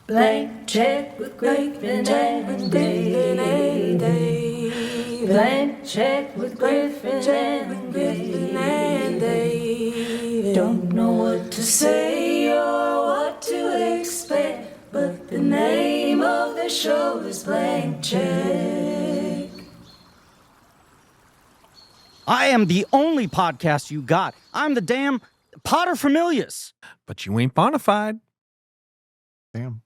Blank check with Griffin and Gabe. Blank check with Griffin and Gabe. Don't know what to say or what to expect, but the name of the show is Blank Check. I am the only podcast you got. I'm the damn paterfamilias. But you ain't bonafide. Damn.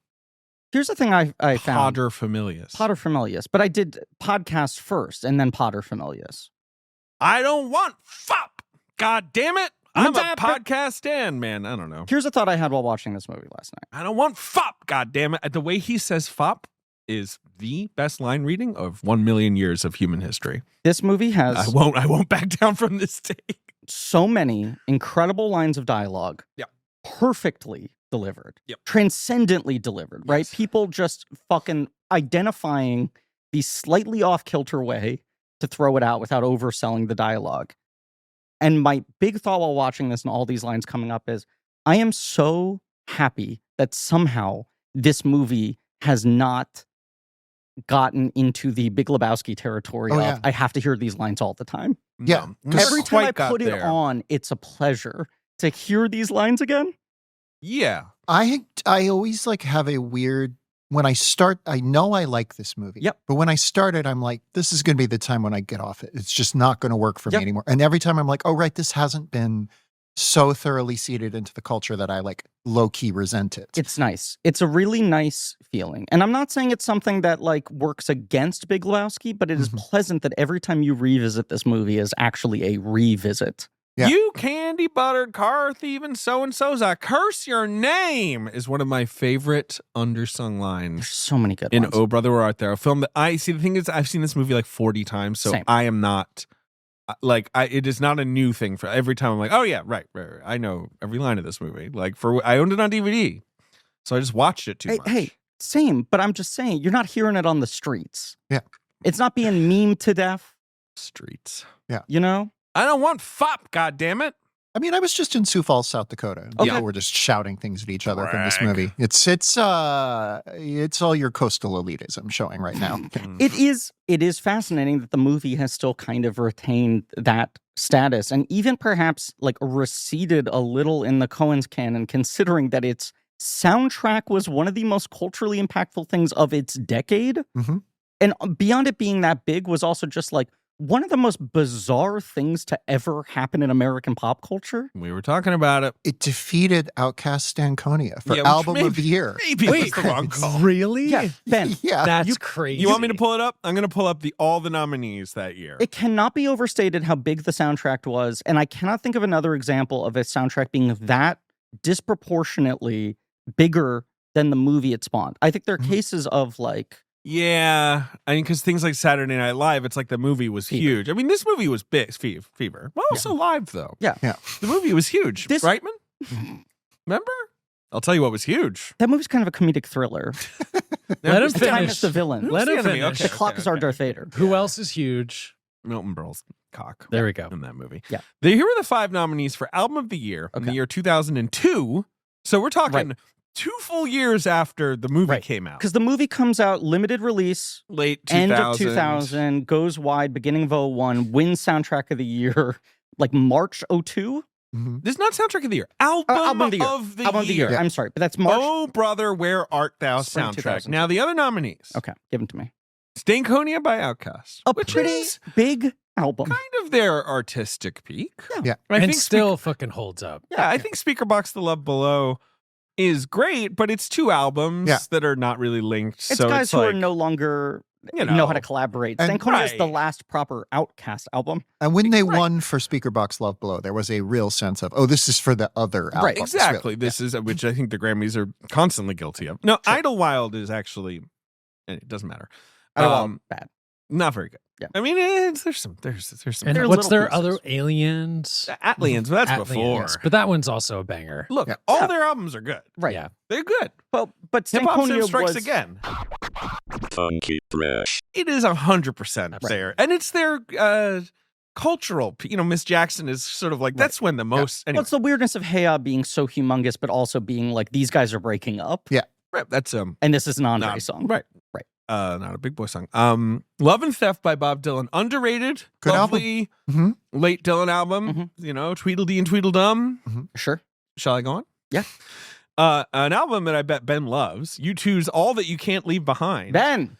Here's the thing I found. Paterfamilias. But I did podcast first and then paterfamilias. I don't want fop. God damn it. I'm a podcast stand, man. I don't know. Here's a thought I had while watching this movie last night. I don't want fop. God damn it. The way he says fop is the best line reading of 1 million years of human history. This movie has... I won't back down from this take. So many incredible lines of dialogue. Yeah. Perfectly delivered. Yep. Transcendently delivered, right? Yes. People just fucking identifying the slightly off-kilter way to throw it out without overselling the dialogue. And my big thought while watching this and all these lines coming up is, I am so happy that somehow this movie has not gotten into the Big Lebowski territory of, I have to hear these lines all the time. Yeah. Every time I put it on, it's a pleasure to hear these lines again. Yeah. I always like have a weird, when I start, I know I like this movie. Yep. But when I start it, I'm like, this is going to be the time when I get off it. It's just not going to work for me anymore. And every time I'm like, oh, right, this hasn't been so thoroughly seeded into the culture that I like low-key resent it. It's nice. It's a really nice feeling. And I'm not saying it's something that like works against Big Lebowski, but it is pleasant that every time you revisit this movie is actually a revisit. Yeah. You candy buttered car thieving so-and-so's, I curse your name is one of my favorite undersung lines. There's so many good in ones. Oh Brother Where Art Thou? A film that the thing is, I've seen this movie like 40 times, so Same. I am not, it is not a new thing for every time I'm like, oh yeah, right. I know every line of this movie. Like I owned it on DVD, so I just watched it too much. Hey, same, but I'm just saying, you're not hearing it on the streets. Yeah. It's not being memed to death. Streets. Yeah. You know? I don't want fop, goddammit. I mean, I was just in Sioux Falls, South Dakota. And people were just shouting things at each other from this movie. It's all your coastal elitism showing right now. It is fascinating that the movie has still kind of retained that status and even perhaps like receded a little in the Coen's canon, considering that its soundtrack was one of the most culturally impactful things of its decade. Mm-hmm. And beyond it being that big was also just like one of the most bizarre things to ever happen in American pop culture. We were talking about it. It defeated Outcast Stankonia for Album of the Year. Maybe that's the wrong call. Really? Yeah, Ben. Yeah. That's crazy. You want me to pull it up? I'm going to pull up all the nominees that year. It cannot be overstated how big the soundtrack was, and I cannot think of another example of a soundtrack being that disproportionately bigger than the movie it spawned. I think there are cases of like... Yeah, I mean, because things like Saturday Night Live, it's like the movie was huge. I mean, this movie was big, Fever. Well, also Live, though. Yeah. The movie was huge, right, man? Remember? I'll tell you what was huge. That movie's kind of a comedic thriller. Let him The time finish. is the villain. Let him finish. The clock is our Darth Vader. Who else is huge? Milton Berle's cock. There we go. In that movie. Yeah. Here are the 5 nominees for Album of the Year in the year 2002. So we're talking 2 full years after the movie came out. Because the movie comes out limited release, late 2000. End of 2000, goes wide, beginning of 01, wins soundtrack of the year, like March 02. This is not soundtrack of the year. Album of the year. Album of the year. Yeah. I'm sorry, but that's March. Oh, Brother, Where Art Thou Spring soundtrack. 2000. Now, the other nominees. Okay, give them to me. Stankonia by Outkast. A which pretty is big album. kind of their artistic peak. Yeah. I And think still fucking holds up. I think Speakerbox The Love Below is great, but it's 2 albums that are not really linked. It's so guys it's who like, are no longer you know how to collaborate. And- Stankonia is the Right. last proper Outkast album. And when they won for Speakerbox Love Below, there was a real sense of, oh, this is for the other album. Right, exactly. This is, which I think the Grammys are constantly guilty of. No, Idlewild is actually, it doesn't matter. Bad. Not very good. Yeah. I mean, there's some. And They're what's little their pieces. other Aliens? Atlians, but that's Atlians. before. But that one's also a banger. Look, all their albums are good. Right. Yeah. They're good. But Hip Hop Stankonia Strikes was... Again. Funky fresh. It is 100% there. And it's their cultural, Miss Jackson is sort of like, that's when the most, anyway. What's the weirdness of Hey being so humongous, but also being like, these guys are breaking up? Yeah. Right. That's And this is an Andre not- song. Right. Right. Not a big boy song. Love and Theft by Bob Dylan. Underrated. Good lovely Mhm. late Dylan album. Mhm. You know, Tweedledee and Tweedledum. Sure. Shall I go on? Yeah. An album that I bet Ben loves. U2's All That You Can't Leave Behind. Ben.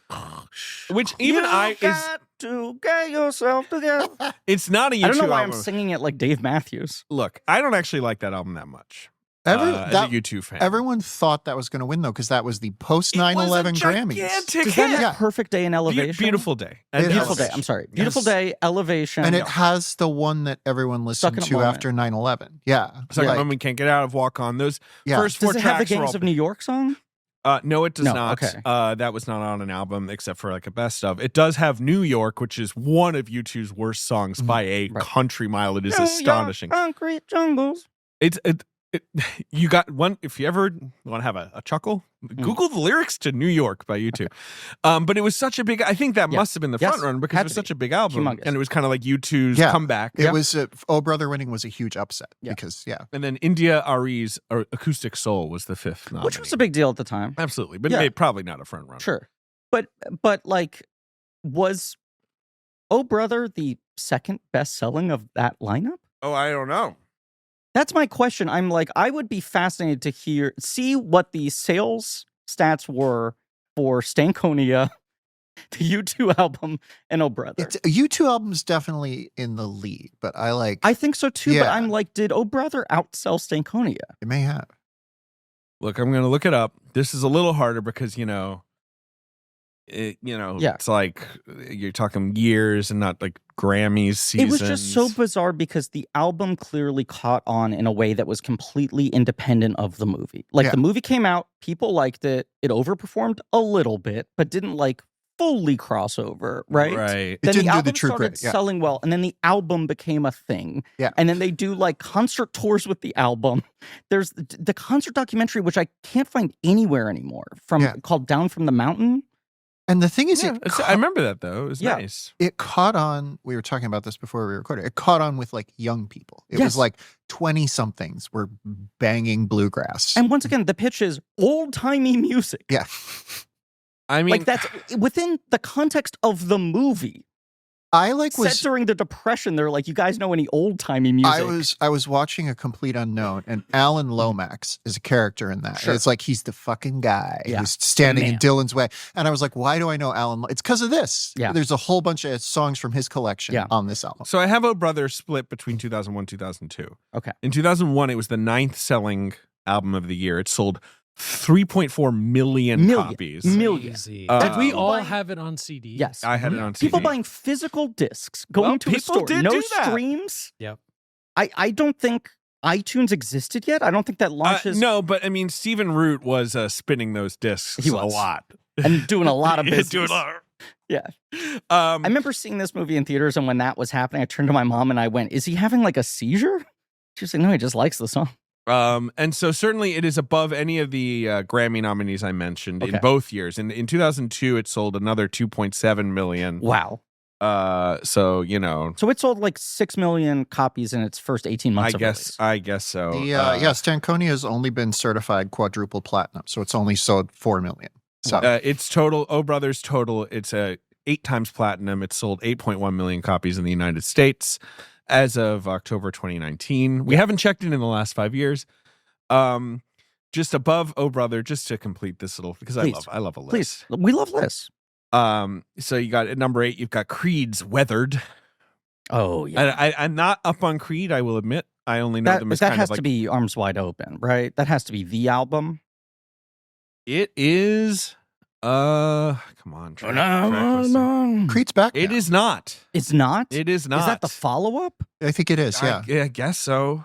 Which even You got to get yourself together. it's not a U2 I don't know why album. I'm singing it like Dave Matthews. Look, I don't actually like that album that much. Every- as that- a U2 fan. Everyone thought that was going to win, though, because that was the post It was a 9/11 Grammys. gigantic Does that hit. make Yeah. Perfect Day in Elevation? Beautiful day. It Beautiful has- Day. I'm sorry. Beautiful Yes. Day, Elevation. And it has the one that everyone Stuck listened in a to Moment. after 9/11. Yeah. Second Like, Moment Can't Get Out of, Walk On. Those yeah. first four Does it have the tracks were Gangs all- of New York song? No, it does No, not. okay. That was not on an album except for like a best of. It does have New York, which is one of U2's worst songs by a Right. country mile. It is New York astonishing. Concrete jungles. It you got one. If you ever want to have a chuckle, Google the lyrics to New York by U2. But it was such a big. I think that Yeah. must have been the Yes. front runner because Had it was to such be. a big album, Humongous. and it was kind of like U2's Yeah. comeback. It was Oh Brother winning was a huge upset Yeah. because And then India Ari's Acoustic Soul was the fifth nominee. Which was a big deal at the time. Absolutely, but Yeah. probably not a front runner. Sure. But like, was Oh Brother the second best selling of that lineup? Oh, I don't know. That's my question. I'm like, I would be fascinated to see what the sales stats were for Stankonia, the U2 album, and Oh Brother. it's U2 album's definitely in the lead, but I think so too, but Yeah. I'm like, did Oh Brother outsell Stankonia? it may have. Look, I'm going to look it up. This is a little harder because Yeah. it's like you're talking years and not like Grammys seasons. It was just so bizarre because the album clearly caught on in a way that was completely independent of the movie. Like Yeah. the movie came out, people liked it, it overperformed a little bit, but didn't like fully cross over, right? Right. It Then didn't the do album the true started credit. Yeah. selling well, and then the album became a thing. Yeah. And then they do like concert tours with the album. There's the concert documentary, which I can't find anywhere anymore, Yeah. called Down from the Mountain. And the thing is, Yeah, I remember that though. It was Yeah. nice. it caught on. We were talking about this before we recorded. It caught on with like young people. It Yes. was like 20 somethings were banging bluegrass. And once again, the pitch is old timey music. yeah. I mean, Like that's within the context of the movie. I like Set was during the Depression, they're like, you guys know any old timey music? I was watching A Complete Unknown, and Alan Lomax is a character in that. Sure. It's like he's the fucking guy Yeah. who's standing in Man. Dylan's way. And I was like, why do I know Alan? It's because of this. Yeah. There's a whole bunch of songs from his collection Yeah. on this album. so I have Oh Brother split between 2001 2002. Okay. In 2001, it was the 9th selling album of the year. It sold 3.4 million copies. Million. Easy. Uh, Did we People all buying- have it on CD? Yes. I had it on CD. People buying physical discs, going Well, to a people store, did no do that. streams. Yep. I don't think iTunes existed yet. I don't think that launches No, but I mean, Stephen Root was spinning those discs He a was. lot. and doing a lot of Yeah, business. doing a lot. Yeah. I I remember seeing this movie in theaters, and when that was happening, I turned to my mom and I went, "Is he having like a seizure?" She was like, "No, he just likes the song." and so certainly it is above any of the Grammy nominees I mentioned in Okay. both years. In 2002, it sold another 2.7 million. Wow. So So it sold like 6 million copies in its first 18 months. I guess so. Yeah, Stankonia has only been certified quadruple platinum, so it's only sold 4 million. So It's total. Oh Brothers total. It's 8 times platinum. It sold 8.1 million copies in the United States as of October 2019. We haven't checked it in the last 5 years. Just above Oh Brother, just to complete this little because Please. I love a list. Please, we love lists. So you got at number 8, you've got Creed's Weathered. Oh yeah. I'm not up on Creed, I will admit. I only know them as that kind has of like to be Arms Wide Open, right? That has to be the album. it is. Come on, track listing. Creed's back. It now. is not. It's not. It is not. Is that the follow up? I think it is. Yeah. I guess so.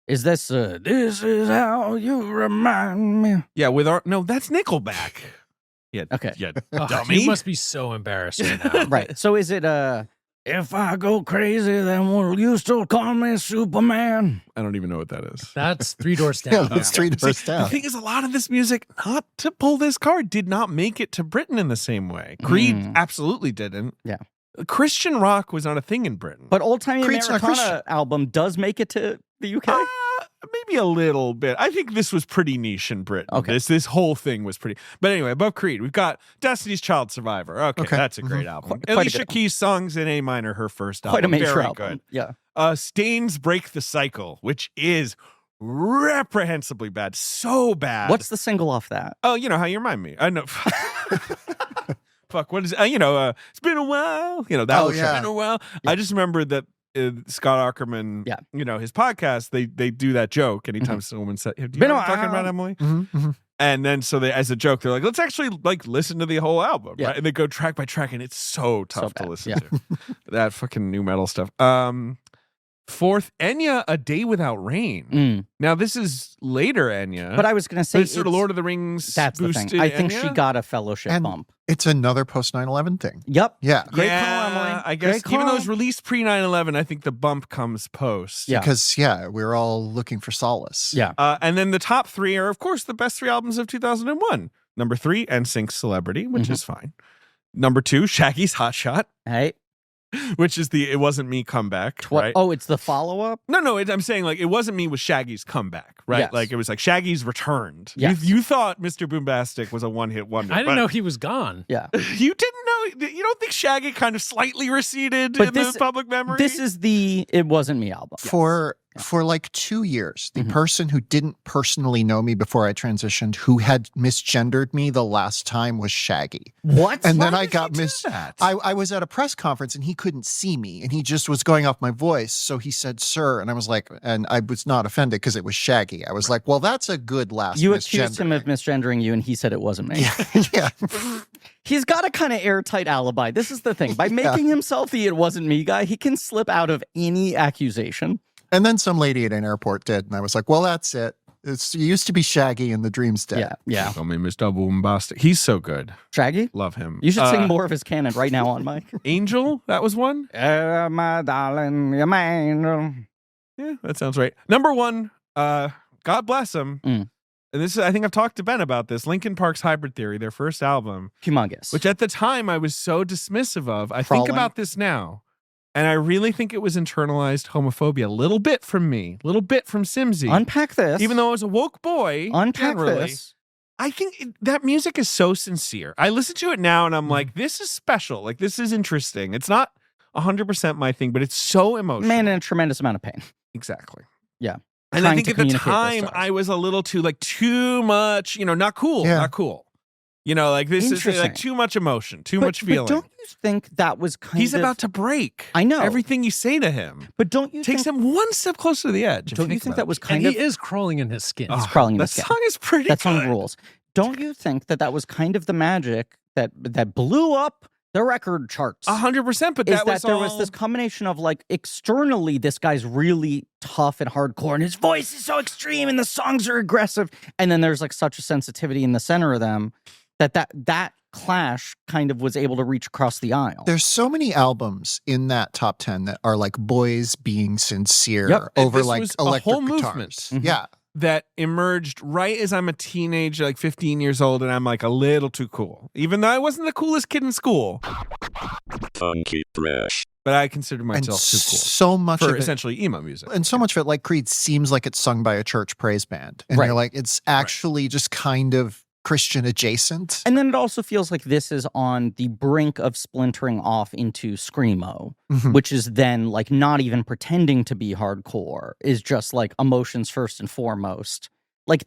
Is this this is how you remind me? Yeah, no, that's Nickelback. Yeah. Okay. Yeah. Oh, Dummy. you must be so embarrassed right now. Right. So is it if I go crazy, then will you still call me Superman? I don't even know what that is. That's Three Doors Yeah, Down. that's 3 doors The down. thing is, a lot of this music, not to pull this card, did not make it to Britain in the same way. Creed Mm. absolutely didn't. Yeah. Christian rock was not a thing in Britain. But Old Timey Creed's not Americana album does make it to the UK. maybe a little bit. I think this was pretty niche in Britain. Okay. This whole thing was pretty. But anyway, above Creed, we've got Destiny's Child Survivor. Okay. That's a great album. Quite a Alicia good Keys' songs in A minor, her first album. Quite a major Very album. good. Yeah. Stains Break the Cycle, which is reprehensibly bad. So bad. What's the single off that? Oh, you know how you remind me. I know. Fuck, what is it? It's been a while. That was yeah. been a while. Yeah. I just remember that Scott Ackerman, his podcast, they do that joke anytime someone says, do you know what I'm talking about, Emily? And then so they, as a joke, they're like, let's actually listen to the whole album. Yeah. Right? And they go track by track, and it's so tough to bad. listen to. That fucking new metal stuff. Fourth, Enya, A Day Without Rain. Now, this is later Enya. But I was going to say, it's sort of Lord of the Rings. That's the thing. I think she got a fellowship And bump. It's another post 9/11 thing. Yep. Yeah. Great call, Emily. I guess Great even though call. it's released pre 9/11, I think the bump comes post. Yeah. Because we're all looking for solace. Yeah. And then the top three are, of course, the best three albums of 2001. Number 3, NSYNC's Celebrity, which is fine. Number 2, Shaggy's Hot Shot, Hey. which is the It Wasn't Me comeback. Right? Oh, it's the follow-up? No, I'm saying It Wasn't Me was Shaggy's comeback, right? Yes. It was Shaggy's returned. Yes. You thought Mr. Boombastic was a one-hit wonder. I didn't know he was gone. Yeah. You didn't know? You don't think Shaggy kind of slightly receded But in this- the public memory? This is the It Wasn't Me album. For like 2 years, the person who didn't personally know me before I transitioned, who had misgendered me the last time, was Shaggy. What? And then Why I did got he do that? I was at a press conference and he couldn't see me and he just was going off my voice. So he said, "Sir," and I was like, and I was not offended because it was Shaggy. I was like, well, that's a good last. You accused him of misgendering you, and he said it wasn't me. Yeah. He's got a kind of airtight alibi. This is the thing. By making himself the It Wasn't Me guy, he can slip out of any accusation. And then some lady at an airport did, and I was like, well, that's it. It used to be Shaggy in the Dream's Dead. Yeah. Call me Mr. Boombastic. He's so good. Shaggy? Love him. You should sing more of his canon right now on mic. Angel, that was one. My darling, you're mine. Yeah, that sounds right. Number 1, God bless him. And this is, I think I've talked to Ben about this. Linkin Park's Hybrid Theory, their first album, Humongous. which at the time I was so dismissive of. I Crawling. think about this now, and I really think it was internalized homophobia, a little bit from me, a little bit from Simsy. Unpack this. Even though I was a woke boy, Unpack generally, this. I think that music is so sincere. I listen to it now and I'm like, this is special. This is interesting. It's not 100% my thing, but it's so emotional. Man in a tremendous amount of pain. Exactly. Yeah. And I Trying think to at the communicate this time to us. I was a little too much, not cool, Yeah. not cool. This is Interesting. too much emotion, too much feeling. But don't you think that was kind He's of... about to break. I know. Everything you say to him But don't you takes think... him one step closer to the edge. Don't you think that was And kind of... he is crawling in his skin. He's crawling in that his skin. song is pretty That good. song rules. Don't you think that was kind of the magic that blew up the record charts? 100%, but Is that that was there all... was this combination of externally this guy's really tough and hardcore and his voice is so extreme and the songs are aggressive, and then there's such a sensitivity in the center of them that clash kind of was able to reach across the aisle. There's so many albums in that top 10 that are boys being sincere Yep. over This was a electric whole guitars. movement. Mhm. Yeah. that emerged right as I'm a teenager, 15 years old, and I'm a little too cool. Even though I wasn't the coolest kid in school, Funky Fresh. but I considered And myself too cool so much for of it, essentially emo music. and so much of it, like Creed, seems like it's sung by a church praise band. And Right. you're like, it's actually just kind of Christian adjacent. And then it also feels like this is on the brink of splintering off into screamo, Mhm. which is then not even pretending to be hardcore, is just emotions first and foremost.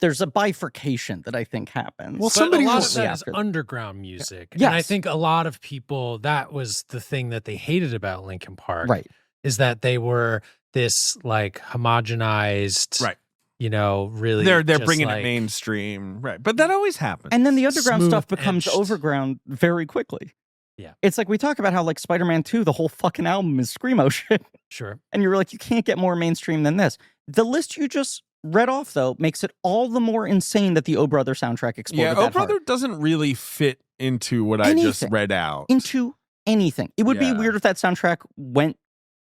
There's a bifurcation that I think happens. Well, But somebody a lot was- of that is after- underground music. Yes. And I think a lot of people, that was the thing that they hated about Linkin Park. Right. Is that they were this homogenized, Right. Really. They're just bringing it mainstream, right? But that always happens. And then the underground Smooth stuff becomes edged. overground very quickly. Yeah. It's we talk about how Spider-Man 2, the whole fucking album is screamo shit. Sure. And you're you can't get more mainstream than this. The list you just read off, though, makes it all the more insane that the O Brother soundtrack exploded Oh that Brother hard. doesn't really fit into what I just Anything. read out. Into anything. It would be Yeah. weird if that soundtrack went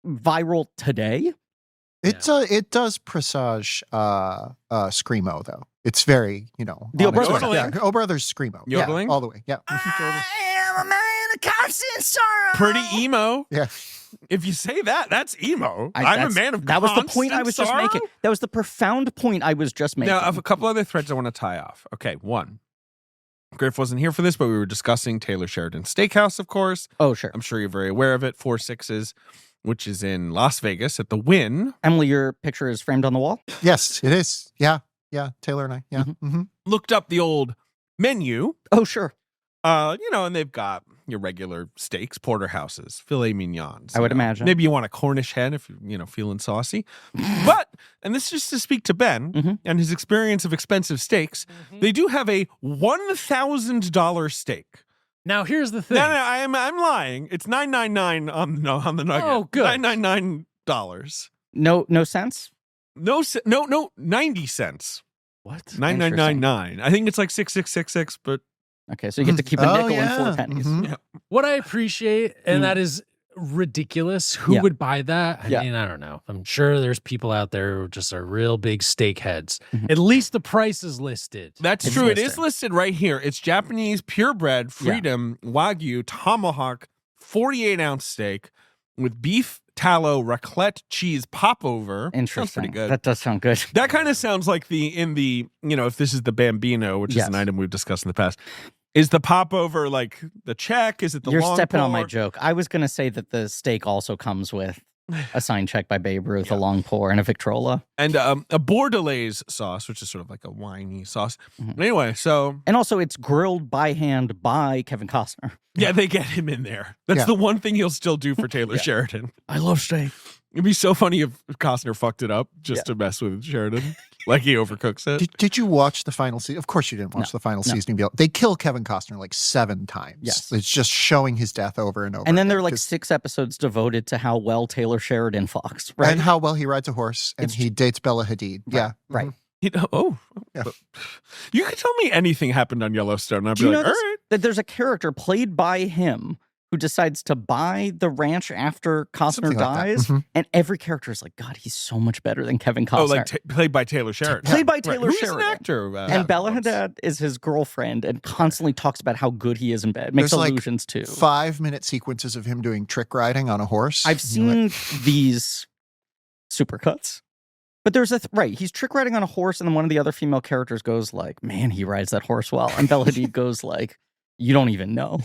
viral today. It does presage screamo though. It's very The O honest. Brothers. Yeah, O Brothers screamo. Yodeling? Yeah, all the way. Yeah. I am a man constant sorrow. Pretty emo. Yeah. If you say that, that's emo. I'm a man of that was the point I constant was just sorrow? making. That was the profound point I was just making. Now, I have a couple other threads I want to tie off. Okay, one. Griff wasn't here for this, but we were discussing Taylor Sheridan Steakhouse, of course. Oh, sure. I'm sure you're very aware of it. 4 Sixes, which is in Las Vegas at the Wynn. Emily, your picture is framed on the wall. Yes, it is. Yeah. Yeah. Taylor and I. Yeah. Mm-hmm. Looked up the old menu. Oh, sure. And they've got your regular steaks, porterhouses, filet mignons. I would you know. imagine. Maybe you want a Cornish hen if you're, feeling saucy. But, and this is just to speak to Ben Mhm. and his experience of expensive steaks, they do have a $1,000 steak. Now here's the thing. No, I'm lying. It's $9.99 on the nugget. Oh, good. $9.99. No sense. No, 90 cents. What? $9.99. I think it's like 66666, but Okay, so you get to keep a Oh, nickel yeah. and 4 pennies. Mhm. What I appreciate, and that is ridiculous. Who Yeah. would buy that? I Yeah. mean, I don't know. I'm sure there's people out there who just are real big steak heads. Mhm. At least the price is listed. that's It's true. It is listed. listed right here. It's Japanese purebred Freedom Wagyu Tomahawk 48-ounce steak with beef tallow raclette cheese popover. Sounds Interesting. pretty good. That does sound good. That kind of sounds like if this is the Bambino, which is Yes. an item we've discussed in the past. Is the popover like the check? Is it the You're long stepping on my pour? joke. I was going to say that the steak also comes with a signed check by Babe Ruth, Yeah. a long pour, and a Victrola. And a Bordelaise sauce, which is sort of like a winey sauce. Mhm. Anyway, so And also, it's grilled by hand by Kevin Costner. yeah, they get him in there. That's Yeah. the one thing he'll still do for Taylor Yeah. Sheridan. I love steak. It'd be so funny if Costner fucked it up just to mess with Sheridan, like he overcooks it. Did you watch the final season? Of course you didn't watch the final season. They kill Kevin Costner like 7 times. Yes. It's just showing his death over and over. And then there are again, like 'cause- 6 episodes devoted to how well Taylor Sheridan fucks, right? and how well he rides a horse and It's he dates Bella Hadid. Yeah. Right. Yeah. You could tell me anything happened on Yellowstone, and I'd Do be you like, know all this? right. That there's a character played by him who decides to buy the ranch after Costner Something like that. dies. Mhm. And every character is like, God, he's so much better than Kevin Costner. Oh, like played by Taylor Sheridan. Played by Right. Taylor Who's Sheridan. an actor. And Bella folks. Hadid is his girlfriend and constantly talks about how good he is in bed. Makes There's, like, allusions to. 5-minute sequences of him doing trick riding on a horse. I've And you're like, seen these supercuts. But there's right, he's trick riding on a horse, and then one of the other female characters goes like, man, he rides that horse well. And Bella Hadid goes like, you don't even know.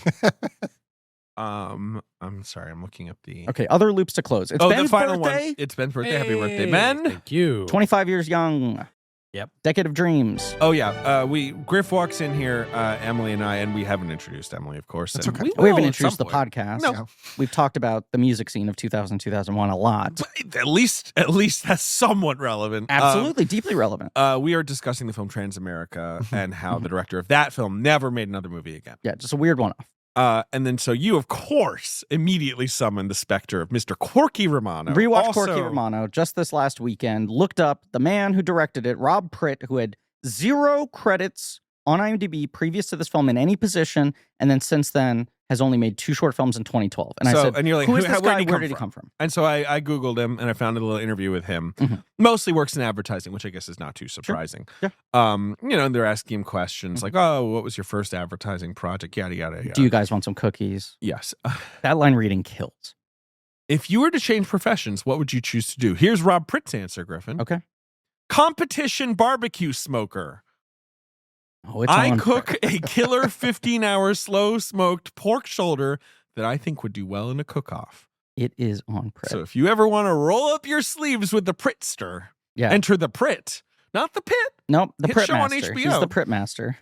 I'm sorry, I'm looking up the. Okay, other loops to close. It's the Ben's final birthday. one. It's Ben's birthday. Happy birthday, Hey, Ben. Thank you. 25 years young. Yep. Decade of dreams. Oh yeah, Griff walks in here, Emily and I, and we haven't introduced Emily, of course. That's and okay. We will haven't at introduced the some point. podcast. No. Yeah. We've talked about the music scene of 2000, 2001 a lot. But at least that's somewhat relevant. Absolutely, deeply relevant. We are discussing the film Transamerica and how the director of that film never made another movie again. Yeah, just a weird one. And then so you, of course, immediately summoned the specter of Mr. Corky Romano. Rewatched Also- Corky Romano just this last weekend. Looked up the man who directed it, Rob Pritt, who had 0 credits on IMDb previous to this film in any position, and then since then has only made 2 short films in 2012. And I So- said, and you're like, who is who- this where guy? did he Where come did he from? come from? And so I Googled him and I found a little interview with him. Mhm. Mostly works in advertising, which I guess is not too surprising. Yeah. And they're asking him questions like, oh, what was your first advertising project? Yada, yada, yada. Do you guys want some cookies? Yes. That line reading kills. If you were to change professions, what would you choose to do? Here's Rob Pritt's answer, Griffin. Okay. Competition barbecue smoker. Oh, it's I on cook Pritt. a killer 15-hour slow smoked pork shoulder that I think would do well in a cook-off. It is on Pritt. So if you ever want to roll up your sleeves with the Prittster, Yeah. enter the Pritt, not the Pit. Nope, the Hit Pritt show on Master. He's HBO. the Pritt Master.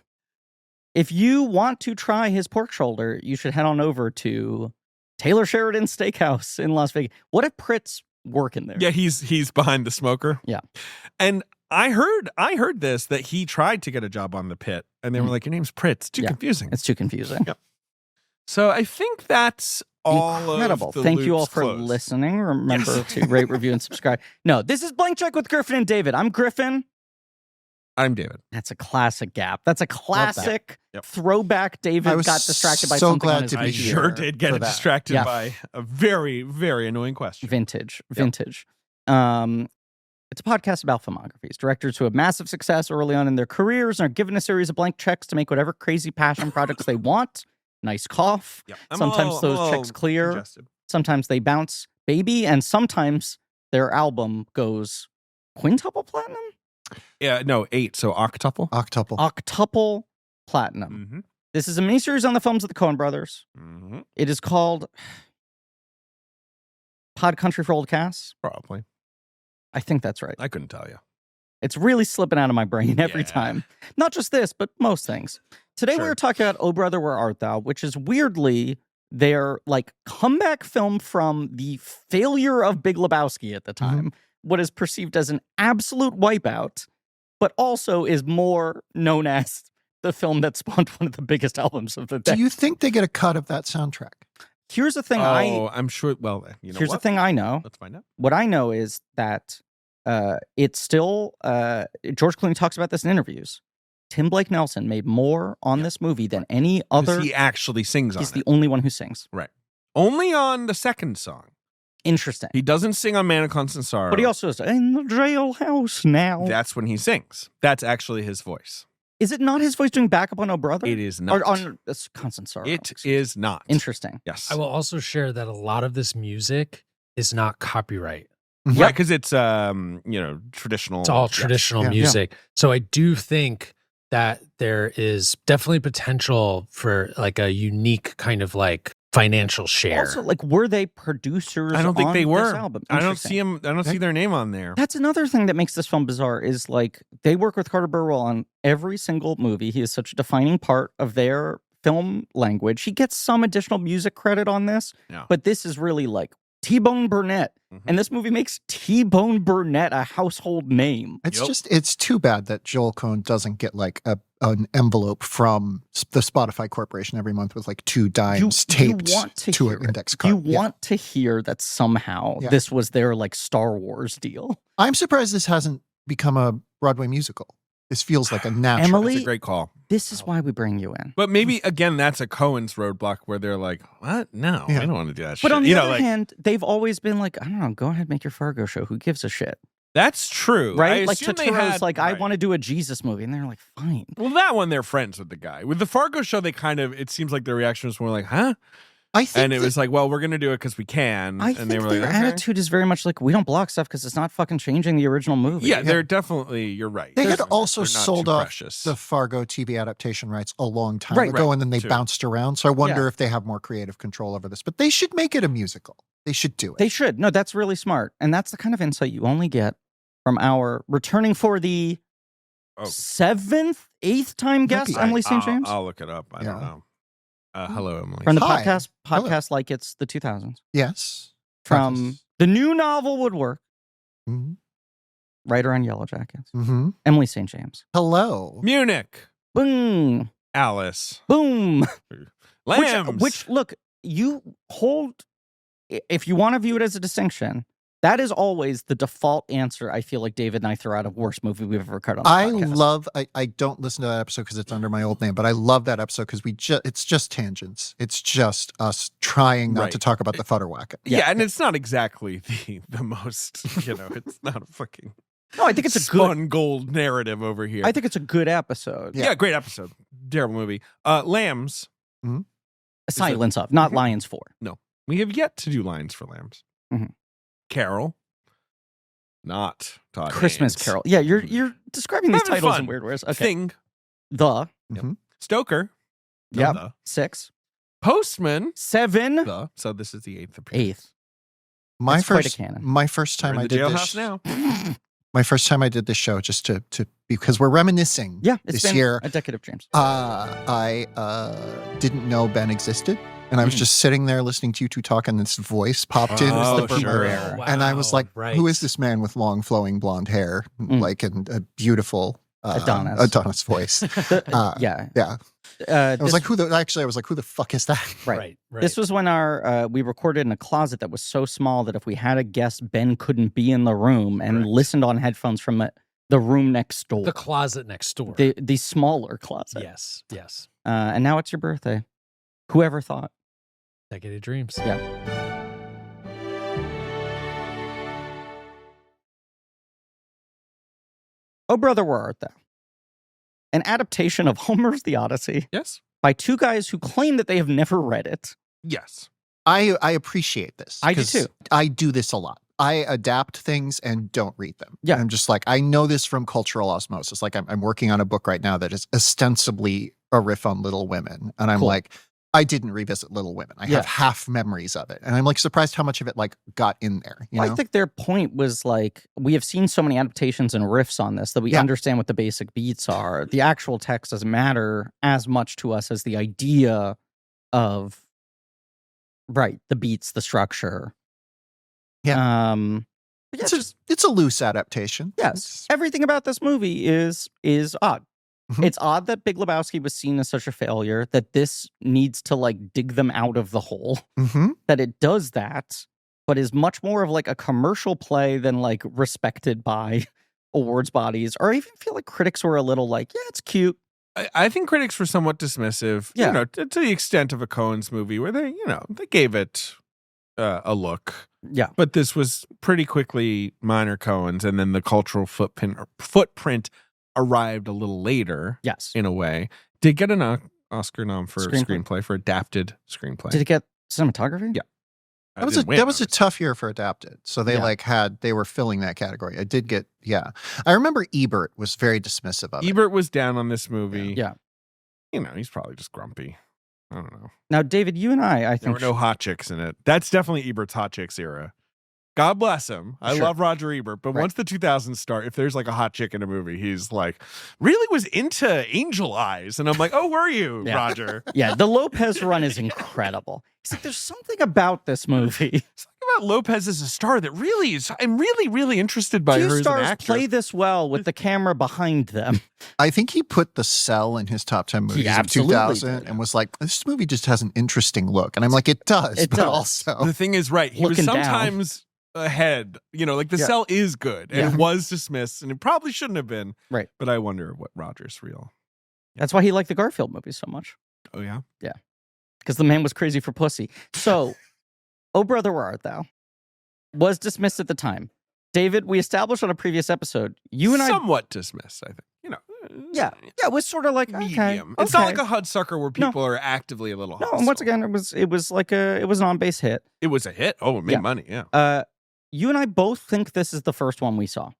If you want to try his pork shoulder, you should head on over to Taylor Sheridan Steakhouse in Las Vegas. What if Pritt's working there? Yeah, he's behind the smoker. Yeah. And I heard this that he tried to get a job on the Pit, and they were like, "Your name's Pritt. It's too Yeah. confusing." It's too confusing. Yep. So I think that's all. Incredible. Of the Thank you all loops for closed. listening. Remember Yes. to rate, review, and subscribe. No, this is Blank Check with Griffin and David. I'm Griffin. I'm David. That's a classic gap. That's a classic Yep. throwback. David I was got distracted by so something on glad his to be I video. here sure did get for that. distracted Yeah. by a very, very annoying question. Vintage. It's a podcast about filmographies. Directors who have massive success early on in their careers and are given a series of blank checks to make whatever crazy passion projects they want. nice cough. Yep. Sometimes those checks clear. Congested. Sometimes they bounce baby, and sometimes their album goes quintuple platinum? Yeah, no, 8. So octuple. Octuple-Platinum. Mm-hmm. This is a miniseries on the films of the Coen brothers. Mm-hmm. It is called Pod Country for Old Cass. Probably. I think that's right. I couldn't tell you. It's really slipping out of my brain every Yeah. time. Not just this, but most things. Today we Sure. were talking about Oh Brother, Where Art Thou, which is weirdly their like comeback film from the failure of Big Lebowski at the time. What is perceived as an absolute wipeout, but also is more known as the film that spawned one of the biggest albums of the day. Do you think they get a cut of that soundtrack? Here's the thing I'm sure. Well, you know here's what? the thing I know. Let's find out. What I know is that it's still George Clooney talks about this in interviews. Tim Blake Nelson made more on this movie than any 'Cause other. he actually sings on He's it. the only one who sings. Right. Only on the second song. Interesting. He doesn't sing on Man of Constant Sorrow. But he also is in the jailhouse now. That's when he sings. That's actually his voice. Is it not his voice doing backup on Oh Brother? It is not. Or on Constant Sorrow. It excuse me. is not. Interesting. Yes. I will also share that a lot of this music is not copyright. Right, because it's traditional. It's all Yes. traditional Yeah. music. So I do think that there is definitely potential for like a unique kind of like financial share. Also, like, were they producers? I don't think on they this were. album? I don't Interesting. see him. I don't see their name on there. That's another thing that makes this film bizarre is like they work with Carter Burwell on every single movie. He is such a defining part of their film language. He gets some additional music credit on this, Yeah. but this is really like T-Bone Burnett. Mhm. And this movie makes T-Bone Burnett a household name. It's too bad that Joel Coen doesn't get like an envelope from the Spotify Corporation every month with like 2 dimes taped want to hear an it. index card. You want to hear that somehow Yeah. this was their like Star Wars deal. I'm surprised this hasn't become a Broadway musical. This feels like a natural. Emily, That's a great call. This is why we bring you in. But maybe again, that's a Cohen's roadblock where they're like, "What? No, Yeah. I don't want to do that." But shit. on the other like, hand, they've always been like, I don't know, go ahead, make your Fargo show. Who gives a shit? that's true, Right? I Like assume they Totoro's had- like, I right. want to do a Jesus movie. And they're like, fine. Well, that one they're friends with the guy. With the Fargo show, they kind of. It seems like their reaction was more like, "Huh?" I think And it was like, "Well, we're going to do it because we can." I and think they were their like, "Okay." attitude is very much like, we don't block stuff because it's not fucking changing the original movie. Yeah, they're definitely. You're right. They had They're- also they're not sold too off precious. the Fargo TV adaptation rights a long time Right, ago, right. and then they Sure. bounced around. So I wonder Yeah. if they have more creative control over this. But they should make it a musical. They should do it. They should. No, that's really smart. And that's the kind of insight you only get from our returning for the Oh. 7th, 8th time guest, be- Emily St. James. I'll look it up. I don't Yeah. know. Hello, Emily. From the Hi. podcast Hello. like it's the 2000s. Yes. From the new novel Woodwork, Mm-hmm. writer on Yellow Jackets, Mm-hmm. Emily St. James. Hello. Munich, Boom. Alice, Boom. Lambs. Which, look, you hold, if you want to view it as a distinction, that is always the default answer I feel like David and I throw out of worst movie we've ever cut on the podcast. I don't listen to that episode because it's under my old name, but I love that episode because it's just tangents. It's just us trying not Right. to talk about the Futterwacket. yeah, and it's not exactly the most. It's not a fucking. No, I think it's a good, spun gold narrative over here. I think it's a good episode. yeah, great episode. Terrible movie. Lambs. Silence of, not Lions 4. We have yet to do lines for Lambs. Mhm. Carol. Not Todd Christmas Haynes. Carol. Yeah, you're describing these Having titles fun. in weird ways. Okay. Thing. The Stoker. No, Yep. the. 6, Postman. 7, The. So this is the 8th appearance. 8th. My It's quite a first, canon. my first We're time in I the did jailhouse this. now. My first time I did this show, just to because we're reminiscing. Yeah, it's this been year. a decade of James. I didn't know Ben existed, and I was just sitting there listening to you two talk, and this voice popped in. Oh, the Burger sure. era. And I was like, right. who is this man with long flowing blonde hair, like and a beautiful Adonis voice? Yeah. Yeah. I was like, who the fuck is that? Right. This was when we recorded in a closet that was so small that if we had a guest, Ben couldn't be in the room and Correct. listened on headphones from the room next door. the closet next door. The smaller closet. Yes. And now it's your birthday. Whoever thought? Decade of Dreams. Yeah. Oh, Brother, Where Art Thou? An adaptation of Homer's The Odyssey, Yes. by two guys who claim that they have never read it. Yes. I appreciate this. I do 'cause too. I do this a lot. I adapt things and don't read them. Yeah. I'm just like, I know this from cultural osmosis. Like I'm working on a book right now that is ostensibly a riff on Little Women. And I'm Cool. like, I didn't revisit Little Women. I Yeah. have half memories of it. And I'm like surprised how much of it like got in there. You know? I think their point was like, we have seen so many adaptations and riffs on this that we Yeah. understand what the basic beats are. The actual text doesn't matter as much to us as the idea of, right, the beats, the structure. Yeah. But yeah, it's a loose adaptation. yes, everything about this movie is odd. Mhm. It's odd that Big Lebowski was seen as such a failure, that this needs to like dig them out of the hole, Mm-hmm. that it does that, but is much more of like a commercial play than like respected by awards bodies, or I even feel like critics were a little like, yeah, it's cute. I think critics were somewhat dismissive, Yeah. you know, to the extent of a Coen's movie where they, you know, they gave it a look. Yeah. But this was pretty quickly minor Coen's, and then the cultural footprint arrived a little later, Yes. in a way. Did get an Oscar nom for Screenplay. screenplay, for adapted screenplay. Did it get cinematography? Yeah. That was a tough year for adapted. So they Yeah. they were filling that category. I did get, yeah. I remember Ebert was very dismissive of it. Ebert was down on this movie. Yeah. You know, he's probably just grumpy. I don't know. Now, David, you and I There think were no hot chicks in it. That's definitely Ebert's hot chicks era. God bless him. I Sure. love Roger Ebert, but Right. once the 2000s start, if there's like a hot chick in a movie, he's like, really was into Angel Eyes. And I'm like, oh, were you, Yeah. Roger? yeah, the Lopez run is incredible. It's like there's something about this movie. Something about Lopez as a star that really is, I'm really, really interested by her Few as an stars actress. play this well with the camera behind them. I think he put The Cell in his top 10 movies of absolutely 2000 did. and was like, this movie just has an interesting look. And I'm like, it does. It but does. also, The thing is, right, he was Looking down. sometimes ahead. You know, like The Yeah. Cell is good, and Yeah. it was dismissed, and it probably shouldn't have been. Right. But I wonder what Roger's real. That's why he liked the Garfield movies so much. Oh, yeah? Because the man was crazy for pussy. So, Oh Brother, Where Art Thou? Was dismissed at the time. David, we established on a previous episode, you and I, Somewhat dismissed, I think. You know. yeah, it was sort of like, okay, Medium. It's not okay. like a Hudsucker where No. people are actively a little No, hostile. and once again, it was like it was an on-base hit. It was a hit. Oh, it made Yeah. money, yeah. You and I both think this is the first one we saw.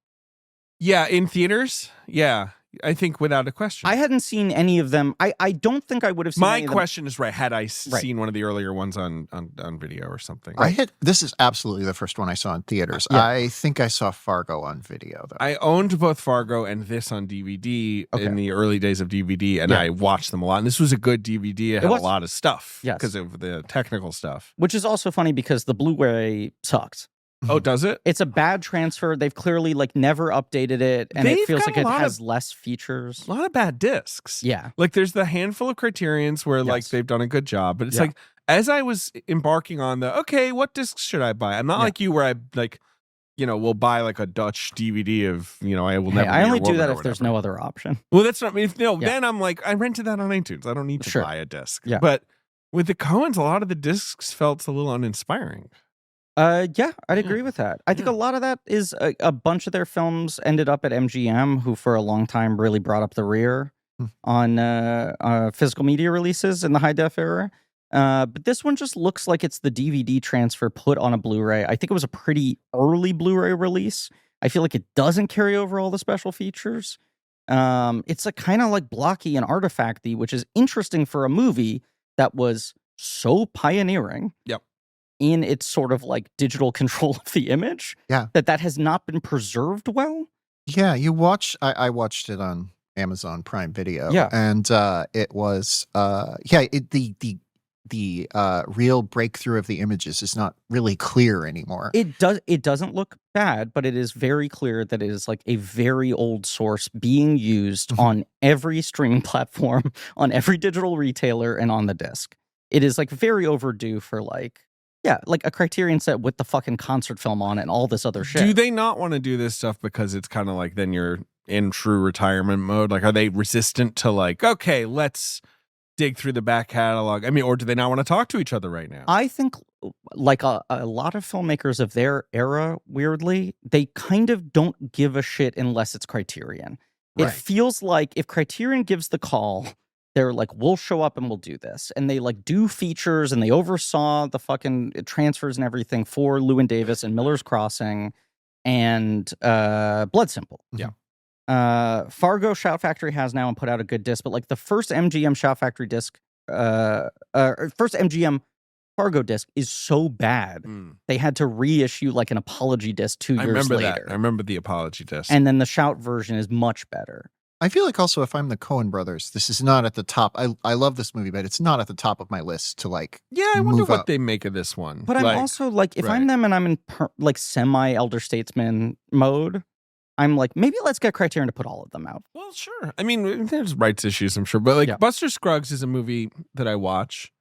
Yeah, in theaters, yeah. I think without a question. I hadn't seen any of them. I don't think I would have seen My any of them. question is right. Had I Right. seen one of the earlier ones on video or something? this is absolutely the first one I saw in theaters. Yeah. I think I saw Fargo on video though. I owned both Fargo and this on DVD Okay. in the early days of DVD, and Yeah. I watched them a lot. And this was a good DVD. It had was. a lot of stuff Yes. because of the technical stuff. Which is also funny because the Blu-ray sucked. Oh, does it? It's a bad transfer. They've clearly like never updated it, and it They've feels got like a it lot has less features. A lot of bad discs. Yeah. Like there's the handful of Criterions where like Yes. they've done a good job, but it's Yeah. like as I was embarking on the okay, what discs should I buy? I'm not Yeah. like you where I like, you know, will buy like a Dutch DVD of I will Hey, never. I Be only Your do Woman that or if there's whatever. no other option. Well, that's not. No, Yeah. then I'm like I rented that on iTunes. I don't need to Sure. buy a disc. Yeah. But with the Coens, a lot of the discs felt a little uninspiring. Yeah, I'd Yeah. agree with that. I think Yeah. a lot of that is a bunch of their films ended up at MGM, who for a long time really brought up the rear Hmm. on physical media releases in the high def era. But this one just looks like it's the DVD transfer put on a Blu-ray. I think it was a pretty early Blu-ray release. I feel like it doesn't carry over all the special features. It's a kind of like blocky and artifacty, which is interesting for a movie that was so pioneering. Yep. In its sort of like digital control of the image. Yeah. That has not been preserved well. Yeah, I watched it on Amazon Prime Video. Yeah. And it was the real breakthrough of the images is not really clear anymore. It doesn't look bad, but it is very clear that it is like a very old source being used Mhm. on every streaming platform, on every digital retailer, and on the disc. It is like very overdue for like a Criterion set with the fucking concert film on it and all this other shit. Do they not want to do this stuff because it's kind of like then you're in true retirement mode? Like, are they resistant to like, okay, let's dig through the back catalog? I mean, or do they not want to talk to each other right now? I think like a lot of filmmakers of their era, weirdly, they kind of don't give a shit unless it's Criterion. It Right. feels like if Criterion gives the call, they're like, we'll show up and we'll do this. And they like do features and they oversaw the fucking transfers and everything for Llewyn Davis and Miller's Crossing and Blood Simple. Yeah. Fargo Shout Factory has now and put out a good disc, but like the first MGM Shout Factory disc, first MGM Fargo disc is so bad they had to reissue like an apology disc 2 years later. I remember the apology disc. And then the Shout version is much better. I feel like also if I'm the Coen brothers, this is not at the top. I love this movie, but it's not at the top of my list to like. Yeah, I wonder move what up. they make of this one. But I'm also like, if I'm right. them and I'm in like semi elder statesman mode, I'm like, maybe let's get Criterion to put all of them out. Well, sure. I mean, there's rights issues, I'm sure. But like Yeah. Buster Scruggs is a movie that I watch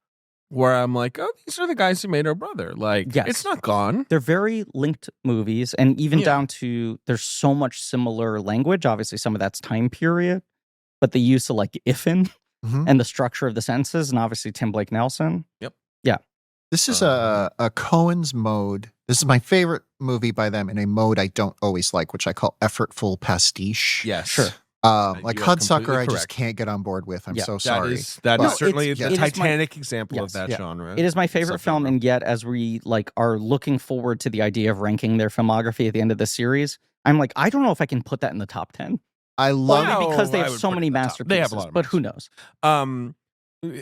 where I'm like, oh, these are the guys who made Our Brother. Like, Yes. it's not gone. They're very linked movies, and even Yeah. down to there's so much similar language. Obviously, some of that's time period, but the use of like ifin Mhm. and the structure of the sentences, and obviously Tim Blake Nelson. This is a Coen's mode. This is my favorite movie by them in a mode I don't always like, which I call effortful pastiche. Yes. Sure. Like you are Hudsucker, completely I just correct. can't get on board with. I'm Yeah. so That sorry. is But- certainly it's- the it is my- Titanic example of Yes. that Yeah. genre. It is my favorite Subgenre. film, and yet as we like are looking forward to the idea of ranking their filmography at the end of the series, I'm like, I don't know if I can put that in the top 10. I love Wow. Maybe because they I have would so put it many in the top. masterpieces. They have a lot of but who knows?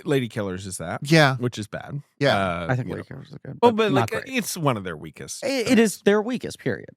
Lady Killers is that, Yeah. which is bad. Yeah. I think you know. Lady Killers is good. Oh, but not like great. it's one of their weakest. It is their weakest, period.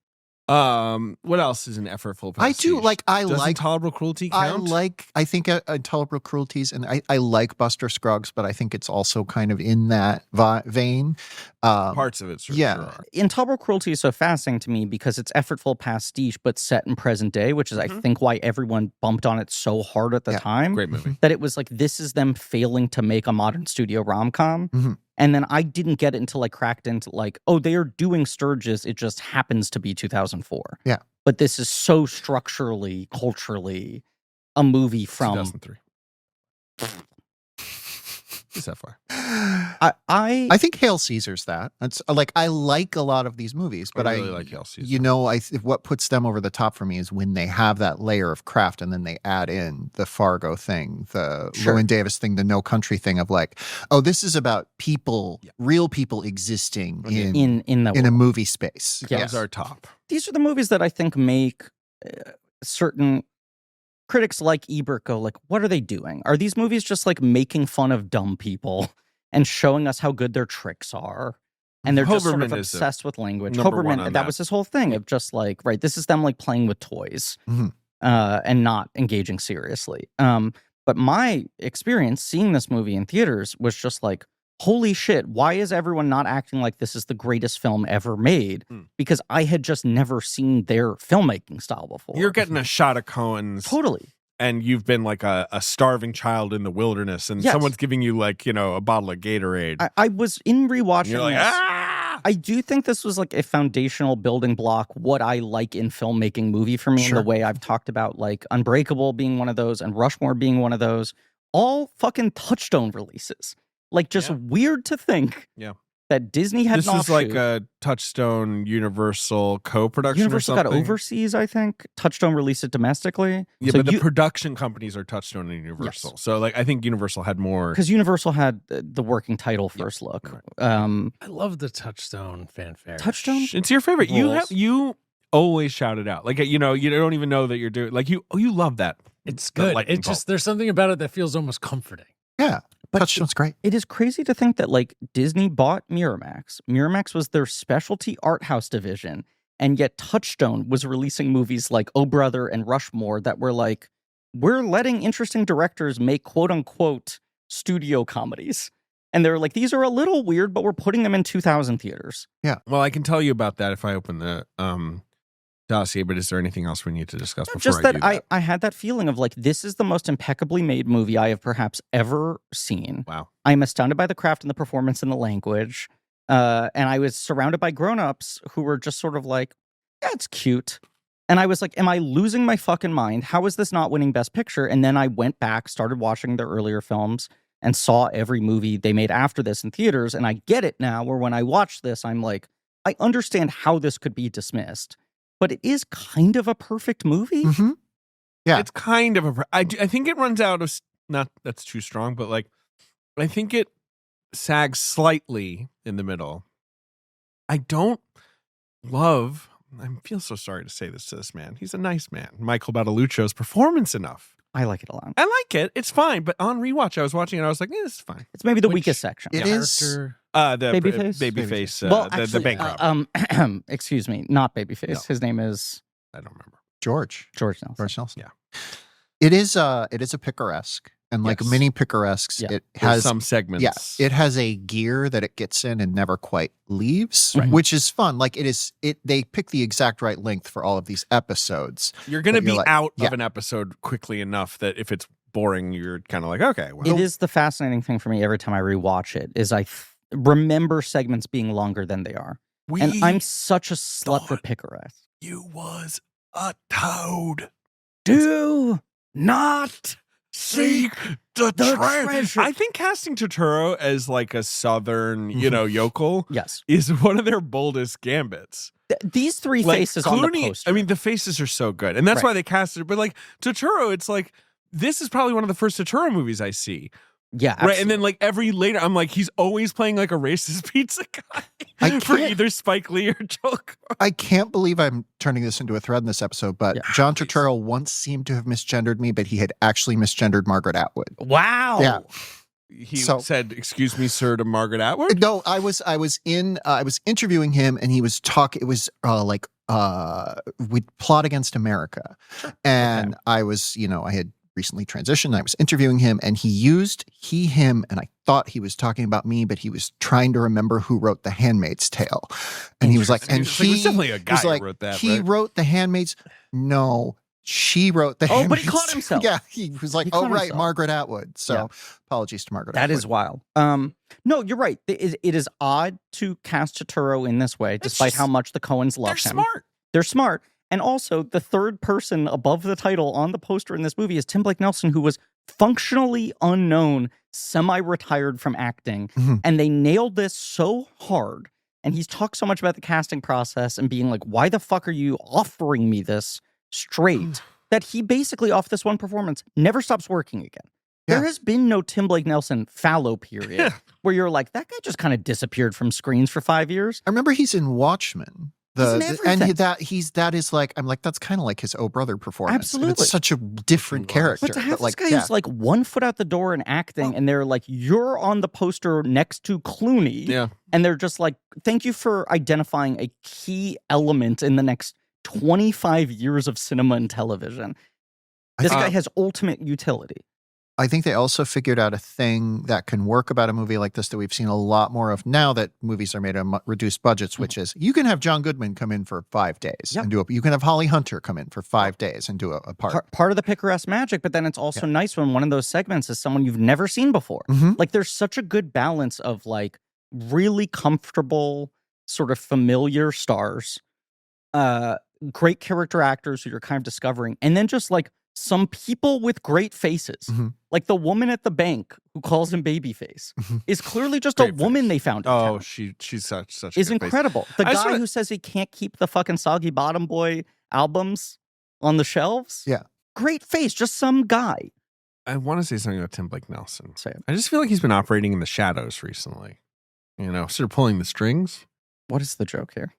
What else is an effortful I do pastiche? like. I Does like. Intolerable Cruelty count? I think Intolerable Cruelties, and I like Buster Scruggs, but I think it's also kind of in that vein. Parts of it, sure, yeah. sure are. Intolerable Cruelty is so fascinating to me because it's effortful pastiche, but set in present day, which is, I think, why everyone bumped on it so hard at the Yeah. time. Great movie. That it was like, this is them failing to make a modern studio rom-com. Mhm. And then I didn't get it until I cracked into like, oh, they are doing Sturgis. It just happens to be 2004. Yeah. But this is so structurally, culturally a movie from 2003. Is that far? I think Hail Caesar's that. It's like I like a lot of these movies, but I really like Hail Caesar. You know, what puts them over the top for me is when they have that layer of craft and then they add in the Fargo thing, the Sure. Llewyn Davis thing, the No Country thing of like, oh, this is about people, Yeah. real people existing Okay. in the in a world. movie space. Yeah. Those are top. These are the movies that I think make certain critics like Ebert go like, what are they doing? Are these movies just like making fun of dumb people and showing us how good their tricks are? And they're just sort of Hoberman is obsessed with language. number one Hoberman, on that that. was his whole thing of just like, right, this is them like playing with toys Mhm. and not engaging seriously. But my experience seeing this movie in theaters was just like, holy shit, why is everyone not acting like this is the greatest film ever made? Because I had just never seen their filmmaking style before. You're getting a shot of Cohen's, Totally. and you've been like a starving child in the wilderness, and Yes. someone's giving you like, you know, a bottle of Gatorade. I was in rewatching and you're like, this. ah! I do think this was like a foundational building block, what I like in filmmaking movie for me, in Sure. the way I've talked about like Unbreakable being one of those and Rushmore being one of those. All fucking Touchstone releases. Like just Yeah. weird to think Yeah. that Disney had This an is like offshoot. a Touchstone Universal co-production Universal or got something. overseas, I think. Touchstone released it domestically. Yeah, So but the you- production companies are Touchstone and Universal. So like I think Universal had more. because Universal had the working title first look. right. I love the Touchstone fanfare. Touchstone? It's your favorite. Rules. You always shout it out. Like you know, you don't even know that you're doing like you love that. It's The good. lightning It just there's something about it that feels almost comforting. Yeah. But Touchstone's great. it is crazy to think that like Disney bought Miramax. Miramax was their specialty art house division, and yet Touchstone was releasing movies like Oh Brother and Rushmore that were like, we're letting interesting directors make quote unquote studio comedies. And they're like, these are a little weird, but we're putting them in 2,000 theaters. Well, I can tell you about that if I open the dossier. But is there anything else we need to discuss before Just I that do I had that feeling of like, this is the most impeccably made movie I have perhaps ever seen. Wow. I'm astounded by the craft and the performance and the language. And I was surrounded by grown-ups who were just sort of like, yeah, it's cute. And I was like, am I losing my fucking mind? How is this not winning Best Picture? And then I went back, started watching their earlier films, and saw every movie they made after this in theaters. And I get it now, where when I watch this, I'm like, I understand how this could be dismissed. But it is kind of a perfect movie. Mhm. Yeah. It's kind of I think it runs out of Not that's too strong, but like I think it sags slightly in the middle. I don't love. I feel so sorry to say this to this man. He's a nice man. Michael Badaluccio's performance enough. I like it a lot. I like it. It's fine. But on rewatch, I was watching it. I was like, this is fine. It's maybe the Which- weakest section. It is. The Babyface? Babyface. Well, the actually, bank robber. excuse me, not Babyface. No. His name is I don't remember. George Nelson. Nelson. Yeah. It is a picaresque, and like Yes. many picaresques, Yeah. it There's has some segments. Yeah, it has a gear that it gets in and never quite leaves, Right. which is fun. Like they pick the exact right length for all of these episodes. You're going to But you're be like- out yeah. of an episode quickly enough that if it's boring, you're kind of like, okay, well. It is the fascinating thing for me every time I rewatch it is I remember segments being longer than they are. And I'm such a slut for thought- picaresque. You was a toad. Do not Seek the treasure. I think casting Totoro as like a southern, yokel Yes. is one of their boldest gambits. These three Like faces on the Clooney- poster. I mean, the faces are so good, and that's Right. why they casted it. But like Totoro, it's like this is probably one of the first Totoro movies I see. yeah, Right, absolutely. and then like every later, I'm like, he's always playing like a racist pizza guy I for can't- either Spike Lee or Joe. I can't believe I'm turning this into a thread in this episode, but Yeah. John Turturro once seemed to have misgendered me, but he had actually misgendered Margaret Atwood. Wow. Yeah. He So- said, "Excuse me, sir," to Margaret Atwood. No, I was interviewing him, and he was talking. It was we Plot Against America, and I was I had recently transitioned. I was interviewing him, and he used him, and I thought he was talking about me, but he was trying to remember who wrote The Handmaid's Tale, and he was like, and It's like, it he was definitely a guy was who like, wrote that. he right? wrote The Handmaid's. No. She wrote The Oh, but Handmaid's he caught Tale. himself. Yeah, he was like, He oh, caught right, himself. Margaret Atwood. So Yeah. apologies to Margaret That Atwood. is wild. No, you're right. It is odd to cast Totoro in this way, despite just- how much the Coens love They're him. smart. They're smart. And also, the third person above the title on the poster in this movie is Tim Blake Nelson, who was functionally unknown, semi-retired from acting. Mhm. And they nailed this so hard. And he's talked so much about the casting process and being like, why the fuck are you offering me this straight? That he basically, off this one performance, never stops working again. Yeah. There has been no Tim Blake Nelson fallow period Yeah. where you're like, that guy just kind of disappeared from screens for 5 years. I remember he's in Watchmen. He's in And everything. that is like, I'm like, that's kind of like his Oh Brother performance. And Absolutely. it's such a different But character. But to have like, this guy who's like 1 foot out the door in acting, and they're like, you're on the poster next to Clooney. Yeah. And they're just like, thank you for identifying a key element in the next 25 years of cinema and television. This guy has ultimate utility. I think they also figured out a thing that can work about a movie like this that we've seen a lot more of now that movies are made on reduced budgets, which is you can have John Goodman come in for 5 days Yep. and you can have Holly Hunter come in for 5 days and do a part. Part of the picaresque magic, but then it's also nice when one of those segments is someone you've never seen before. Mhm. Like there's such a good balance of like really comfortable, sort of familiar stars, great character actors who you're kind of discovering, and then just like some people with great faces. Mhm. Like the woman at the bank who calls him Babyface Mhm. is clearly just Great a woman face. they found in Oh, town. she's such a Is good face. incredible. The I just guy wanna- who says he can't keep the fucking Soggy Bottom Boy albums on the shelves. Yeah. Great face, just some guy. I want to say something about Tim Blake Nelson. Say it. I just feel like he's been operating in the shadows recently. Sort of pulling the strings. What is the joke here?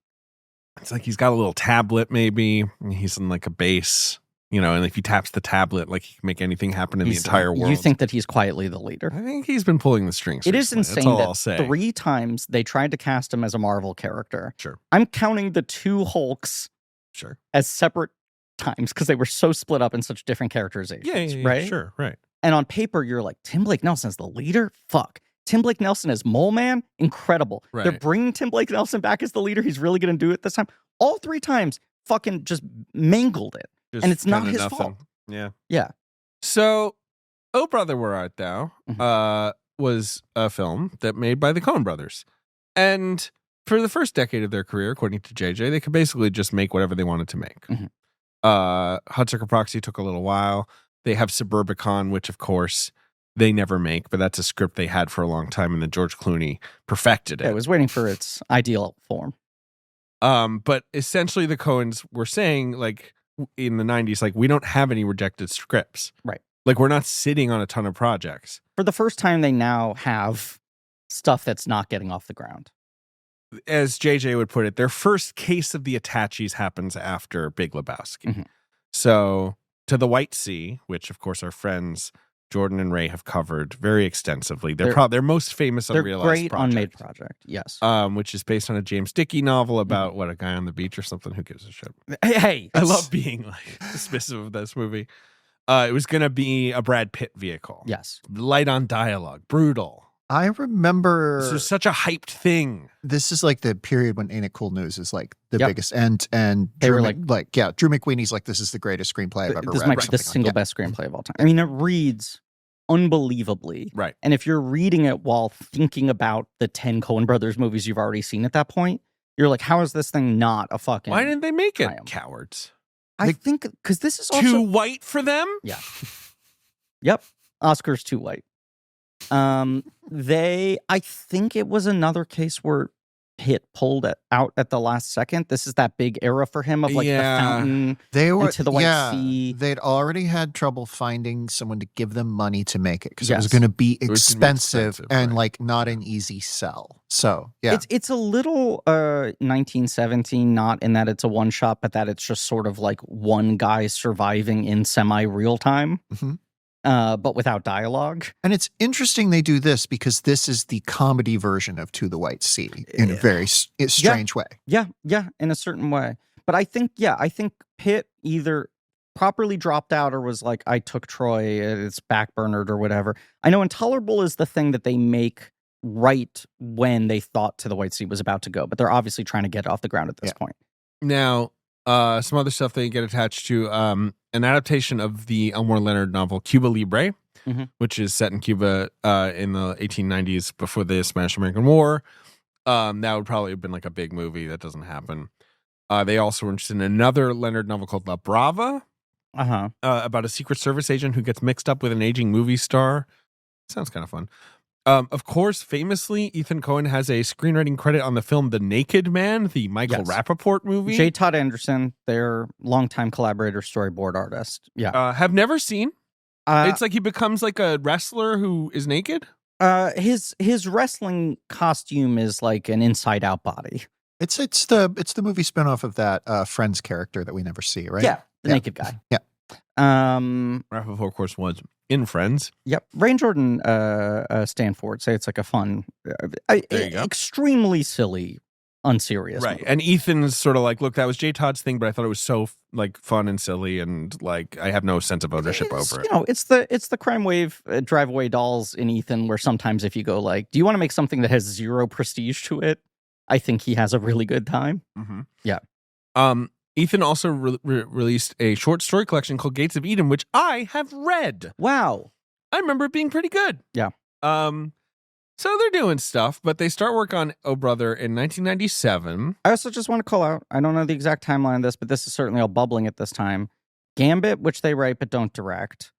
It's like he's got a little tablet, maybe. And he's in like a base, and if he taps the tablet, like he can make anything happen in the He's- entire world. You think that he's quietly the leader? I think he's been pulling the strings. It is recently. insane That's all that I'll say. 3 times they tried to cast him as a Marvel character. Sure. I'm counting the 2 Hulks Sure. as separate times because they were so split up in such different characterizations. Yeah, right? Sure, right. And on paper, you're like, Tim Blake Nelson is the leader? Fuck. Tim Blake Nelson as Mole Man? Incredible. They're Right. bringing Tim Blake Nelson back as the leader. He's really going to do it this time. All 3 times, fucking just mangled it. Just And it's not kinda his nothing. fault. Yeah. Yeah. So, Oh Brother, Where Art Thou was a film that made by the Coen brothers. And for the first decade of their career, according to JJ, they could basically just make whatever they wanted to make. Mhm. Hudsucker Proxy took a little while. They have Suburbicon, which of course they never make, but that's a script they had for a long time, and then George Clooney perfected it. It was waiting for its ideal form. But essentially the Coens were saying, like, in the 90s, like, we don't have any rejected scripts. Right. Like, we're not sitting on a ton of projects. For the first time, they now have stuff that's not getting off the ground. As JJ would put it, their first case of the Attaches happens after Big Lebowski. Mhm. So, To the White Sea, which, of course, our friends Jordan and Ray have covered very extensively. They're most famous They're unrealized great project. unmade project, yes. Which is based on a James Dickey novel about a guy on the beach or something. Who gives a shit? Hey, I love being like dismissive of this movie. It was going to be a Brad Pitt vehicle. yes. Light on dialogue, brutal. I remember This was such a hyped thing. this is like the period when Ain't It Cool News is like the Yep. biggest, and They Drew were Drew McWeeney's like, this is the greatest screenplay I've ever This read. might or be the something like single that. best screenplay of all time. I mean, it reads unbelievably. Right. And if you're reading it while thinking about the 10 Coen Brothers movies you've already seen at that point, you're like, how is this thing not a fucking... Why didn't they make it? triumph? Cowards. I think, because this is also... Too white for them? Yeah. Yep. Oscar's too white. I think it was another case where Pitt pulled it out at the last second. This is that big era for him of like the fountain. They were and To the White Sea. They'd already had trouble finding someone to give them money to make it because it was Yes. going to be was gonna be expensive expensive, and right. like not an easy sell. So yeah, It's a little 1917, not in that it's a one shot, but that it's just sort of like one guy surviving in semi real time, Mhm. but without dialogue. and it's interesting they do this because this is the comedy version of To the White Sea in a very strange way. Yeah, in a certain way. But I think Pitt either properly dropped out or was like, I took Troy, it's backburnered or whatever. I know Intolerable is the thing that they make right when they thought To the White Sea was about to go, but they're obviously trying to get it off the ground at this point. Now, some other stuff they get attached to, an adaptation of the Elmore Leonard novel Cuba Libre, Mhm. which is set in Cuba in the 1890s before the Spanish-American War. That would probably have been like a big movie. That doesn't happen. They also were interested in another Leonard novel called La Brava, about a Secret Service agent who gets mixed up with an aging movie star. Sounds kind of fun. Of course, famously, Ethan Coen has a screenwriting credit on the film The Naked Man, the Michael Yes. Rappaport movie. J. Todd Anderson, their longtime collaborator, storyboard artist. Yeah. Have never seen. It's like he becomes like a wrestler who is naked. His wrestling costume is like an inside out body. It's the movie spinoff of that Friends character that we never see, right? Yeah. The Yeah. naked guy. Yeah. Rappaport, of course, was in Friends. Yep. Ray and Jordan stand for it. Say it's like a fun, There you go. extremely silly, unserious. Right. movie. And Ethan's sort of like, look, that was J. Todd's thing, but I thought it was so like fun and silly, and like I have no sense of ownership It's, over it. You know, it's the crime wave drive away dolls in Ethan, where sometimes if you go like, do you want to make something that has zero prestige to it? I think he has a really good time. Mhm. Yeah. Ethan also released a short story collection called Gates of Eden, which I have read. Wow. I remember it being pretty good. Yeah. So they're doing stuff, but they start work on Oh Brother in 1997. I also just want to call out, I don't know the exact timeline of this, but this is certainly all bubbling at this time. Gambit, which they write but don't direct.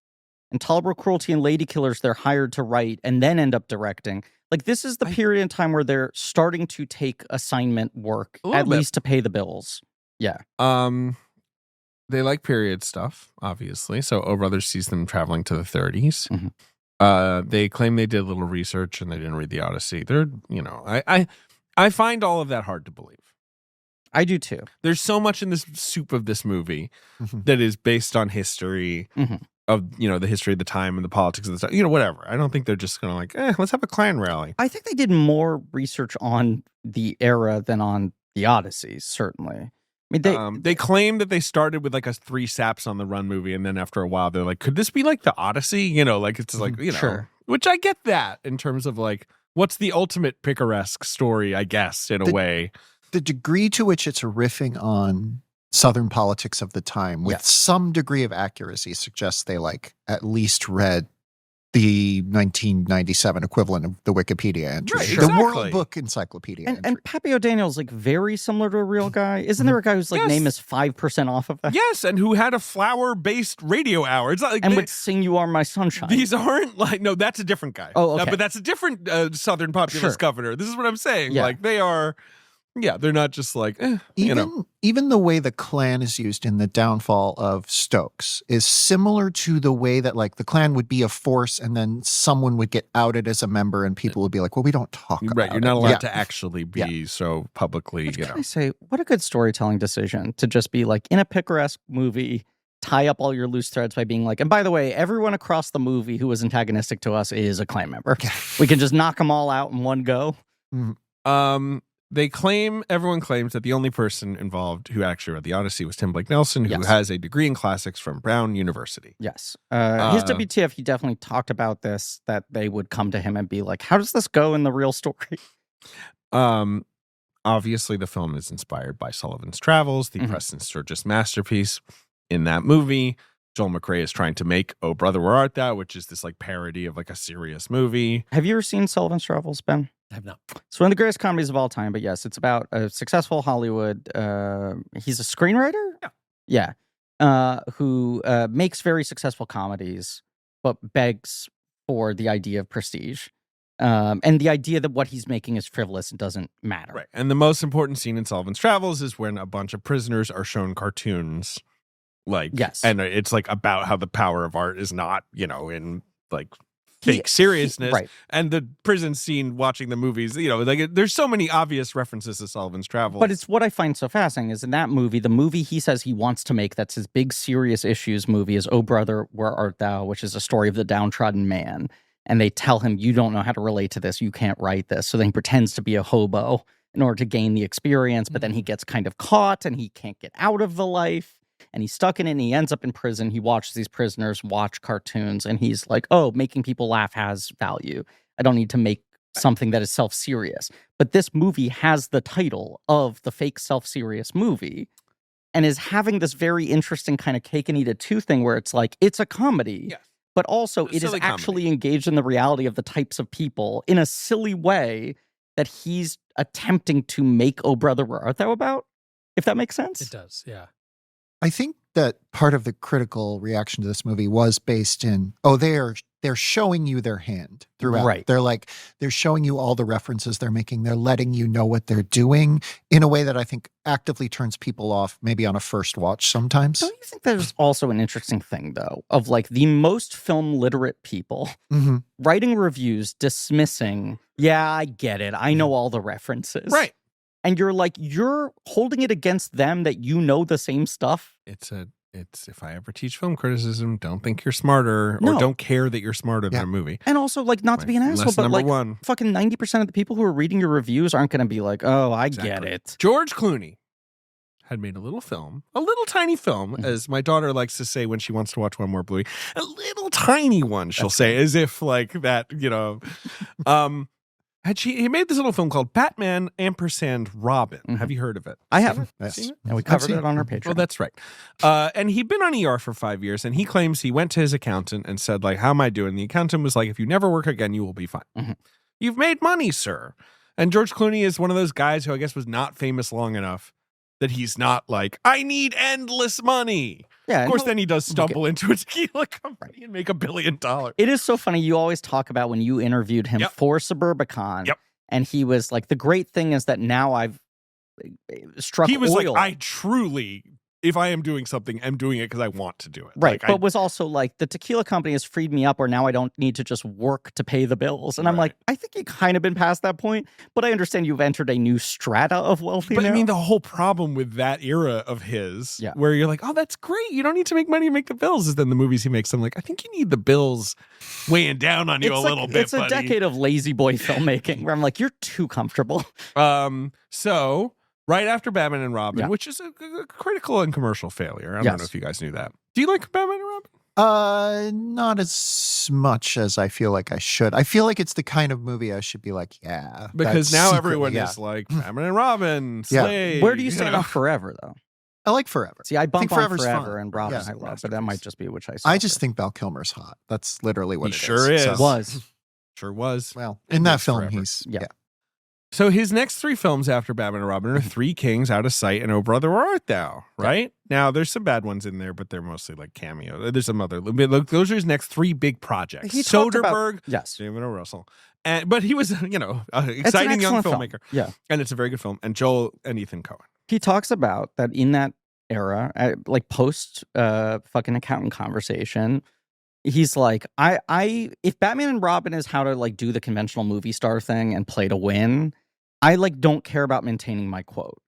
Intolerable Cruelty and Lady Killers, they're hired to write and then end up directing. Like, this is the period in time where they're starting to take assignment work, A little at bit. least to pay the bills. Yeah. They like period stuff, obviously. So Oh Brother sees them traveling to the 30s. Mhm. They claim they did a little research and they didn't read the Odyssey. They're, you know, I find all of that hard to believe. I do too. There's so much in this soup of this movie Mhm. that is based on history Mhm. of, you know, the history of the time and the politics of the time, you know, whatever. I don't think they're just going to like, let's have a Klan rally. I think they did more research on the era than on the Odyssey, certainly. I mean, They claim that they started with like a 3 Saps on the Run movie, and then after a while they're like, could this be like the Odyssey? You know, like it's like, you know, Sure. which I get that in terms of like, what's the ultimate picaresque story, I guess, in a way. The degree to which it's riffing on Southern politics of the time with Yeah. some degree of accuracy suggests they like at least read the 1997 equivalent of the Wikipedia entry, Right, the exactly. World Book Encyclopedia entry. and Pappy O'Daniel's like very similar to a real guy. Isn't there a guy whose like Yes. name is 5% off of that? Yes, and who had a flower-based radio hour. It's not like And would sing "You Are My Sunshine." these aren't like, no, that's a different guy. Oh, okay. But that's a different Southern populist Sure. governor. This is what I'm saying. Yeah. Like they are Yeah, they're not just like, Even the way the Klan is used in the downfall of Stokes is similar to the way that like the Klan would be a force and then someone would get outed as a member and people would be like, well, we don't talk about right. You're not it. allowed to actually be so publicly, Which, can I say, what a good storytelling decision to just be like in a picaresque movie, tie up all your loose threads by being like, and by the way, everyone across the movie who was antagonistic to us is a Klan member. We can just knock them all out in one go. Everyone claims that the only person involved who actually read the Odyssey was Tim Blake Nelson, who Yes. has a degree in classics from Brown University. Yes. His WTF, he definitely talked about this, that they would come to him and be like, how does this go in the real story? Obviously, the film is inspired by Sullivan's Travels, the Mhm. Preston Sturges masterpiece. In that movie, Joel McRae is trying to make Oh Brother, Where Art Thou, which is this like parody of like a serious movie. Have you ever seen Sullivan's Travels, Ben? I have not. It's one of the greatest comedies of all time, but yes, it's about a successful Hollywood. He's a screenwriter? Yeah. Who makes very successful comedies, but begs for the idea of prestige. And the idea that what he's making is frivolous and doesn't matter. Right. And the most important scene in Sullivan's Travels is when a bunch of prisoners are shown cartoons. Like, Yes. And it's like about how the power of art is not, in like fake seriousness. Right. And the prison scene watching the movies, like there's so many obvious references to Sullivan's Travels. But it's what I find so fascinating is in that movie, the movie he says he wants to make that's his big serious issues movie is Oh Brother, Where Art Thou, which is a story of the downtrodden man. And they tell him, you don't know how to relate to this. You can't write this. So then he pretends to be a hobo in order to gain the experience. But then he gets kind of caught and he can't get out of the life. And he's stuck in it and he ends up in prison. He watches these prisoners watch cartoons and he's like, oh, making people laugh has value. I don't need to make something that is self-serious. But this movie has the title of the fake self-serious movie and is having this very interesting kind of cake and eat it too thing where it's like, it's a comedy. Yes. But also A it is silly actually comedy. engaged in the reality of the types of people in a silly way that he's attempting to make Oh Brother, Where Art Thou about, if that makes sense. It does, yeah. I think that part of the critical reaction to this movie was based in, they're showing you their hand throughout. Right. They're showing you all the references they're making. They're letting you know what they're doing in a way that I think actively turns people off, maybe on a first watch sometimes. Don't you think there's also an interesting thing, though, of like the most film literate people Mm-hmm. writing reviews dismissing, yeah, I get it. I know all the references. Right. And you're like, you're holding it against them that you know the same stuff. It's if I ever teach film criticism, don't think you're smarter No. or don't care that you're smarter than Yeah. a movie. And also, like, not to be an asshole, Lesson but number like, one. fucking 90% of the people who are reading your reviews aren't going to be like, oh, I get Exactly. it. George Clooney had made a little tiny film, as my daughter likes to say when she wants to watch One More Bluey, a little tiny one, she'll say, as if like that, he made this little film called Batman ampersand Robin. Mhm. Have you heard of it? I Seen haven't. it? Yes. Seen it? And we I've covered seen it on our Patreon. Well, that's right. And he'd been on ER for 5 years, and he claims he went to his accountant and said, like, how am I doing? The accountant was like, if you never work again, you will be fine. Mhm. You've made money, sir. And George Clooney is one of those guys who I guess was not famous long enough that he's not like, I need endless money. Yeah, Of and course, he'll- then he does stumble into a tequila company and make $1 billion. It is so funny. You always talk about when you interviewed him Yep. for Suburbicon. Yep. And he was like, the great thing is that now I've struck He was oil. like, I truly, if I am doing something, I'm doing it because I want to do it. Right. Like, But was also like, the tequila company has freed me up where now I don't need to just work to pay the bills. And I'm Right. like, I think you've kind of been past that point, but I understand you've entered a new strata of wealthy But now. I mean, the whole problem with that era of his, Yeah. where you're like, oh, that's great. You don't need to make money to make the bills. Is then the movies he makes, I'm like, I think you need the bills weighing down on you it's a like, little bit, it's a buddy. decade of lazy boy filmmaking where I'm like, you're too comfortable. So right after Batman and Robin, Yeah. which is a critical and commercial failure. I don't Yes. know if you guys knew that. Do you like Batman and Robin? Not as much as I feel like I should. I feel like it's the kind of movie I should be like, yeah. Because that's now secretly, everyone yeah. is like, Batman and Robin, Yeah. Slay. Where do you stand know? on Forever, though? I like Forever. See, I bump think on Forever's Forever fun. and Robin Yeah. I love, but that might just be which I I just think Val Kilmer's hot. That's literally what He it sure is. So- was. Sure was. Well, in that Lives film, forever. he's Yeah. So his next 3 films after Batman and Robin are Three Kings, Out of Sight, and Oh Brother Where Art Thou, right? Now, there's some bad ones in there, but they're mostly like cameo. There's some other. Those are his next 3 big projects. He talked about- Soderbergh, yes. David O. Russell. But he was, exciting young excellent film. filmmaker. Yeah. And it's a very good film. And Joel and Ethan Coen. He talks about that in that era, like post fucking accountant conversation. He's like, if Batman and Robin is how to like do the conventional movie star thing and play to win, I like don't care about maintaining my quote.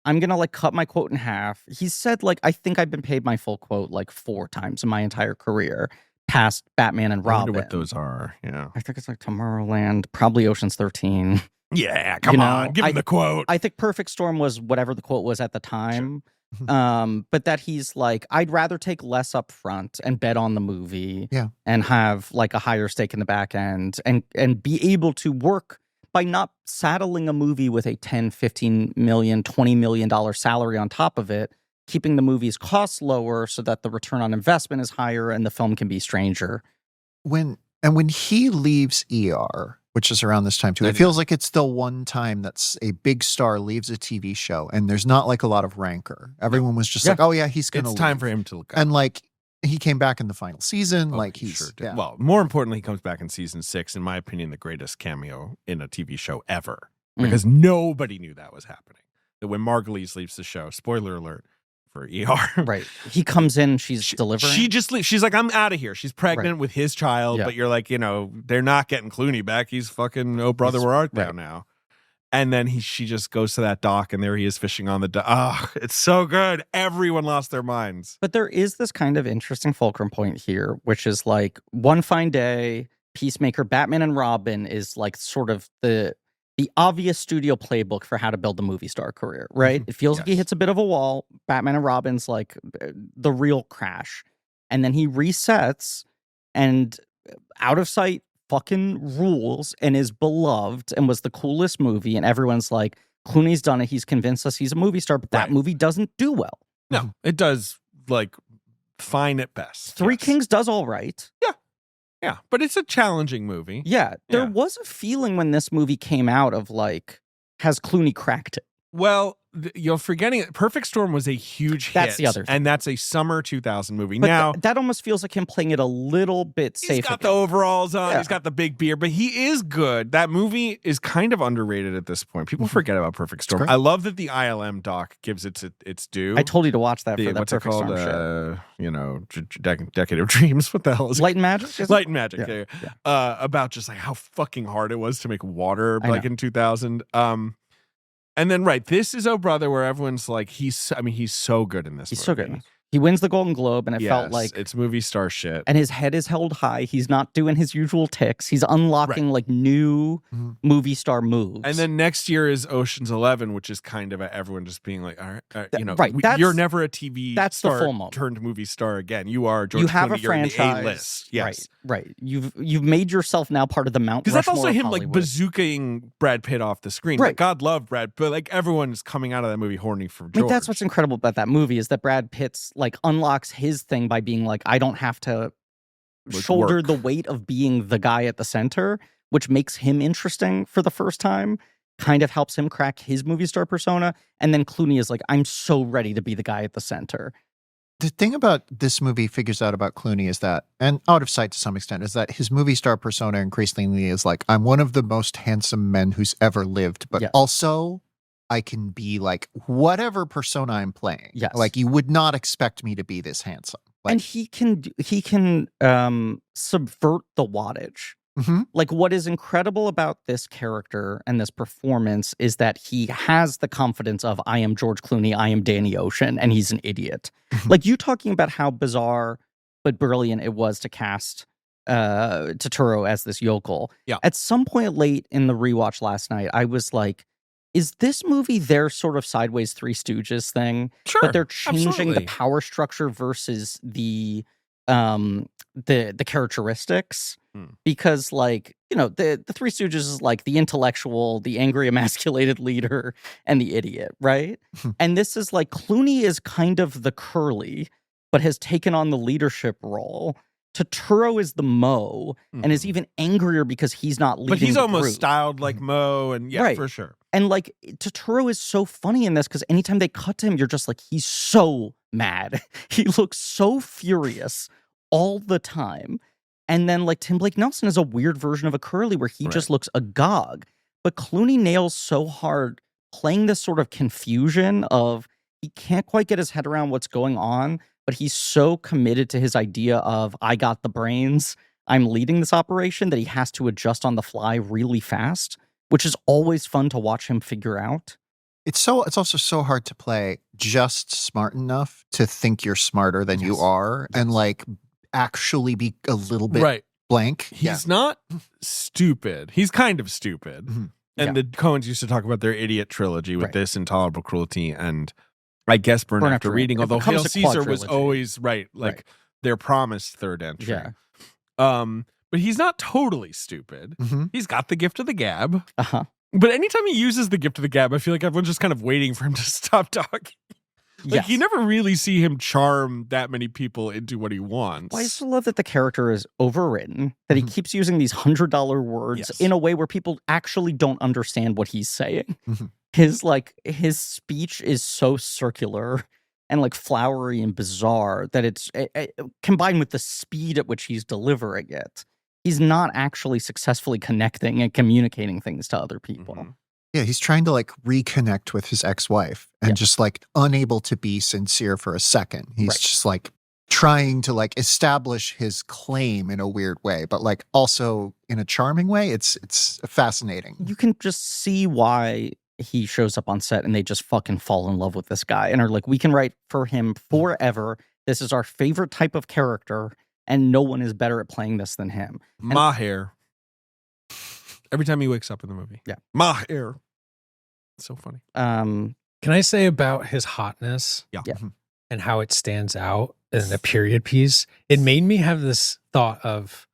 I'm gonna like cut my quote in half. He said like, I think I've been paid my full quote like 4 times in my entire career past Batman and I wonder Robin. what those are. Yeah. I think it's like Tomorrowland, probably Ocean's 13. Yeah, come on. Give him the quote. I think Perfect Storm was whatever the quote was at the time. But that he's like, I'd rather take less up front and bet on the movie and have like a higher stake in the back end and be able to work by not saddling a movie with a 10, 15 million, $20 million salary on top of it, keeping the movie's costs lower so that the return on investment is higher and the film can be stranger. When he leaves ER, which is around this time too, it feels like it's the one time that's a big star leaves a TV show and there's not like a lot of rancor. Everyone was just like, oh yeah, he's going to It's time for him to look up. And like, he came back in the final season. Oh, like he he's sure did. Well, more importantly, he comes back in season 6, in my opinion, the greatest cameo in a TV show ever. Because nobody knew that was happening. That when Margulies leaves the show, spoiler alert for ER. Right. He comes in, she's delivering. She just leaves. She's like, I'm out of here. She's pregnant with his child, but you're like, they're not getting Clooney back. He's fucking, oh brother, where art thou now? And then she just goes to that dock, and there he is fishing on the dock. Oh, it's so good. Everyone lost their minds. But there is this kind of interesting fulcrum point here, which is like One Fine Day, Peacemaker, Batman and Robin is like sort of the obvious studio playbook for how to build a movie star career, right? It feels like he hits a bit of a wall. Batman and Robin's like the real crash. And then he resets, and Out of Sight fucking rules and is beloved and was the coolest movie, and everyone's like, Clooney's done it, he's convinced us he's a movie star, but that movie doesn't do well. No, it does like fine at best. Three Kings does all right. Yeah, but it's a challenging movie. Yeah, there was a feeling when this movie came out of like, has Clooney cracked it? Well, you're forgetting it. Perfect Storm was a huge hit. That's the other thing. And that's a summer 2000 movie. But now that almost feels like him playing it a little bit safe. He's got the overalls on. He's got the big beard, but he is good. That movie is kind of underrated at this point. People forget about Perfect Storm. I love that the ILM doc gives it its due. I told you to watch that for that what's it Perfect called? Storm show. Decade of Dreams. What the hell is Light and Magic? Light and Magic. Yeah. About just like how fucking hard it was to make water like in 2000. And then, this is Oh Brother, where everyone's like, he's so good in this movie. He's so good. He wins the Golden Globe, and it felt like it's movie star shit. And his head is held high. He's not doing his usual ticks. He's unlocking like new movie star moves. And then next year is Ocean's 11, which is kind of everyone just being like, all right, you're never a TV star the full moment. Turned movie star again. You are George you have Clooney, a franchise. You're in the A-list. Yes. Right. You've made yourself now part of the Mount Rushmore. Because that's also him Hollywood. like bazookaing Brad Pitt off the screen. Right. Like, God love Brad, but like everyone is coming out of that movie horny for George. I mean, that's what's incredible about that movie is that Brad Pitt's like unlocks his thing by being like, I don't have to shoulder the weight of being the guy at the center, which makes him interesting for the first time, kind of helps him crack his movie star persona. And then Clooney is like, I'm so ready to be the guy at the center. The thing about this movie figures out about Clooney is that, and Out of Sight to some extent, is that his movie star persona increasingly is like, I'm one of the most handsome men who's ever lived, but also I can be like whatever persona I'm playing. Yes. Like you would not expect me to be this handsome. Like, and he can subvert the wattage. Like what is incredible about this character and this performance is that he has the confidence of, I am George Clooney, I am Danny Ocean, and he's an idiot. Like you talking about how bizarre but brilliant it was to cast Turturro as this yokel. Yeah. At some point late in the rewatch last night, I was like, is this movie their sort of sideways Three Stooges thing? Sure, but they're changing absolutely. the power structure versus the characteristics. Because like, the Three Stooges is like the intellectual, the angry emasculated leader, and the idiot, right? And this is like Clooney is kind of the curly, but has taken on the leadership role. Totoro is the Mo and is even angrier because he's not leading. But he's the almost group. styled like Mo, and yeah, Right. for sure. And like Totoro is so funny in this because anytime they cut to him, you're just like, he's so mad. He looks so furious all the time. And then like Tim Blake Nelson is a weird version of a Curly where he just looks agog. But Clooney nails so hard playing this sort of confusion of he can't quite get his head around what's going on, but he's so committed to his idea of I got the brains, I'm leading this operation, that he has to adjust on the fly really fast, which is always fun to watch him figure out. It's also so hard to play just smart enough to think you're smarter than you are and like actually be a little bit blank. He's not stupid. He's kind of stupid. And the Coens used to talk about their idiot trilogy with this Intolerable Cruelty and I guess Burn After Reading, although Hail Caesar was always their promised third entry. Yeah. But he's not totally stupid. He's got the gift of the gab. Uh-huh. But anytime he uses the gift of the gab, I feel like everyone's just kind of waiting for him to stop talking. Like, you never really see him charm that many people into what he wants. Well, I still love that the character is overwritten, that he keeps using these $100 words in a way where people actually don't understand what he's saying. His speech is so circular and like flowery and bizarre that it's combined with the speed at which he's delivering it. He's not actually successfully connecting and communicating things to other people. Yeah, he's trying to like reconnect with his ex-wife and just like unable to be sincere for a second. He's just like trying to like establish his claim in a weird way, but like also in a charming way. It's fascinating. You can just see why he shows up on set and they just fucking fall in love with this guy and are like, we can write for him forever. This is our favorite type of character and no one is better at playing this than him. Maher. Every time he wakes up in the movie. Yeah. Maher. It's so funny. Can I say about his hotness? Yeah. And how it stands out in a period piece? It made me have this thought of,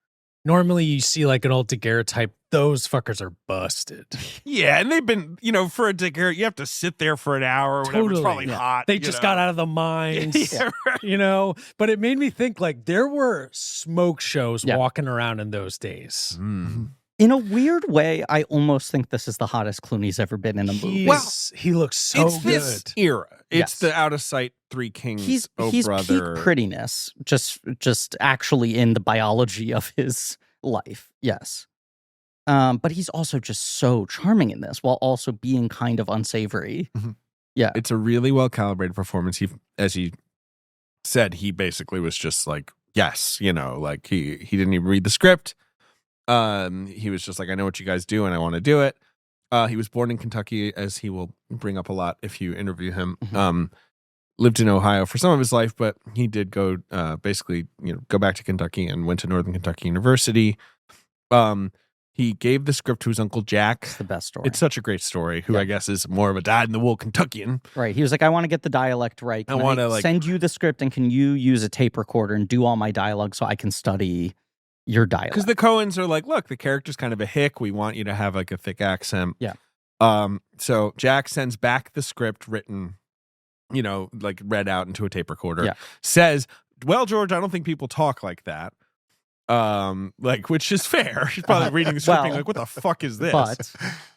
normally you see like an old daguerreotype, those fuckers are busted. Yeah, and they've been, for a daguerre, you have to sit there for an hour or whatever. It's probably hot. They just got out of the mines, But it made me think like there were smoke shows walking around in those days. In a weird way, I almost think this is the hottest Clooney's ever been in a movie. He looks so it's good. This era. It's the out of sight Three Kings. He's brother. peak prettiness, just actually in the biology of his life. Yes. But he's also just so charming in this while also being kind of unsavory. Yeah. It's a really well calibrated performance. As he said, he basically was just like, yes, like he didn't even read the script. He was just like, I know what you guys do and I want to do it. He was born in Kentucky, as he will bring up a lot if you interview him. Lived in Ohio for some of his life, but he did go go back to Kentucky and went to Northern Kentucky University. He gave the script to his Uncle Jack. It's the best story. It's such a great story, who I guess is more of a dyed-in-the-wool Kentuckian. Right. He was like, I want to get the dialect right. Can I want to send you the script and can you use a tape recorder and do all my dialogue so I can study your dialect? Because the Coens are like, look, the character's kind of a hick. We want you to have like a thick accent. Yeah. So Jack sends back the script written, like read out into a tape recorder. Yeah. Says, well, George, I don't think people talk like that. Which is fair. He's probably reading the script being like, what the fuck is this?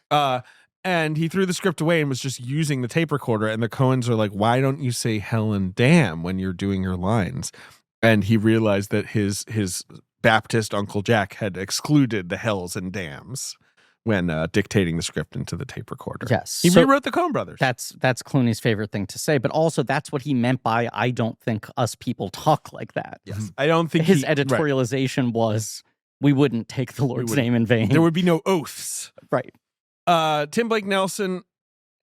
But and he threw the script away and was just using the tape recorder. And the Coens are like, why don't you say hell and damn when you're doing your lines? And he realized that his Baptist Uncle Jack had excluded the hells and damns when dictating the script into the tape recorder. Yes. He rewrote the Coen brothers. That's Clooney's favorite thing to say, but also that's what he meant by, I don't think us people talk like that. Yes. I don't think his editorialization was, we wouldn't take the Lord's name in vain. There would be no oaths. Right. Tim Blake Nelson,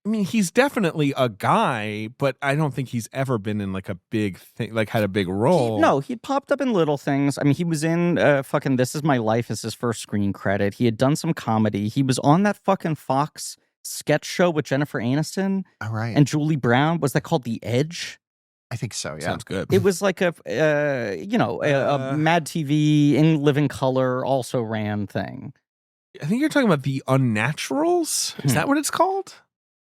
I mean, he's definitely a guy, but I don't think he's ever been in like a big thing, like had a big role. He popped up in little things. I mean, he was in fucking This Is My Life as his first screen credit. He had done some comedy. He was on that fucking Fox sketch show with Jennifer Aniston and Julie Brown. Was that called The Edge? I think so, yeah. Sounds good. It was like a Mad TV, In Living Color also ran thing. I think you're talking about The Unnaturals. Is that what it's called?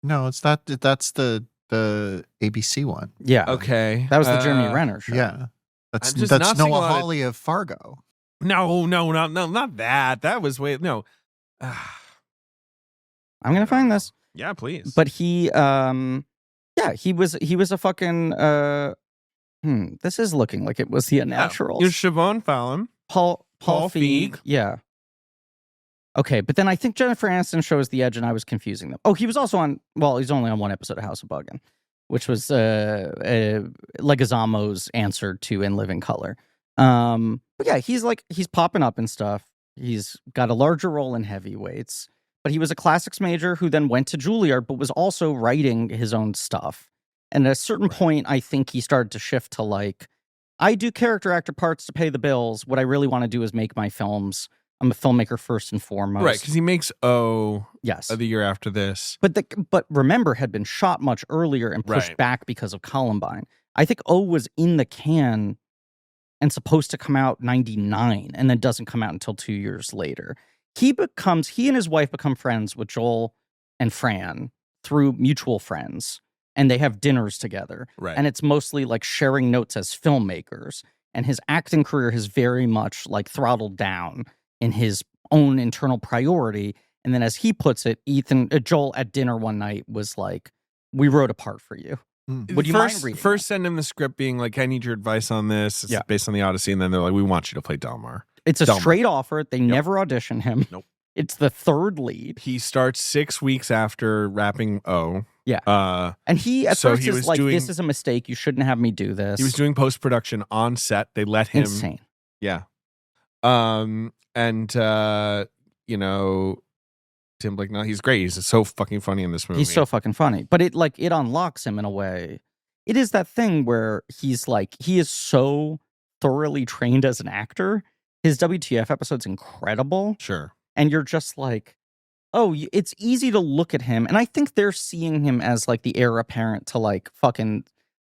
No, it's not. That's the ABC one. Yeah. Okay. That was the Jeremy Renner show. Yeah. That's I'm just not seeing a Noah lot of- Hawley of Fargo. No, not that. That was way no. I'm gonna find this. Yeah, please. But he he was a fucking this is looking like it was the Unnatural. You're Siobhan Fallon. Paul Feig. Feig. Yeah. Okay, but then I think Jennifer Aniston shows The Edge, and I was confusing them. Oh, he was also on. Well, he's only on one episode of House of Buggin', which was Leguizamo's answer to In Living Color. But yeah, he's popping up and stuff. He's got a larger role in Heavyweights, but he was a classics major who then went to Juilliard, but was also writing his own stuff. And at a certain point, I think he started to shift to like, I do character actor parts to pay the bills. What I really want to do is make my films. I'm a filmmaker first and foremost. Right, because he makes yes, the year after this. But remember, had been shot much earlier and pushed Right. back because of Columbine. I think O was in the can and supposed to come out 99 and then doesn't come out until 2 years later. He and his wife become friends with Joel and Fran through mutual friends, and they have dinners together. Right. And it's mostly like sharing notes as filmmakers. And his acting career has very much like throttled down in his own internal priority. And then as he puts it, Joel at dinner one night was like, we wrote a part for you. Would you mind reading First send him the script being like, I need your advice on this. It's based on the Odyssey. And then they're like, we want you to play Delmar. It's a Delmar. straight offer. They never audition him. Nope. It's the third lead. He starts 6 weeks after wrapping O. Yeah. And he at so first he is was like, doing- this is a mistake. You shouldn't have me do this. He was doing post-production on set. They let him. insane. Yeah. Tim Blake, no, he's great. He's so fucking funny in this movie. He's so fucking funny. But it unlocks him in a way. It is that thing where he's like, he is so thoroughly trained as an actor. His WTF episode's incredible. Sure. And you're just like, oh, it's easy to look at him. And I think they're seeing him as like the heir apparent to like fucking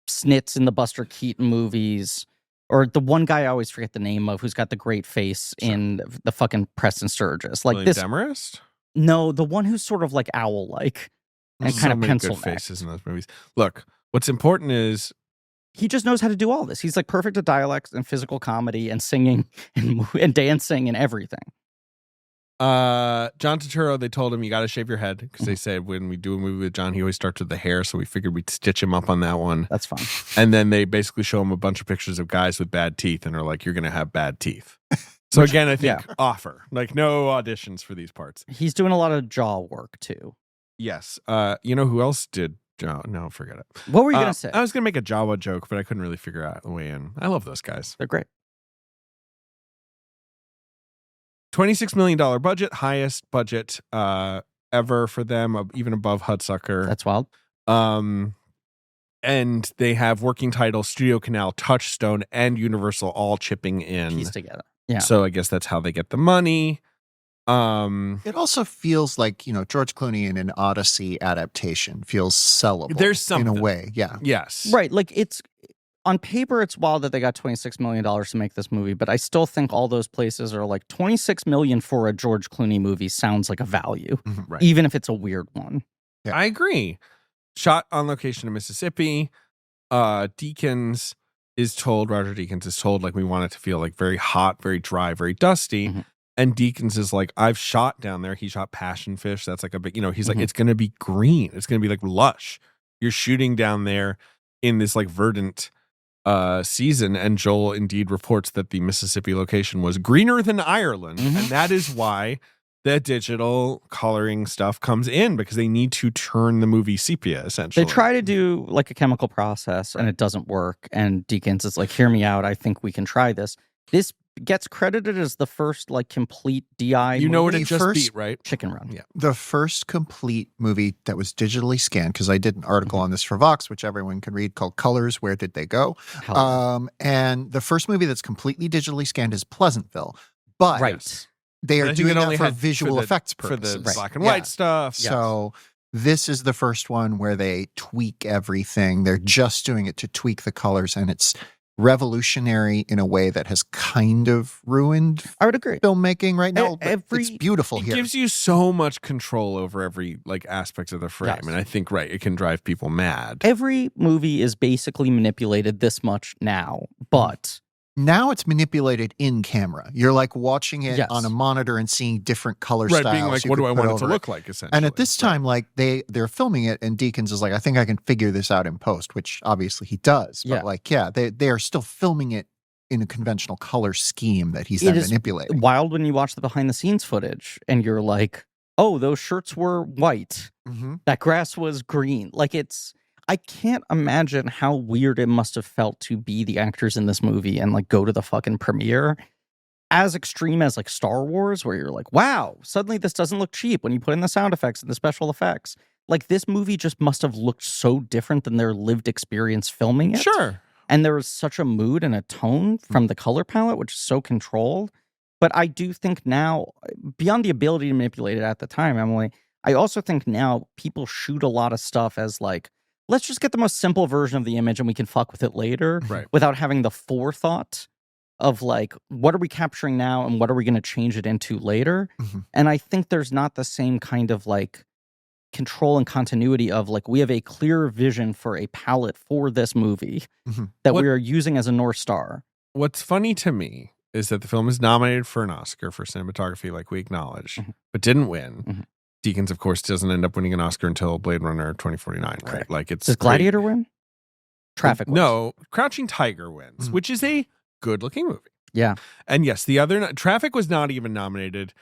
Snitz in the Buster Keaton movies. Or the one guy I always forget the name of who's got the great face in the fucking Preston Sturgis. Like William this. Demarest? No, the one who's sort of like owl-like and So kind of many pencil good faces in those movies. Look, what's important is he just knows how to do all this. He's like perfect at dialects and physical comedy and singing and dancing and everything. John Turturro, they told him you got to shave your head because they said when we do a movie with John, he always starts with the hair. So we figured we'd stitch him up on that one. That's fine. And then they basically show him a bunch of pictures of guys with bad teeth and are like, you're going to have bad teeth. So again, I think offer, like no auditions for these parts. He's doing a lot of jaw work too. Yes. You know who else did? No, forget it. What were you going to say? I was going to make a Jawa joke, but I couldn't really figure out a way in. I love those guys. They're great. $26 million budget, highest budget ever for them, even above Hudsucker. That's wild. And they have working titles, Studio Canal, Touchstone, and Universal all chipping in. Piece together. Yeah. So I guess that's how they get the money. It also feels like, George Clooney in an Odyssey adaptation feels sellable. There's something. In a way, yeah. Yes. Right. Like it's on paper, it's wild that they got $26 million to make this movie, but I still think all those places are like $26 million for a George Clooney movie sounds like a value, Right. even if it's a weird one. Yeah. I agree. Shot on location in Mississippi. Roger Deakins is told, like, we want it to feel like very hot, very dry, very dusty. Mm-hmm. And Deakins is like, I've shot down there. He shot Passion Fish. That's like a big, he's like, Mhm. it's going to be green. It's going to be like lush. You're shooting down there in this like verdant season. And Joel indeed reports that the Mississippi location was greener than Ireland. Mhm. And that is why the digital coloring stuff comes in, because they need to turn the movie sepia, essentially. They try to do like a chemical process and it doesn't work. And Deakins is like, hear me out. I think we can try this. This gets credited as the first like complete DI. You know what movie it just first? beat, right? Chicken Run. Yeah. The first complete movie that was digitally scanned, because I did an article on this for Vox, which everyone can read, called Colors, Where Did They Go? Hell yeah. And the first movie that's completely digitally scanned is Pleasantville. But Right. they I are think doing it only that for had visual the- effects for purposes. the black and Yeah. white stuff. So this is the first one where they tweak everything. They're just doing it to tweak the colors, and it's revolutionary in a way that has kind of ruined I would agree. filmmaking right now. But Every- it's beautiful It here. gives you so much control over every like aspect of the frame. Yes. And I think, right, it can drive people mad. Every movie is basically manipulated this much now, but Now it's manipulated in camera. You're like watching it Yes. on a monitor and seeing different color Right, styles. being like, you what do could I put want it over to look like, essentially. And at this time, like they're filming it, and Deakins is like, I think I can figure this out in post, which obviously he does. But Yeah. like, yeah, they are still filming it in a conventional color scheme that he's It then is manipulating. wild when you watch the behind the scenes footage and you're like, oh, those shirts were white. Mm-hmm. That grass was green. Like I can't imagine how weird it must have felt to be the actors in this movie and like go to the fucking premiere. As extreme as like Star Wars, where you're like, wow, suddenly this doesn't look cheap when you put in the sound effects and the special effects. Like this movie just must have looked so different than their lived experience filming it. Sure. And there was such a mood and a tone from the color palette, which is so controlled. But I do think now, beyond the ability to manipulate it at the time, Emily, I also think now people shoot a lot of stuff as like, let's just get the most simple version of the image and we can fuck with it later Right. without having the forethought of like, what are we capturing now and what are we going to change it into later? Mhm. And I think there's not the same kind of like control and continuity of like, we have a clear vision for a palette for this movie Mhm. that What- we are using as a North Star. What's funny to me is that the film is nominated for an Oscar for cinematography, like we acknowledge, Mhm. but didn't win. Mhm. Deakins, of course, doesn't end up winning an Oscar until Blade Runner 2049, right? Correct. Like it's Does great. Gladiator win? Traffic wins. No, Crouching Tiger wins, Mhm. which is a good-looking movie. Yeah. And yes, the other Traffic was not even nominated.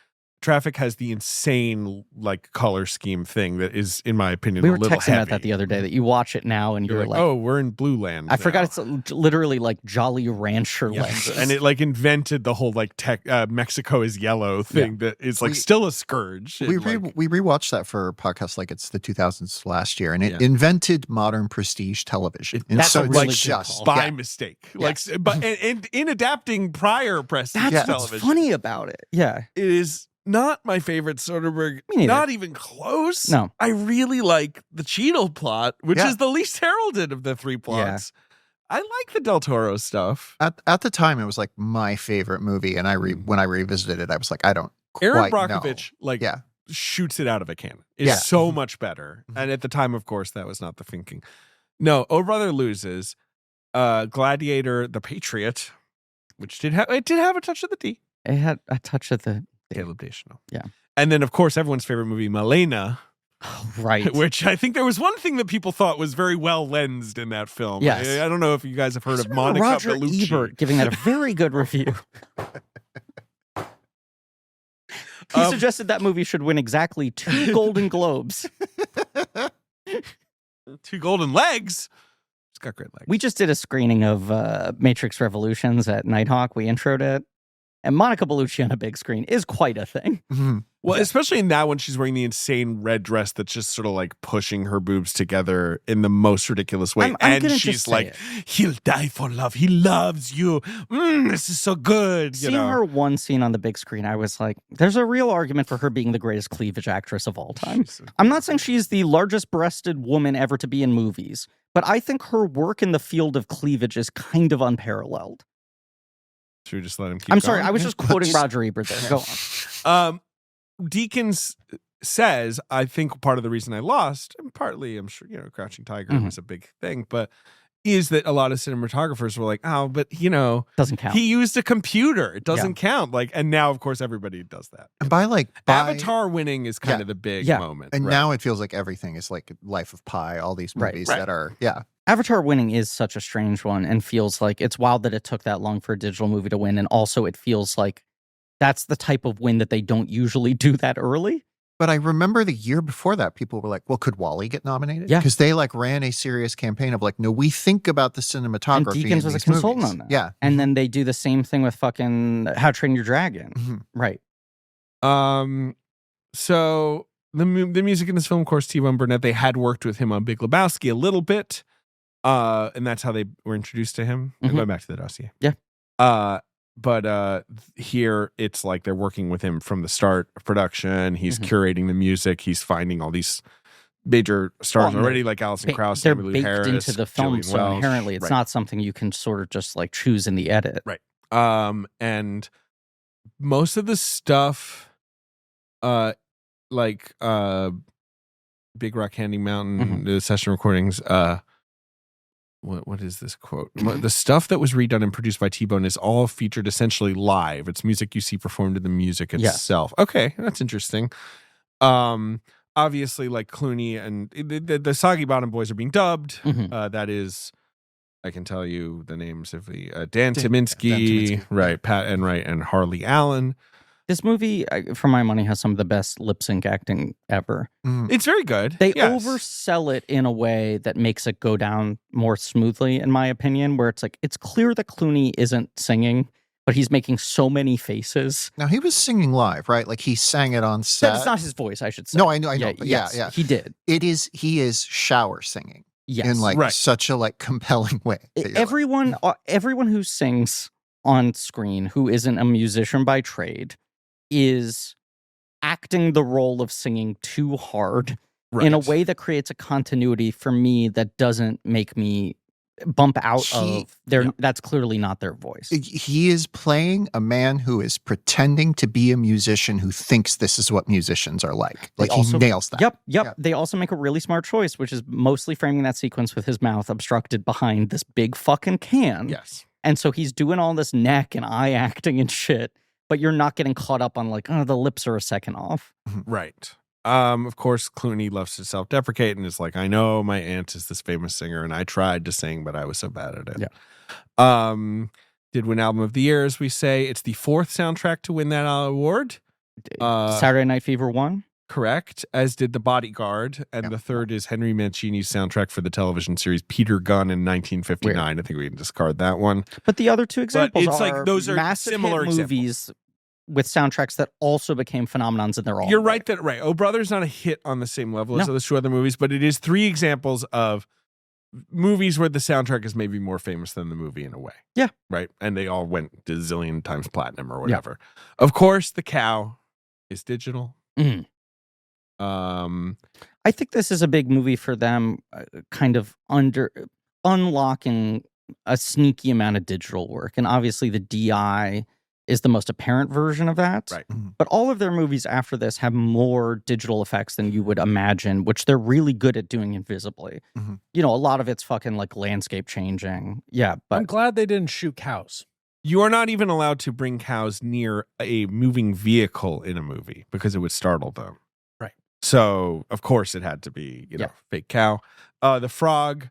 Traffic has the insane like color scheme thing that is, in my opinion, We a were little texting heavy. about that the other day, that you watch it now and You're you're like, like, oh, we're in Blue Land. I forgot now. it's literally like Jolly Rancher Yes. lenses. And it like invented the whole like Mexico is yellow thing that is like We- still a scourge. We and, like, we rewatched that for a podcast like it's the 2000s last year, and it Yeah. invented modern prestige television. And That's so a it's really like good just call. by yeah. mistake. Like, but and in adapting prior prestige That's television, what's funny about it. Yeah. it is not my favorite Soderbergh. Me neither. Not even close. No. I really like the Cheadle plot, which Yeah. is the least heralded of the three plots. I like the Del Toro stuff. At the time, it was like my favorite movie, and when I revisited it, I was like, I don't Aaron quite know. Brockovich, like, Yeah. shoots it out of a cannon. Is Yeah. so much better. Mhm. And at the time, of course, that was not the thinking. No, Oh Brother loses. Gladiator, The Patriot, which did have a touch of the D. It had a touch of the Caleb Deschanel. Yeah. And then, of course, everyone's favorite movie, Malena, right. which I think there was one thing that people thought was very well lensed in that film. Yes. I don't know if you guys have heard I of remember Monica Roger Bellucci. Ebert giving that a very good review. He suggested that movie should win exactly 2 Golden Globes. 2 golden legs. It's got great legs. We just did a screening of Matrix Revolutions at Nighthawk. We introed it. And Monica Bellucci on a big screen is quite a thing. Mhm. Well, especially in that one, she's wearing the insane red dress that's just sort of like pushing her boobs together in the most ridiculous way. I'm and gonna she's just say like, it. he'll die for love. He loves you. This is so good. You Seeing know? her one scene on the big screen, I was like, there's a real argument for her being the greatest cleavage actress of all time. I'm not saying she's the largest breasted woman ever to be in movies, but I think her work in the field of cleavage is kind of unparalleled. Should we just let him keep I'm sorry, going? I was just quoting Roger Ebert there. Go on. Deakins says, I think part of the reason I lost, and partly I'm sure, Crouching Tiger Mhm. was a big thing, but is that a lot of cinematographers were like, oh, but Doesn't count. he used a computer. It doesn't count. Like, and now, of course, everybody does that. And by Avatar winning is kind Yeah. of the big Yeah. moment. and right? now it feels like everything is like Life of Pi, all these Right. movies Right. that are Avatar winning is such a strange one and feels like it's wild that it took that long for a digital movie to win. And also it feels like that's the type of win that they don't usually do that early. But I remember the year before that, people were like, well, could Wall-E get nominated? Yeah. Because they like ran a serious campaign of like, no, we think about the cinematography. And in Deakins was a these consultant movies. on that. Yeah. And then they do the same thing with fucking How to Train Your Dragon. Mhm. Right. So the music in this film, of course, T-Bone Burnett, they had worked with him on Big Lebowski a little bit. And that's how they were introduced to him. Mhm. Going back to the dossier. Yeah. But here it's like they're working with him from the start of production. He's Mhm. curating the music. He's finding all these major stars Well, already, like Alison Krauss, They're Emmylou baked Harris, into the film, Gillian so Welch. inherently it's Right. not something you can sort of just like choose in the edit. Right. And most of the stuff, like Big Rock Candy Mountain, Mhm. the session recordings, what is this quote? The stuff that was redone and produced by T-Bone is all featured essentially live. It's music you see performed in the music itself. Okay, that's interesting. Obviously, like Clooney and the Soggy Bottom Boys are being dubbed. That is, I can tell you the names of the Dan Tyminski, right? Pat Enright and Harley Allen. This movie, for my money, has some of the best lip sync acting ever. It's very good. They oversell it in a way that makes it go down more smoothly, in my opinion, where it's like, it's clear that Clooney isn't singing, but he's making so many faces. Now, he was singing live, right? Like, he sang it on set. That's not his voice, I should say. No, I know. But yeah. He did. He is shower singing. Yes. In like such a like compelling way. Everyone who sings on screen who isn't a musician by trade is acting the role of singing too hard in a way that creates a continuity for me that doesn't make me bump out of their that's clearly not their voice. He is playing a man who is pretending to be a musician who thinks this is what musicians are like. Like, he nails that. Yep. They also make a really smart choice, which is mostly framing that sequence with his mouth obstructed behind this big fucking can. Yes. And so he's doing all this neck and eye acting and shit, but you're not getting caught up on like, oh, the lips are a second off. Right. Of course, Clooney loves to self-deprecate and is like, I know my aunt is this famous singer and I tried to sing, but I was so bad at it. Yeah. Did win Album of the Year, as we say. It's the 4th soundtrack to win that award. Saturday Night Fever won. Correct, as did The Bodyguard. And the 3rd is Henry Mancini's soundtrack for the television series Peter Gunn in 1959. Weird. I think we can discard that one. But the other two examples it's are like those are massive similar hit movies with soundtracks that also became phenomenons in their own. You're right. Oh Brother's not a hit on the same level as those 2 other movies, but it is 3 examples of movies where the soundtrack is maybe more famous than the movie in a way. Yeah. Right? And they all went to zillion times platinum or whatever. Yeah. Of course, The Cow is digital. I think this is a big movie for them, kind of unlocking a sneaky amount of digital work. And obviously the DI is the most apparent version of that. Right. But all of their movies after this have more digital effects than you would imagine, which they're really good at doing invisibly. You know, a lot of it's fucking like landscape changing. Yeah, but I'm glad they didn't shoot cows. You are not even allowed to bring cows near a moving vehicle in a movie because it would startle them. Right. So, of course, it had to be, fake cow. The frog,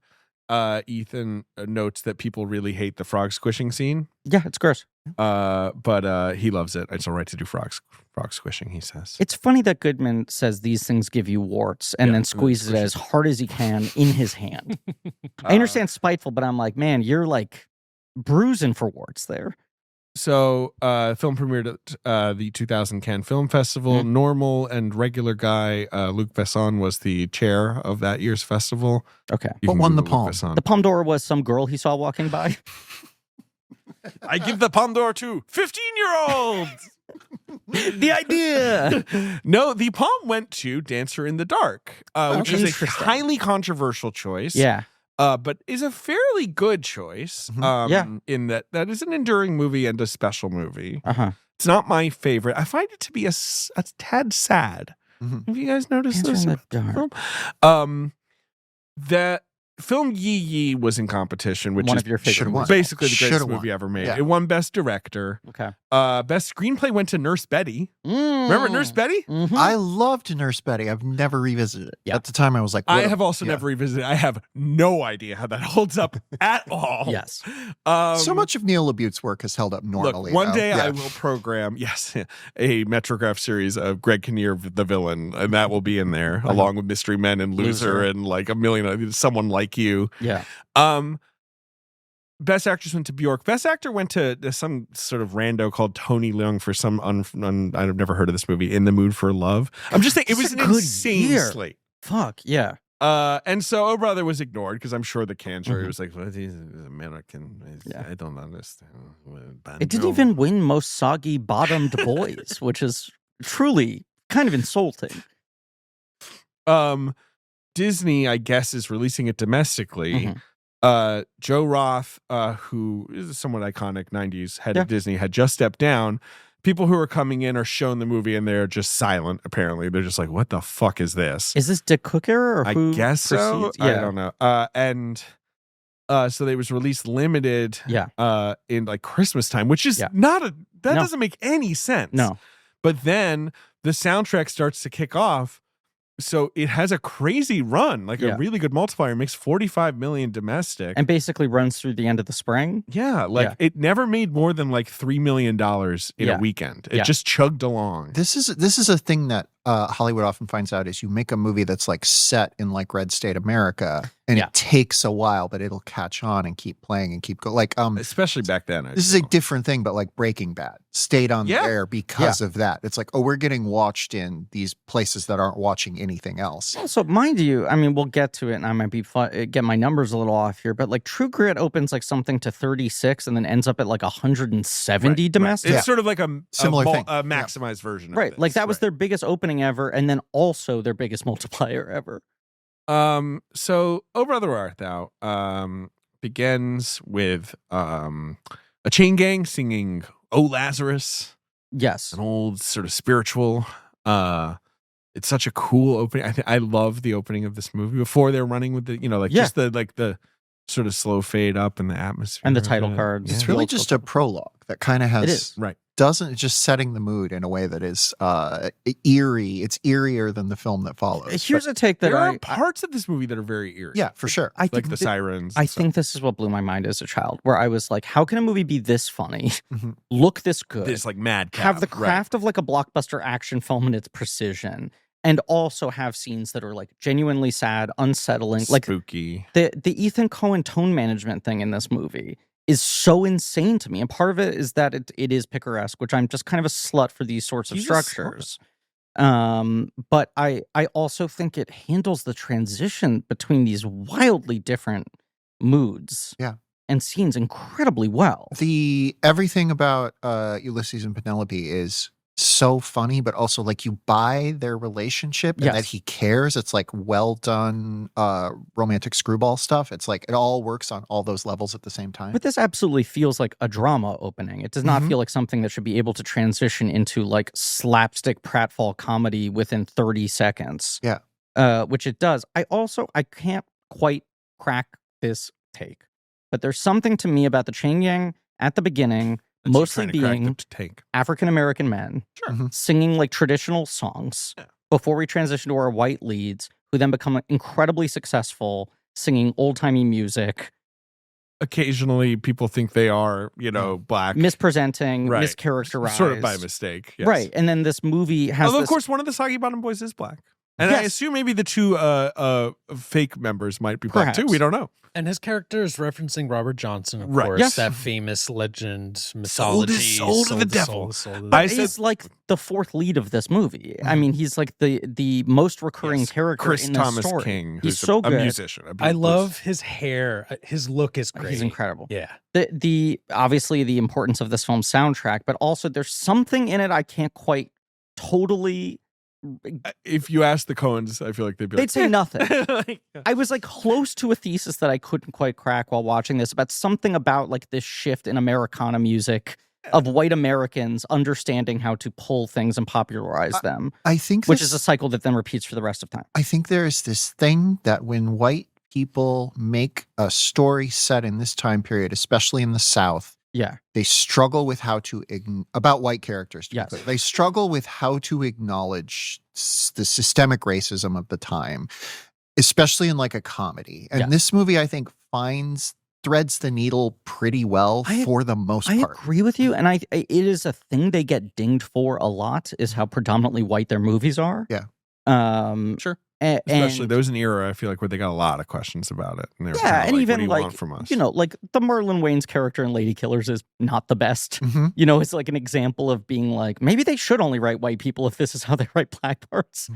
Ethan notes that people really hate the frog squishing scene. Yeah, it's gross. But he loves it. It's all right to do frog squishing, he says. It's funny that Goodman says these things give you warts and then squeezes it as hard as he can in his hand. I understand spiteful, but I'm like, man, you're like bruising for warts there. So, film premiered at the 2000 Cannes Film Festival. Normal and regular guy Luc Besson was the chair of that year's festival. Okay. What won the Palme? The Palme d'Or was some girl he saw walking by. I give the Palme d'Or to 15-year-olds. The idea. No, the Palme went to Dancer in the Dark, which is a highly controversial choice. Yeah. But is a fairly good choice. In that is an enduring movie and a special movie. It's not my favorite. I find it to be a tad sad. Have you guys noticed this? That film Yi Yi was in competition, which one is of your favorite basically the greatest movie ever made. Yeah. It won Best Director. Okay. Best Screenplay went to Nurse Betty. Remember Nurse Betty? I loved Nurse Betty. I've never revisited it. Yeah. At the time, I was like, I have also never revisited it. I have no idea how that holds up at all. Yes. So much of Neil LaBute's work has held up normally. Look, one day I will program, a Metrograph series of Greg Kinnear, the villain, and that will be in there, along with Mystery Men and Loser and like a million, Someone Like You. Yeah. Best Actress went to Bjork. Best Actor went to some sort of rando called Tony Leung for some I've never heard of this movie, In the Mood for Love. I'm just thinking, it was an insane slate. Fuck, yeah. And so Oh Brother was ignored because I'm sure the Cannes jury was like, well, he's American. I don't understand. It didn't even win Most Soggy Bottomed Boys, which is truly kind of insulting. Disney, I guess, is releasing it domestically. Joe Roth, who is a somewhat iconic 90s head of Disney, had just stepped down. People who are coming in are shown the movie and they're just silent, apparently. They're just like, what the fuck is this? Is this Dick Cooker or who? I guess so. Yeah. I don't know. And So they was released limited Yeah. in like Christmas time, which is Yeah. that No. doesn't make any sense. No. But then the soundtrack starts to kick off. So it has a crazy run, like Yeah. a really good multiplier. It makes 45 million domestic. And basically runs through the end of the spring. yeah, like it never made more than like $3 million in Yeah. a weekend. It Yeah. just chugged along. This is a thing that Hollywood often finds out is you make a movie that's like set in like red state America, and Yeah. it takes a while, but it'll catch on and keep playing and keep going. Like Especially back then. this is a different thing, but like Breaking Bad stayed on the Yeah. air because of that. It's like, oh, we're getting watched in these places that aren't watching anything else. Also, mind you, I mean, we'll get to it, and I might be get my numbers a little off here, but like True Grit opens like something to 36 and then ends up at like 170 domestic. It's sort of like a Similar thing. a maximized version of Right. Like this, that was their biggest opening ever, and then also their biggest multiplier ever. So O Brother Where Art Thou begins with a chain gang singing Oh Lazarus, Yes. an old sort of spiritual. It's such a cool opening. I love the opening of this movie before they're running with the, just the sort of slow fade up in the atmosphere And the of title it. cards. Yeah. It's really just a prologue that kind of has It is. Right. doesn't just setting the mood in a way that is eerie. It's eerier than the film that follows. Here's a take that There are I parts of this movie that are very eerie. Yeah, for sure. I Like think the thi- sirens. I and stuff. think this is what blew my mind as a child, where I was like, how can a movie be this funny, Mhm. look this good, This like mad have the cab, right. craft of like a blockbuster action film in its precision, and also have scenes that are like genuinely sad, unsettling. Like spooky. the Ethan Coen tone management thing in this movie is so insane to me. And part of it is that it is picaresque, which I'm just kind of a slut for these sorts of He's a slut. structures. But I also think it handles the transition between these wildly different moods. Yeah. And scenes incredibly well. The everything about Ulysses and Penelope is so funny, but also like you buy their relationship and Yes. that he cares. It's like well done romantic screwball stuff. It's like it all works on all those levels at the same time. But this absolutely feels like a drama opening. It does not Mhm. feel like something that should be able to transition into like slapstick pratfall comedy within 30 seconds. Yeah. Which it does. I can't quite crack this take. But there's something to me about the chain gang at the beginning, That's just mostly trying to crack being the tank. African American men Sure. Mhm. singing like traditional songs Yeah. before we transition to our white leads, who then become incredibly successful singing old timey music, Occasionally, people think they are, black. mispresenting, Right. mischaracterized. Sort of by mistake. Yes. Right. And then this movie has Although, this, of course, one of the Soggy Bottom Boys is black. And I Yes. assume maybe the two fake members might be black too. Perhaps. We don't know. And his character is referencing Robert Johnson, of Right. course, Yes. that famous legend Sold mythology. his soul to the devil. soul to the but I devil. said- he's like the fourth lead of this movie. I mean, he's like the most recurring Yes. character Chris in this Thomas story. King, He's who's so a good. musician. I love his hair. His look is great. He's incredible. Yeah. The obviously the importance of this film's soundtrack, but also there's something in it I can't quite totally. If you ask the Coens, I feel like they'd be They'd like, say nothing. like, I was like close to a thesis that I couldn't quite crack while watching this about something about like this shift in Americana music of white Americans understanding how to pull things and popularize them, I think which this- is a cycle that then repeats for the rest of time. I think there is this thing that when white people make a story set in this time period, especially in the South, Yeah. they struggle with how to about white characters. To be Yes. clear. They struggle with how to acknowledge the systemic racism of the time, especially in like a comedy. And Yeah. this movie, I think, threads the needle pretty well I- for the most I part. agree with you, and it is a thing they get dinged for a lot is how predominantly white their movies are. Yeah. Sure. And, especially there was an era, I feel like, where they got a lot of questions about it. And they were yeah, kinda and like, even what do you like want from us? like the Marlon Wayans character in Lady Killers is not the best. Mhm. It's like an example of being like maybe they should only write white people if this is how they write black parts.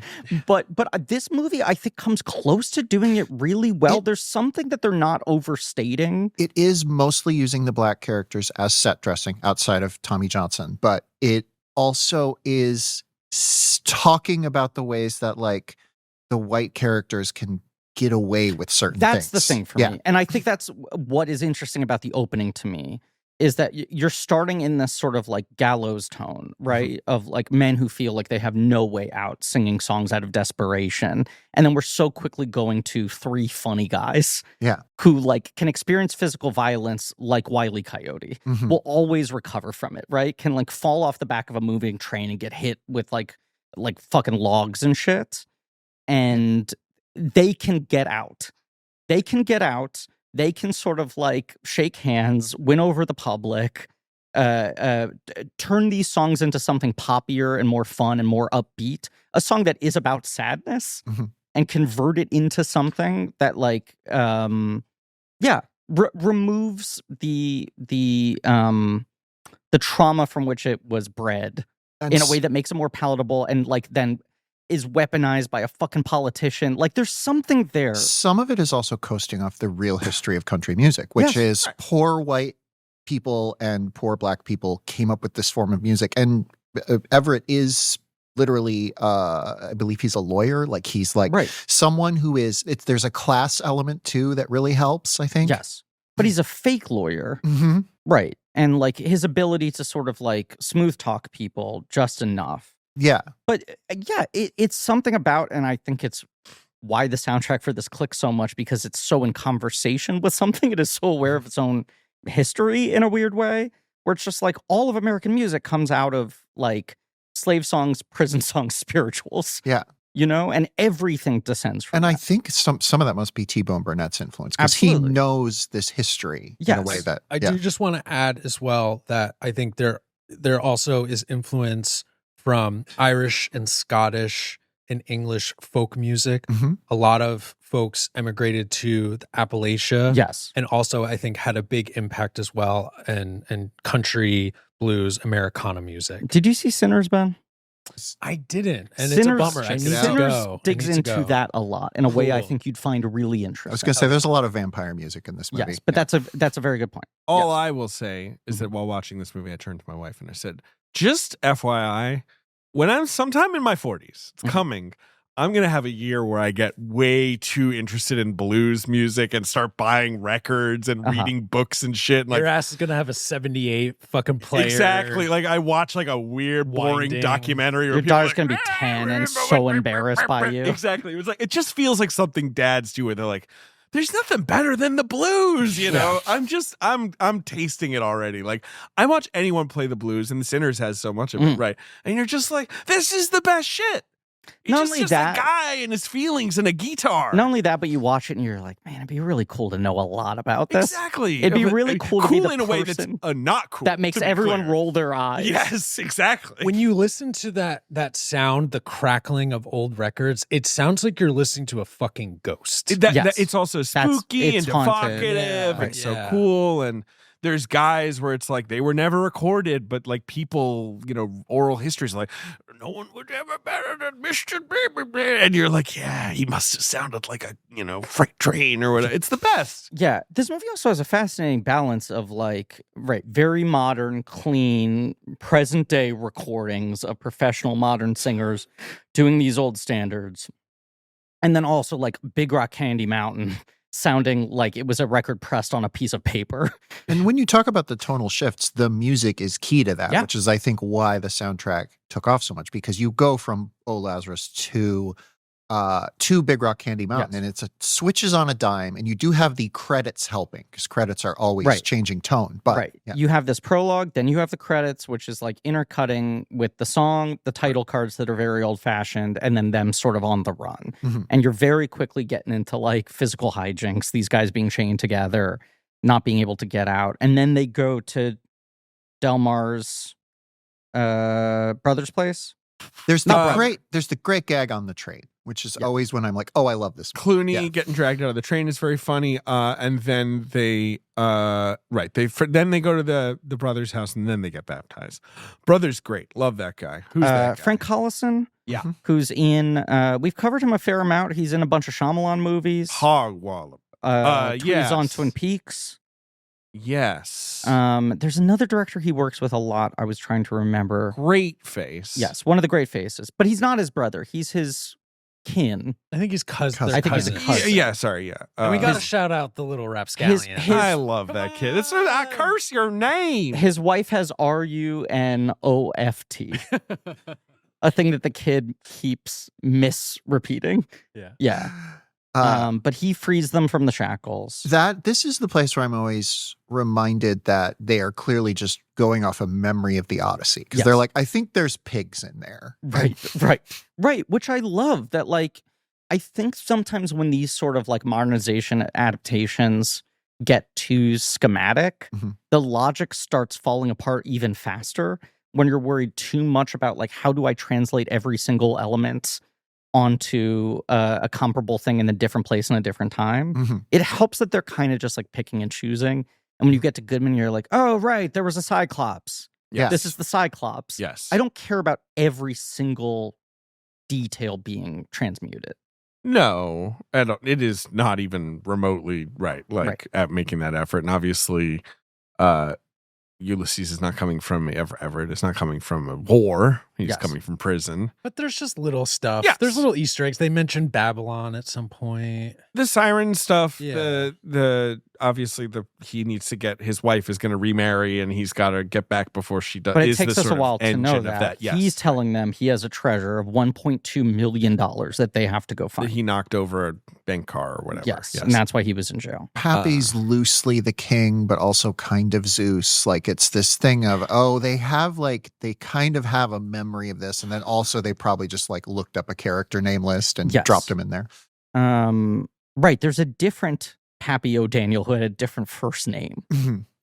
But this movie I think comes close to doing it really well. There's something that they're not overstating. It is mostly using the black characters as set dressing outside of Tommy Johnson, but it also is talking about the ways that like the white characters can get away with certain That's things. the thing for Yeah. me. And I think that's what is interesting about the opening to me is that you're starting in this sort of like gallows tone, right? Of like men who feel like they have no way out, singing songs out of desperation. And then we're so quickly going to three funny guys who like can experience physical violence like Wile E. Coyote, will always recover from it, right? Can like fall off the back of a moving train and get hit with like fucking logs and shit. And they can get out. They can sort of like shake hands, win over the public, turn these songs into something poppier and more fun and more upbeat. A song that is about sadness and convert it into something that like, removes the trauma from which it was bred in a way that makes it more palatable and like then is weaponized by a fucking politician. Like there's something there. Some of it is also coasting off the real history of country music, which is poor white people and poor black people came up with this form of music. And Everett is literally, I believe he's a lawyer. Like he's like someone who is, there's a class element too that really helps, I think. Yes. But he's a fake lawyer. Right. And like his ability to sort of like smooth talk people just enough. Yeah. But it's something about, and I think it's why the soundtrack for this clicks so much, because it's so in conversation with something. It is so aware of its own history in a weird way, where it's just like all of American music comes out of like slave songs, prison songs, spirituals. Yeah. You know, and everything descends from that. I think some of that must be T-Bone Burnett's influence because he knows this history in a way that I do just want to add as well that I think there also is influence from Irish and Scottish and English folk music. A lot of folks emigrated to Appalachia. Yes. And also I think had a big impact as well in country, blues, Americana music. Did you see Sinners, Ben? I didn't. And Sinners, it's a bummer. I need to Sinners go. digs into that a lot in a way I think you'd find really interesting. I was going to say there's a lot of vampire music in this movie. Yes, but that's a very good point. All I will say is that while watching this movie, I turned to my wife and I said, just FYI, when I'm sometime in my 40s, it's coming, I'm going to have a year where I get way too interested in blues music and start buying records and reading books and shit. Like, your ass is going to have a 78 fucking player. Exactly. Like I watch like a weird, boring documentary. Your daughter's going to be 10 and so embarrassed by you. Exactly. It was like, it just feels like something dads do where they're like, there's nothing better than the blues, you know? I'm tasting it already. Like I watch anyone play the blues and the Sinners has so much of it, right? And you're just like, this is the best shit. He's just a guy and his feelings and a guitar. Not only that, but you watch it and you're like, man, it'd be really cool to know a lot about this. Exactly. It'd be really cool to be the in a way that's not cool. That makes everyone roll their eyes. Yes, exactly. When you listen to that sound, the crackling of old records, it sounds like you're listening to a fucking ghost. It's also spooky it's and haunted. evocative. It's so cool. And there's guys where it's like they were never recorded, but like people, you know, oral histories like, no one would ever better than Mr. Baby. And you're like, yeah, he must have sounded like a, you know, freight train or whatever. It's the best. Yeah. This movie also has a fascinating balance of like, very modern, clean, present day recordings of professional modern singers doing these old standards. And then also like Big Rock Candy Mountain sounding like it was a record pressed on a piece of paper. And when you talk about the tonal shifts, the music is key to that, which is, I think, why the soundtrack took off so much, because you go from Oh Lazarus to Big Rock Candy Mountain, and it switches on a dime, and you do have the credits helping, because credits are always changing tone. But you have this prologue, then you have the credits, which is like intercutting with the song, the title cards that are very old fashioned, and then them sort of on the run. And you're very quickly getting into like physical hijinks, these guys being chained together, not being able to get out. And then they go to Delmar's brother's place. There's the great gag on the train, which is always when I'm like, oh, I love this movie. Clooney getting dragged out of the train is very funny. And then they then they go to the brother's house and then they get baptized. Brother's great. Love that guy. Who's that guy? Frank Collison. Yeah. Who's in we've covered him a fair amount. He's in a bunch of Shyamalan movies. Hog Wallop. He's on Twin Peaks. Yes. There's another director he works with a lot. I was trying to remember. Great face. Yes, one of the great faces. But he's not his brother. He's his kin. I think he's cousin. Cousin. they're I think he's a cousins. cousin. Yeah, sorry, yeah. And we got to his- shout out the little rapscallion. his- I love that kid. It's I curse your name. His wife has RUNOFT, a thing that the kid keeps misrepeating. Yeah. Yeah. But he frees them from the shackles. This is the place where I'm always reminded that they are clearly just going off a memory of the Odyssey, because they're Yes. like, I think there's pigs in there. Right. Which I love that, like, I think sometimes when these sort of like modernization adaptations get too schematic, Mhm. the logic starts falling apart even faster when you're worried too much about like, how do I translate every single element onto a comparable thing in a different place in a different time. Mhm. It helps that they're kind of just like picking and choosing. And when you get to Goodman, you're like, oh, right, there was a Cyclops. Yes. This is the Cyclops. Yes. I don't care about every single detail being transmuted. No, I don't. It is not even remotely right. Like Right. at making that effort, and obviously, Ulysses is not coming from Everett. It's not coming from a war. He's Yes. coming from prison. But there's just little stuff. Yes. There's little Easter eggs. They mentioned Babylon at some point. The siren stuff. Yeah. The obviously he needs to get his wife is going to remarry, and he's got to get back before she does. But it is takes the us a sort of while to engine know of that. Yes. He's telling them he has a treasure of $1.2 million that they have to go that find. he knocked over a bank car or whatever. Yes, and that's why he was in jail. Pappy's loosely the king, but also kind of Zeus. Like, it's this thing of, oh, they kind of have a memory of this, and then also they probably just like looked up a character name list and Yes. dropped him in there. Right. There's a different Pappy O'Daniel who had a different first name,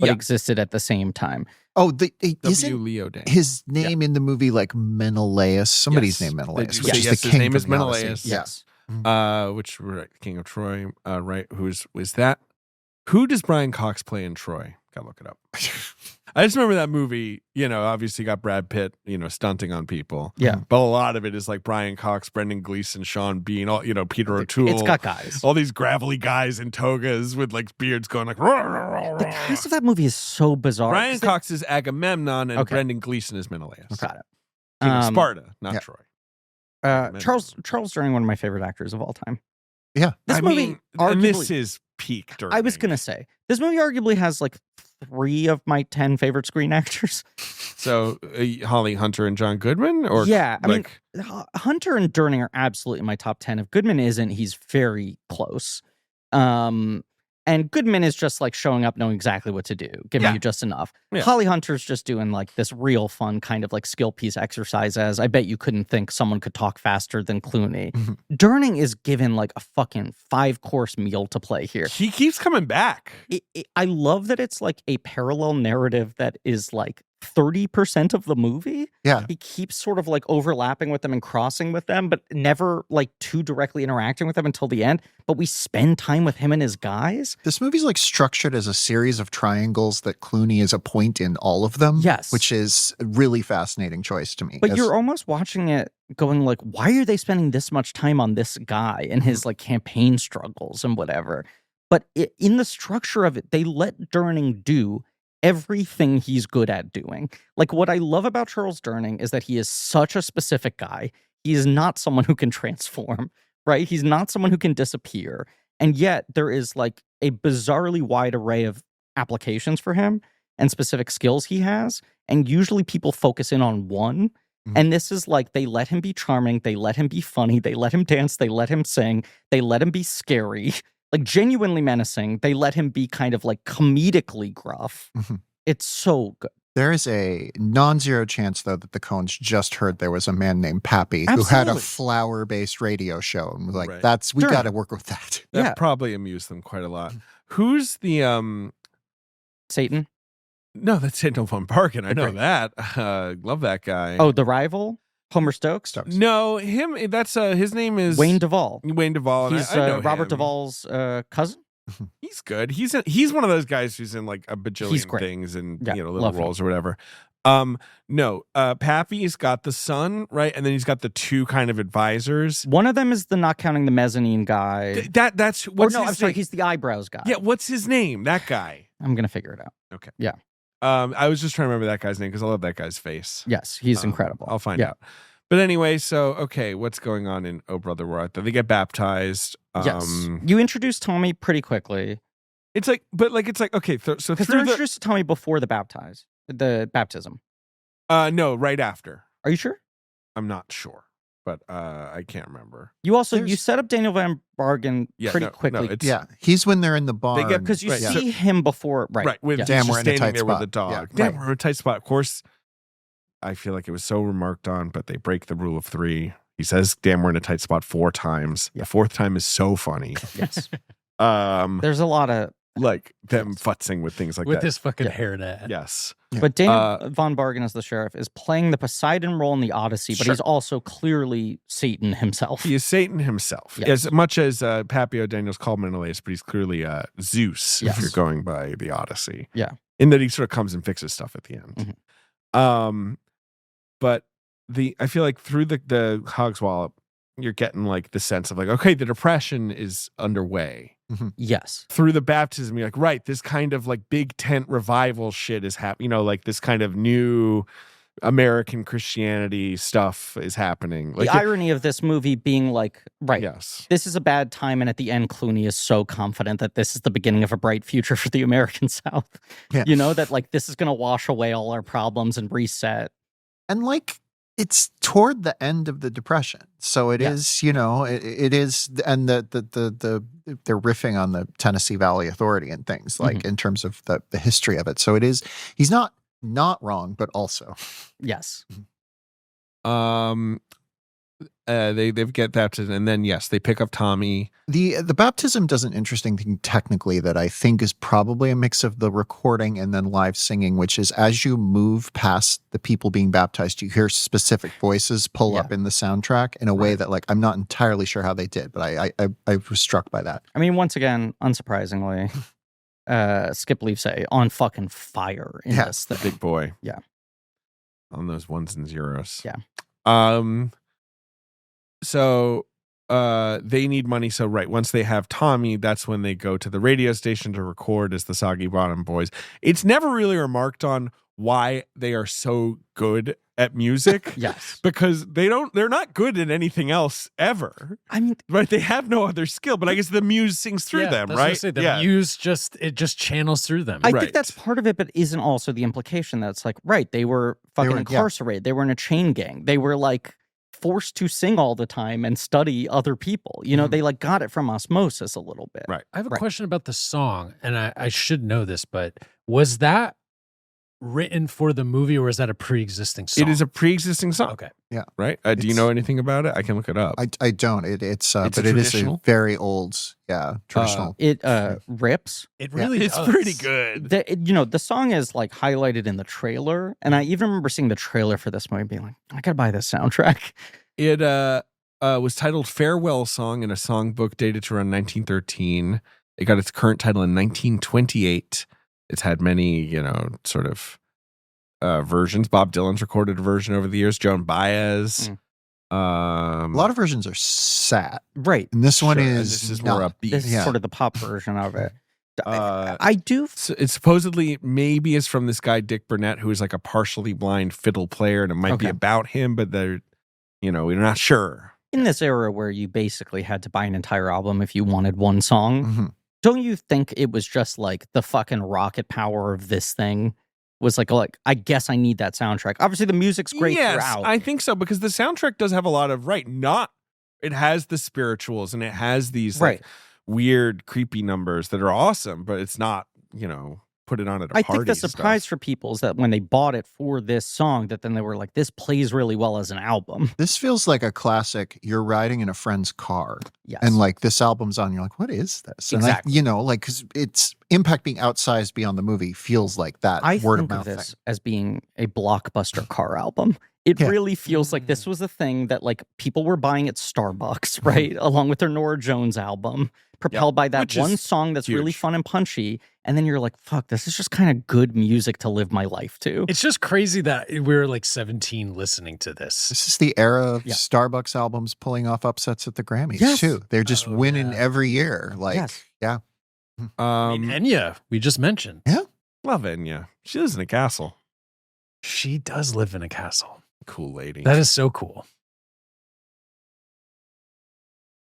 but Yeah. existed at the same time. Oh, W. isn't Leo Day. his name in the movie like Menelaus? Somebody's Yes. name They Menelaus, do which say, is yes, the his king name from is the Odyssey. Menelaus. Yeah. Which we're King of Troy, right? Who does Brian Cox play in Troy? Gotta look it up. I just remember that movie, obviously got Brad Pitt, stunting on people. Yeah. But a lot of it is like Brian Cox, Brendan Gleeson, Sean Bean, all Peter O'Toole. It's got guys. all these gravelly guys in togas with like beards going like. The cast of that movie is so bizarre. Brian 'cause they- Cox is Agamemnon and Okay. Brendan Gleeson is Menelaus. Got it. King of Sparta, not yeah. Troy. Charles Durning, one of my favorite actors of all time. Yeah. This movie, and this arguably- is peak Durning. I was gonna say this movie arguably has like 3 of my 10 favorite screen actors. So Holly Hunter and John Goodman, or Yeah, I mean, like Hunter and Durning are absolutely in my top 10. If Goodman isn't, he's very close. And Goodman is just like showing up knowing exactly what to do, giving Yeah. you just enough. Yeah. Holly Hunter's just doing like this real fun kind of like skill piece exercise as I bet you couldn't think someone could talk faster than Clooney. Mhm. Durning is given like a fucking 5-course meal to play here. he keeps coming back. I love that it's like a parallel narrative that is like 30% of the movie. Yeah. He keeps sort of like overlapping with them and crossing with them, but never like too directly interacting with them until the end. But we spend time with him and his guys. This movie's like structured as a series of triangles that Clooney is a point in all of them. Yes. Which is a really fascinating choice to me. But As- you're almost watching it going like, why are they spending this much time on this guy and his like campaign struggles and whatever? But in the structure of it, they let Durning do everything he's good at doing. Like what I love about Charles Durning is that he is such a specific guy. He is not someone who can transform, right? He's not someone who can disappear. And yet there is like a bizarrely wide array of applications for him and specific skills he has. And usually people focus in on one. Mhm. And this is like they let him be charming, they let him be funny, they let him dance, they let him sing, they let him be scary, like genuinely menacing. They let him be kind of like comedically gruff. Mhm. It's so good. There is a non-zero chance, though, that the Coens just heard there was a man named Pappy who had a Absolutely. flower-based radio show and was like, Right. we Sure. got to work with that. That Yeah. probably amused them quite a lot. Who's the Satan. No, that's Satan von Barkin. I know Great. that. Love that guy. Oh, the rival, Homer Stokes. Stokes. no, him. That's his name is Wayne Duvall. Wayne Duvall. and He's I know Robert him. Duvall's cousin. He's good. He's one of those guys who's in like a He's bajillion great. things and Yeah, little love him. roles or whatever. No, Pappy's got the son, right? And then he's got the 2 kind of advisors. One of them is the not counting the mezzanine guy. That's Or what's no, his I'm sorry, name? he's the eyebrows guy. Yeah, what's his name? That guy. I'm gonna figure it out. I was just trying to remember that guy's name because I love that guy's face. Yes, he's incredible. I'll find out. But anyway, so okay, what's going on in Oh Brother Where Art Thou? They get baptized. Yes. You introduced Tommy pretty quickly. It's like, okay, so Because through they're introduced to Tommy before the baptism. No, right after. Are you sure? I'm not sure, but I can't remember. You set up Daniel Van Bargen pretty quickly. He's when they're in the barn. Because you see him before, right? When yeah. Damn, we're in a standing tight there spot. with the dog. Yeah. Damn, we're in a tight spot. Of course, I feel like it was so remarked on, but they break the rule of 3. He says, damn, we're in a tight spot 4 times. The 4th time is so funny. Yes. There's a lot of like them futzing with things like with that. his fucking hairnet. Yes. But Daniel Von Bargen as the sheriff is playing the Poseidon role in the Odyssey, but he's also clearly Satan himself. He is Satan himself. Yes. As much as Papio Daniels called Menelaus, but he's clearly Zeus if you're going by the Odyssey. Yeah. In that he sort of comes and fixes stuff at the end. Mm-hmm. But I feel like through the Hog's Wallop, you're getting like the sense of like, okay, the depression is underway. Mm-hmm. Yes. Through the baptism, you're like, right, this kind of like big tent revival shit is happening. Like this kind of new American Christianity stuff is happening. Like the irony of this movie being like, right, yes, this is a bad time, and at the end, Clooney is so confident that this is the beginning of a bright future for the American South. Yeah. That like this is going to wash away all our problems and reset. And like, it's toward the end of the Depression, so it is. It is, and they're riffing on the Tennessee Valley Authority and things like in terms of the history of it. So it is. He's not wrong, but also yes. They get baptized, and then they pick up Tommy. The baptism does an interesting thing technically that I think is probably a mix of the recording and then live singing, which is as you move past the people being baptized, you hear specific voices pull up in the soundtrack in a way that like I'm not entirely sure how they did, but I was struck by that. I mean, once again, unsurprisingly, Skip Leafsay on fucking fire in this thing. The big boy. Yeah. On those 1s and 0s. Yeah. So they need money. So once they have Tommy, that's when they go to the radio station to record as the Soggy Bottom Boys. It's never really remarked on why they are so good at music. Yes. Because they're not good at anything else ever. I mean, right, they have no other skill, but I guess the muse sings through them, right? The muse just channels through them. I think that's part of it, but isn't also the implication that it's like, right, they were fucking incarcerated. They were in a chain gang. They were like forced to sing all the time and study other people. They like got it from osmosis a little bit. Right. I have a question about the song, and I should know this, but was that written for the movie, or is that a pre-existing song? It is a pre-existing song. Okay. Yeah. Right? Do you know anything about it? I can look it up. I don't. It's but it is a very old, traditional. It rips. It really It's does. pretty good. The song is like highlighted in the trailer, and I even remember seeing the trailer for this movie and being like, I gotta buy this soundtrack. It was titled Farewell Song in a songbook dated to around 1913. It got its current title in 1928. It's had many, sort of versions. Bob Dylan's recorded a version over the years. Joan Baez. A lot of versions are sad. Right. And this one this is more upbeat. This is sort of the pop version of it. I do. It supposedly maybe is from this guy, Dick Burnett, who is like a partially blind fiddle player, and it might be about him, but we're not sure. In this era where you basically had to buy an entire album if you wanted one song, don't you think it was just like the fucking rocket power of this thing was like I guess I need that soundtrack. Obviously the music's great throughout. I think so, because the soundtrack does have a lot of it has the spirituals and it has these like weird creepy numbers that are awesome, but it's not, put it on at a party. I think the surprise for people is that when they bought it for this song, that then they were like, this plays really well as an album. This feels like a classic. You're riding in a friend's car. Yes. And like this album's on, you're like, what is this? And exactly. Because its impact being outsized beyond the movie feels like that word of mouth thing. I think of this thing. as being a blockbuster car album. It really feels like this was a thing that like people were buying at Starbucks, right? Along with their Norah Jones album, propelled by that one song that's really fun and punchy. And then you're like, fuck, this is just kind of good music to live my life to. It's just crazy that we were like 17 listening to this. This is the era of Starbucks albums pulling off upsets at the Grammys too. They're just winning every year. Like, I mean, Enya, we just mentioned. Yeah. Love Enya. She lives in a castle. She does live in a castle. Cool lady. That is so cool.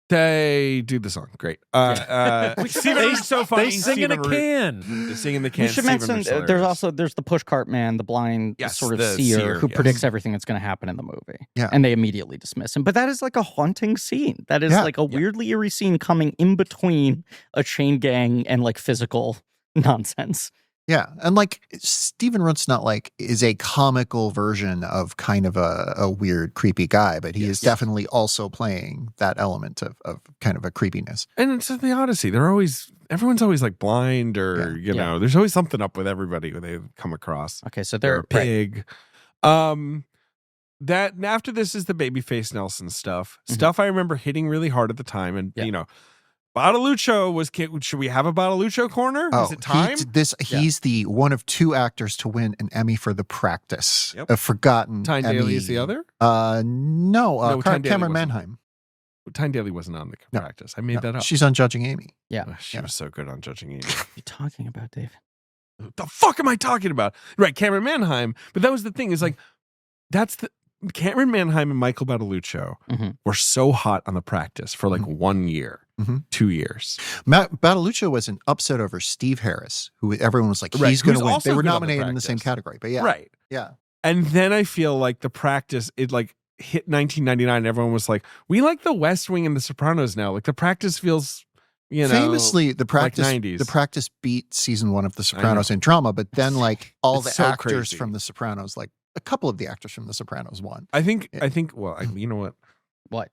They do the song. Great. Steven is so funny. They sing in a can. They sing in the can. You should mention there's the pushcart man, the blind sort of seer who predicts everything that's going to happen in the movie. Yeah. And they immediately dismiss him. But that is like a haunting scene. That is like a weirdly eerie scene coming in between a chain gang and like physical nonsense. Yeah, and like Stephen Root's not like is a comical version of kind of a weird, creepy guy, but he is definitely also playing that element of kind of a creepiness. And it's the Odyssey. Everyone's always like blind or you know, there's always something up with everybody when they come across. Okay, so they're a pig. That after this is the Babyface Nelson stuff. Stuff I remember hitting really hard at the time, and you know. Bottaluccio should we have a Bottaluccio corner? Is it time? He's the one of two actors to win an Emmy for The Practice. A forgotten Tyne Emmy. Daly is the other? No, Cameron Manheim. Tyne Daly wasn't on The Practice. I made that up. She's on Judging Amy. Yeah. She was so good on Judging Amy. What are you talking about, David? What the fuck am I talking about? Right, Cameron Manheim. But that was the thing, is like, Cameron Manheim and Michael Bottaluccio were so hot on The Practice for like 1 year. 2 years. Bottaluccio was an upset over Steve Harris, who everyone was like, he's going to win. They were nominated in the same category, but right. Yeah. And then I feel like The Practice, it like hit 1999. And everyone was like, we like The West Wing and The Sopranos now. Like The Practice feels, you know, famously, The Practice, like 90s. The Practice beat season 1 of The Sopranos in drama, but then like all the actors crazy. from The Sopranos, like a couple of the actors from The Sopranos won. I think. Well, you know what? What?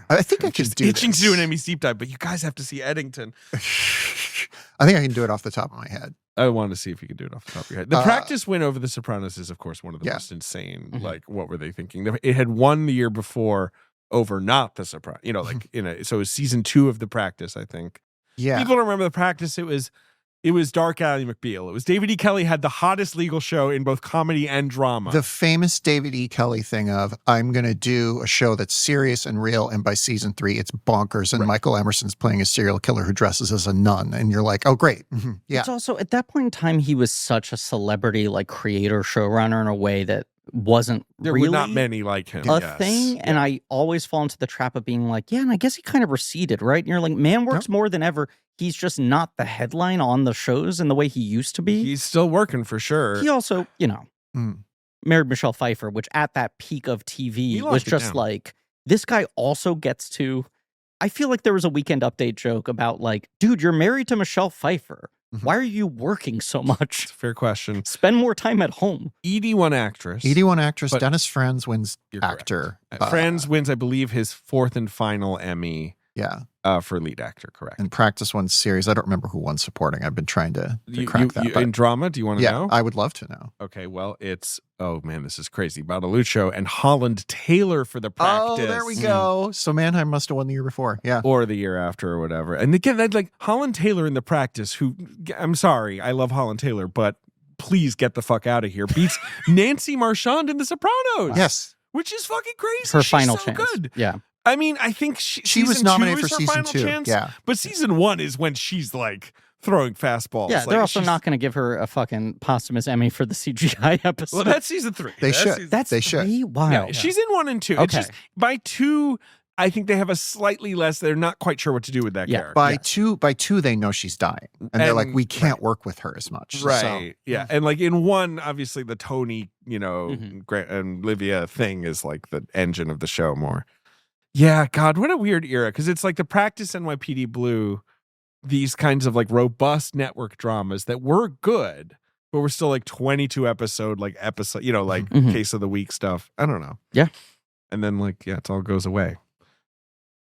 I think I can do itching this. to do an Emmy deep dive, but you guys have to see Eddington. I think I can do it off the top of my head. I wanted to see if you could do it off the top of your head. The Practice win over The Sopranos is, of course, one of the most insane. Like, what were they thinking? It had won the year before over not The Sopranos. You know, like so it was season 2 of The Practice, I think. Yeah, people remember The Practice. It was Dark Ally McBeal. It was David E. Kelly had the hottest legal show in both comedy and drama. The famous David E. Kelly thing of, I'm going to do a show that's serious and real, and by season 3, it's bonkers, and Michael Emerson's playing a serial killer who dresses as a nun, and you're like, oh, great. Yeah. It's also, at that point in time, he was such a celebrity, like, creator, showrunner in a way that wasn't there really were not many like him. a thing. And I always fall into the trap of being like, yeah, and I guess he kind of receded, right? And you're like, man works more than ever. He's just not the headline on the shows in the way he used to be. He's still working for sure. He also, you know, married Michelle Pfeiffer, which at that peak of TV was just like, this guy also gets to, I feel like there was a Weekend Update joke about like, dude, you're married to Michelle Pfeiffer. Why are you working so much? It's a fair question. Spend more time at home. ED1 actress. ED1 actress. Dennis Franz wins actor. Franz wins, I believe, his 4th and final Emmy. Yeah. For lead actor, correct. And Practice won series. I don't remember who won supporting. I've been trying to crack that. In drama, do you want to know? I would love to know. Okay, well, it's, oh man, this is crazy. Bottaluccio and Holland Taylor for The Practice. Oh, there we go. So Manheim must have won the year before. Yeah. Or the year after or whatever. And again, that like Holland Taylor in The Practice, who, I'm sorry, I love Holland Taylor, but please get the fuck out of here, beats Nancy Marchand in The Sopranos. Yes. Which is fucking crazy. Her She's final so chance. Good. Yeah. I mean, I think she was nominated for season 2. Chance, yeah. But season 1 is when she's like throwing fastballs. Yeah, like, they're also not going to give her a fucking posthumous Emmy for the CGI episode. Well, that's season 3. They should. That's they should. Wow. Yeah, she's in 1 and 2. Okay. It's just by 2, I think they have a slightly less. They're not quite sure what to do with that character. By two, they know she's dying, and they're like, we can't work with her as much. Right. So. Yeah. And like in 1, obviously the Tony, you know, and Olivia thing is like the engine of the show more. Yeah, God, what a weird era. Because it's like The Practice, NYPD Blue, these kinds of like robust network dramas that were good, but we're still like 22 episode, you know, like case of the week stuff. I don't know. Yeah. And then like, yeah, it all goes away.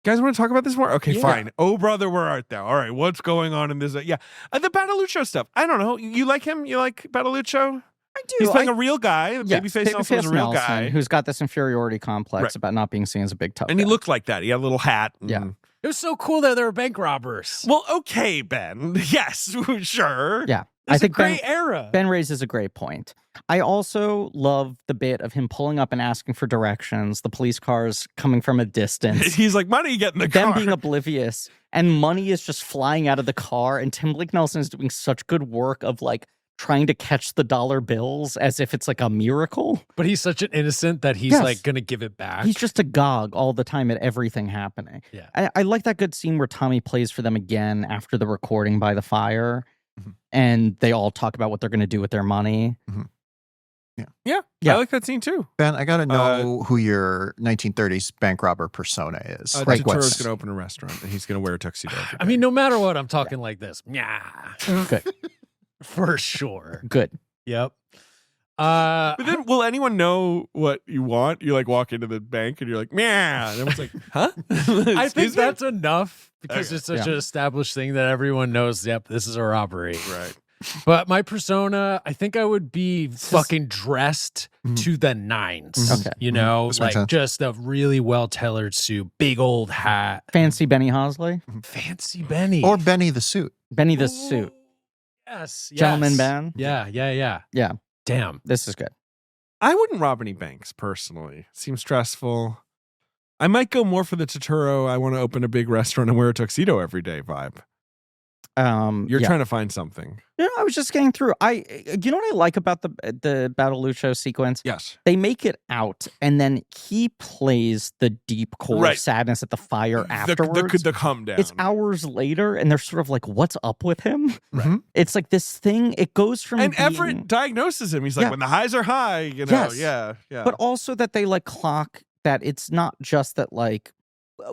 You guys want to talk about this more? Okay, fine. Oh, brother, where art thou? All right, what's going on in this? The Bottaluccio stuff. I don't know. You like him? You like Bottaluccio? I do. He's playing a real guy. Babyface Nelson is a real guy. Who's got this inferiority complex about not being seen as a big tough and guy. He looked like that. He had a little hat. Yeah. It was so cool that they were bank robbers. Well, okay, Ben. Yes, sure. Yeah. I think great era. Ben raises a great point. I also love the bit of him pulling up and asking for directions, the police cars coming from a distance. He's like, money, get in the car. Them being oblivious, and money is just flying out of the car, and Tim Blake Nelson is doing such good work of like trying to catch the dollar bills as if it's like a miracle. But he's such an innocent that he's Yes. like going to give it back. He's just agog all the time at everything happening. Yeah. I like that good scene where Tommy plays for them again after the recording by the fire, Mhm. and they all talk about what they're going to do with their money. Yeah, Yeah. I like that scene too. Ben, I got to know who your 1930s bank robber persona is. Totoro's what's- going to open a restaurant and he's going to wear a tuxedo. every I day. mean, no matter what, I'm talking like this. Yeah. Good. For sure. Good. Yep. But then, will anyone know what you want? You like walk into the bank and you're like, "Meow," and everyone's like, "Huh?" I think Excuse me? that's enough because Okay. it's such Yeah. an established thing that everyone knows. Yep, this is a robbery. right. But my persona, I think I would be fucking dressed Mhm. to the nines. Okay. You know, This makes like sense. just a really well tailored suit, big old hat, Fancy Benny Hosley, fancy Benny. Or Benny the suit. Benny the Ooh, suit, Yes. Gentleman yes. Ben. Yeah. Yeah. Damn. This is good. I wouldn't rob any banks personally. Seems stressful. I might go more for the Totoro. I want to open a big restaurant and wear a tuxedo every day vibe. You're yeah. trying to find something. No, I was just getting through. You know what I like about the Battle Lucho sequence? Yes. They make it out, and then he plays the deep core Right. sadness at the fire afterwards. The come down. It's hours later, and they're sort of like, "What's up with him?" Mhm. It's like this thing. It goes from And being, Everett diagnoses him. He's like, Yeah. when the highs are high, you know, Yes. yeah. but also that they like clock that it's not just that like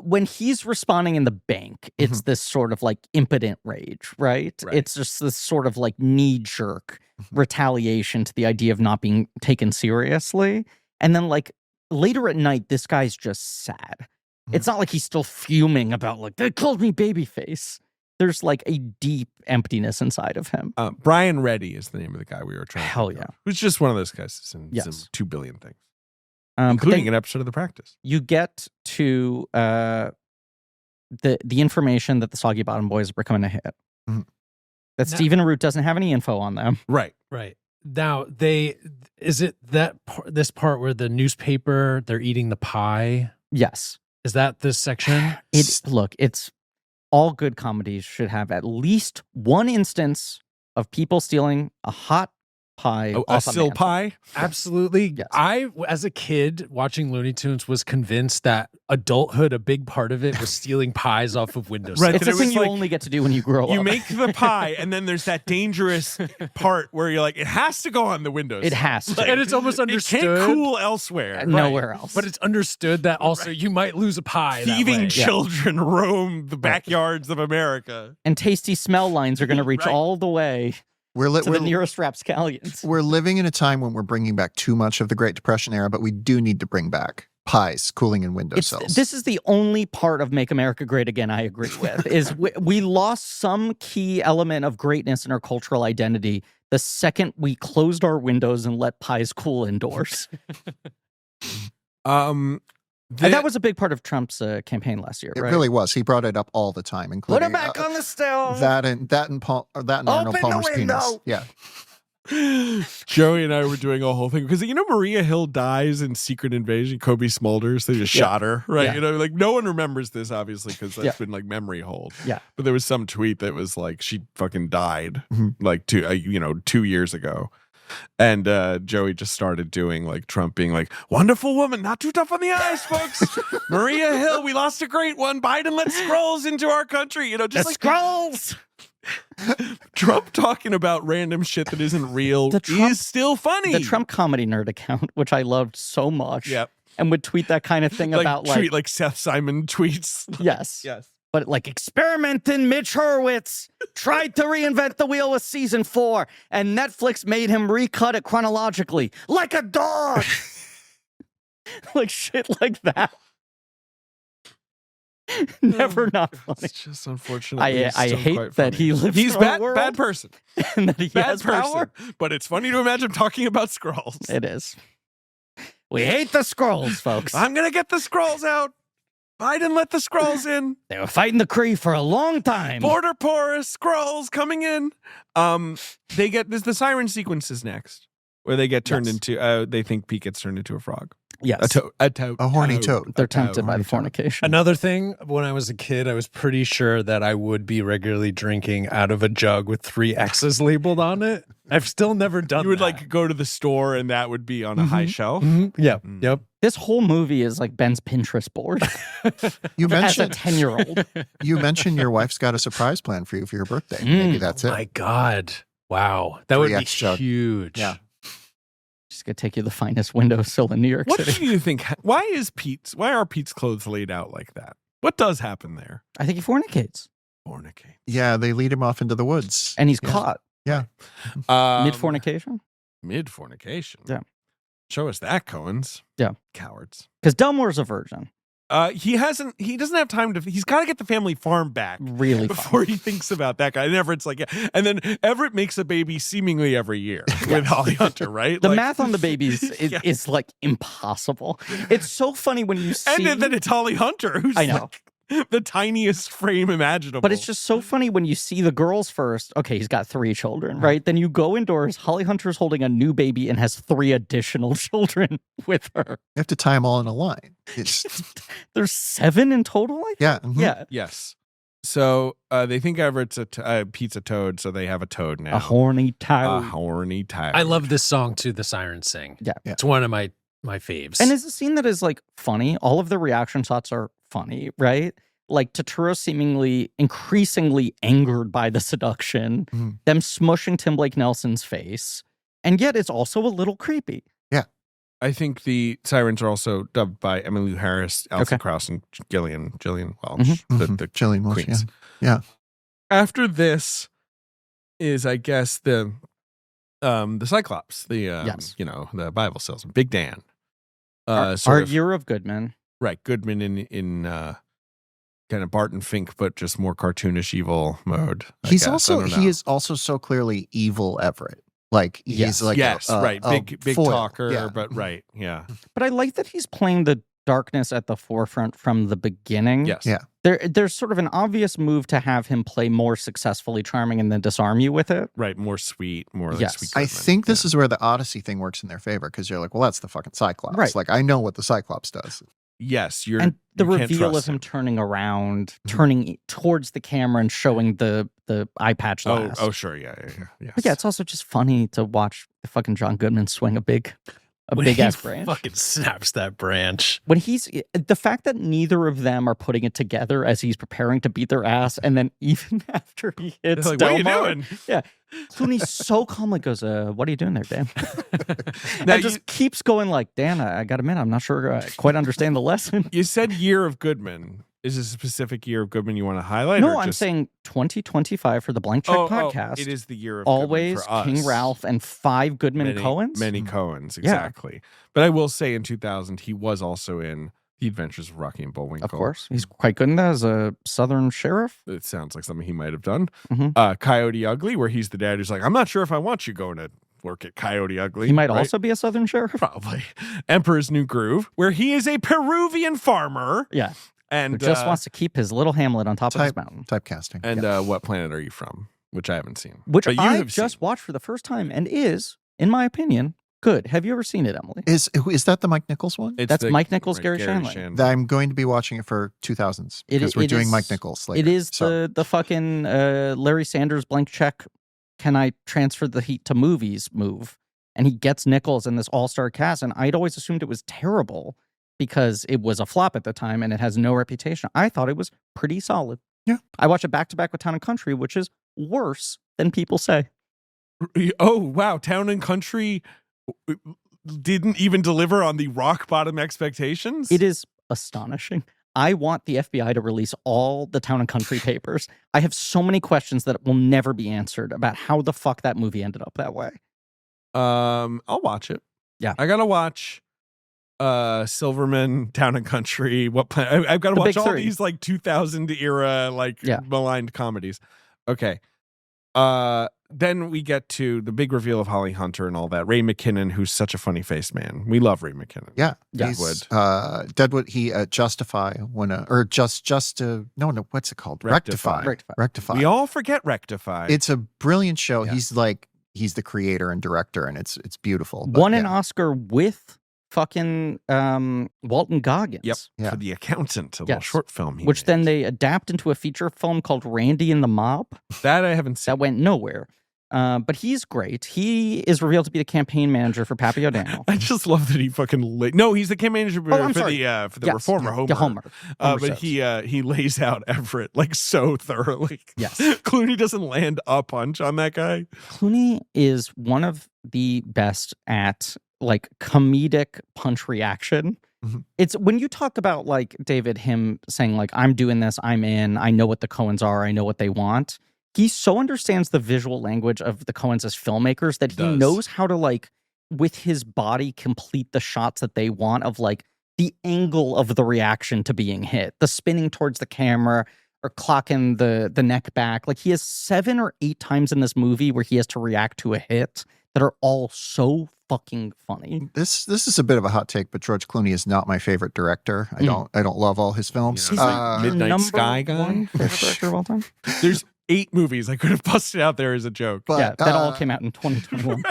when he's responding in the bank, it's this sort of like impotent rage, right? Right. It's just this sort of like knee jerk retaliation to the idea of not being taken seriously. And then like later at night, this guy's just sad. It's not like he's still fuming about like they called me babyface. There's like a deep emptiness inside of him. Brian Reddy is the name of the guy we were trying to Hell think yeah. of, who's just one of those guys who's in Yes. some 2 billion things, But including then an episode of The Practice. you get to the information that the Soggy Bottom Boys were coming to hit. Mhm. That Now- Stephen Root doesn't have any info on them. Right. Right. Now is it this part where the newspaper, they're eating the pie? Yes. Is that this section? It's all good comedies should have at least one instance of people stealing a hot pie A off a sill mantle. pie. Absolutely. Yes. I, as a kid watching Looney Tunes, was convinced that adulthood, a big part of it was stealing pies off of windowsills. Right. It's that a it thing was you like- only get to do when you grow You up. make the pie, and then there's that dangerous part where you're like, it has to go on the windows. It has to. Like, And it's almost It can't understood. cool elsewhere. Nowhere else. But it's understood that also you might lose a pie. that Thieving way. children roam the backyards of America. and tasty smell lines are going to reach Right. all the way We're, li- to we're, the nearest rapscallions. we're living in a time when we're bringing back too much of the Great Depression era, but we do need to bring back pies cooling in windowsills. This is the only part of Make America Great Again I agree with, is we lost some key element of greatness in our cultural identity the second we closed our windows and let pies cool indoors. And that was a big part of Trump's campaign last year, It right? really was. He brought it up all the time, Put including it back on the stove. that and Arnold Open the Palmer's window. penis. Yeah. Joey and I were doing a whole thing because Maria Hill dies in Secret Invasion. Kobe Smulders, they just Yeah. shot her, right? Yeah. Like no one remembers this obviously because that's Yeah. been like memory hold. Yeah. But there was some tweet that was like she fucking died Mhm. like 2 years ago. And Joey just started doing like Trump being like, wonderful woman, not too tough on the eyes, folks. Maria Hill, we lost a great one. Biden let Skrulls into our country. The Just like Skrulls! Trump talking about random shit that isn't real The Trump- is still funny. The Trump comedy nerd account, which I loved so much, Yep. and would tweet that kind of thing Like about tweet like Seth Simon tweets. yes. Yes. But like experimenting Mitch Hurwitz tried to reinvent the wheel with season 4, and Netflix made him recut it chronologically like a dog. Like shit like that. Never not funny. It's just unfortunately. I still hate quite that funny. he lives He's in bad, a world bad person. and that he Bad has person. power. But it's funny to imagine talking about scrolls. It is. We hate the scrolls, folks. I'm gonna get the scrolls out. Biden let the scrolls in. They were fighting the Kree for a long time. Border porous scrolls coming in. They get the siren sequences next, where they get turned Yes. into. They think Pete gets turned into a frog. Yes. A horny toad. They're tempted by the fornication. Another thing, when I was a kid, I was pretty sure that I would be regularly drinking out of a jug with 3 X's labeled on it. I've still never done You would that. like go to the store and that would be on a high shelf. Yeah. Mm. Yep. This whole movie is like Ben's Pinterest board You as a mentioned 10-year-old. you mentioned your wife's got a surprise plan for you for your birthday. Maybe that's Oh it. my God. Wow. That would be 3X jug. huge. Yeah. She's gonna take you the finest windowsill in New York What City. do you think? Why are Pete's clothes laid out like that? What does happen there? I think he fornicates, Fornicate. Yeah, they lead him off into the woods. and he's Yeah. caught mid fornication. Mid fornication. Yeah. Show us that, Coens. Yeah. Cowards. Because Delmore's a virgin. He doesn't have time to, he's got to get the family farm back Really before fun. he thinks about that guy. And Everett's like, yeah. And then Everett makes a baby seemingly every year with Holly Hunter, right? The Like- math on the babies Yeah. is like impossible. It's so funny when you see. And then it's Holly Hunter, who's I know. like the tiniest frame imaginable. But it's just so funny when you see the girls first. Okay, he's got 3 children, right? Then you go indoors. Holly Hunter's holding a new baby and has 3 additional children with her. You have to tie them all in a line. It's, There's 7 in total, I think? yeah. mhm. Yeah. Yes. So they think Everett's a Pete's a toad, so they have a toad now. A horny A toad. horny toad. I love this song too, the Sirens sing. Yeah. Yeah. It's one of my faves. And it's a scene that is like funny. All of the reaction shots are funny, right? Like Turturro seemingly increasingly angered by the seduction, Mhm. them smushing Tim Blake Nelson's face. And yet it's also a little creepy. I think the Sirens are also dubbed by Emmylou Harris, Alison Okay. Krauss, and Gillian Welch, Mhm. the Mhm. Gillian Welch, queens. yeah. After this is, I guess, the Cyclops, the Yes. the Bible salesman, Big Dan. Our Sort of, year of Goodman. right, Goodman in kind of Barton Fink, but just more cartoonish evil mode. I He's guess. I also don't he know. is also so clearly evil Everett. Like he's Yes. like yes, right, big foil. talker, Yeah. but right, yeah, But I like that he's playing the darkness at the forefront from the beginning. yes, Yeah. There's sort of an obvious move to have him play more successfully charming and then disarm you with it. right, more sweet, more like Yes. sweet. I Goodman. think this is where the Odyssey thing works in their favor because you're like, well, that's the fucking Cyclops. Right. Like I know what the Cyclops does. yes, And the you can't reveal trust of him turning around, turning towards the camera and showing the eye patch Oh, last. sure, yeah. Yes. But yeah, it's also just funny to watch the fucking John Goodman swing a big When big he ass branch. fucking snaps that branch. When he's the fact that neither of them are putting it together as he's preparing to beat their ass, and then even after he They're hits like, what are you Delmar, doing? yeah, Clooney so calmly goes, "What are you doing there, Dan?" Now and just keeps going like, "Dan, I got to admit, I'm not sure I quite understand the lesson." You said year of Goodman. Is this a specific year of Goodman you want to highlight? No, or I'm just- saying 2025 for the Blank Check podcast. it is the year of Always Goodman for us. King Ralph and 5 Goodman many, Coens. Many Mhm. Coens, exactly. But I will say in 2000, he was also in The Adventures of Rocky and Bullwinkle. Of course, he's quite good in that as a Southern sheriff. It sounds like something he might have done. Mhm. Coyote Ugly, where he's the dad who's like, I'm not sure if I want you going to work at Coyote Ugly. He might right? also be a Southern sheriff. Probably. Emperor's New Groove, where he is a Peruvian farmer. Yeah, And who just wants to keep his little hamlet on top of his Type- mountain. Typecasting. And Yeah. What planet are you from? Which I haven't seen. Which But you I have just seen. watched for the first time and is, in my opinion, good. Have you ever seen it, Emily? Is that the Mike Nichols one? It's That's Mike Nichols, Gary Shandling. Shandling. I'm going to be watching it for 2000s It- because we're it doing is- Mike Nichols later. It is So, the fucking Larry Sanders blank check. Can I transfer the heat to movies move? And he gets Nichols in this all-star cast. And I'd always assumed it was terrible because it was a flop at the time and it has no reputation. I thought it was pretty solid. Yeah. I watched it back-to-back with Town and Country, which is worse than people say. Oh, wow. Town and Country didn't even deliver on the rock bottom expectations? It is astonishing. I want the FBI to release all the Town and Country papers. I have so many questions that will never be answered about how the fuck that movie ended up that way. I'll watch it. Yeah. I gotta watch Silverman, Town and Country. I've got to The watch big all 3. these like 2000 era Yeah. maligned comedies. Okay. Then we get to the big reveal of Holly Hunter and all that. Ray McKinnon, who's such a funny faced man. We love Ray McKinnon. yeah, Yeah. he's Deadwood. He Justify when or just no, what's it called? Rectify. Rectify. We all forget Rectify. It's a brilliant show. Yeah. He's the creator and director, and it's beautiful. Won yeah. an Oscar with fucking Walton Goggins. Yep. Yeah. For The Accountant, a little Yes. short film. He Which made. then they adapt into a feature film called Randy and the Mob. That I haven't seen. That went nowhere. But he's great. He is revealed to be the campaign manager for Pappy O'Daniel. I just love that he fucking no, he's the campaign manager I'm for sorry. the reformer Homer. Yeah, Homer. But says. he lays out Everett like so thoroughly. Yes. Clooney doesn't land a punch on that guy. Clooney is one of the best at like comedic punch reaction. Mhm. It's when you talk about like David, him saying like, I'm doing this, I'm in, I know what the Coens are, I know what they want. He so understands the visual language of the Coens as filmmakers that he Does. knows how to like with his body complete the shots that they want of like the angle of the reaction to being hit, the spinning towards the camera or clocking the neck back. Like he has 7 or 8 times in this movie where he has to react to a hit that are all so fucking funny. This is a bit of a hot take, but George Clooney is not my favorite director. I don't love all his films. He's like Midnight your number Sky guy? one favorite director of all time. There's 8 movies I could have busted out there as a joke. But, Yeah, that all came out in 2021.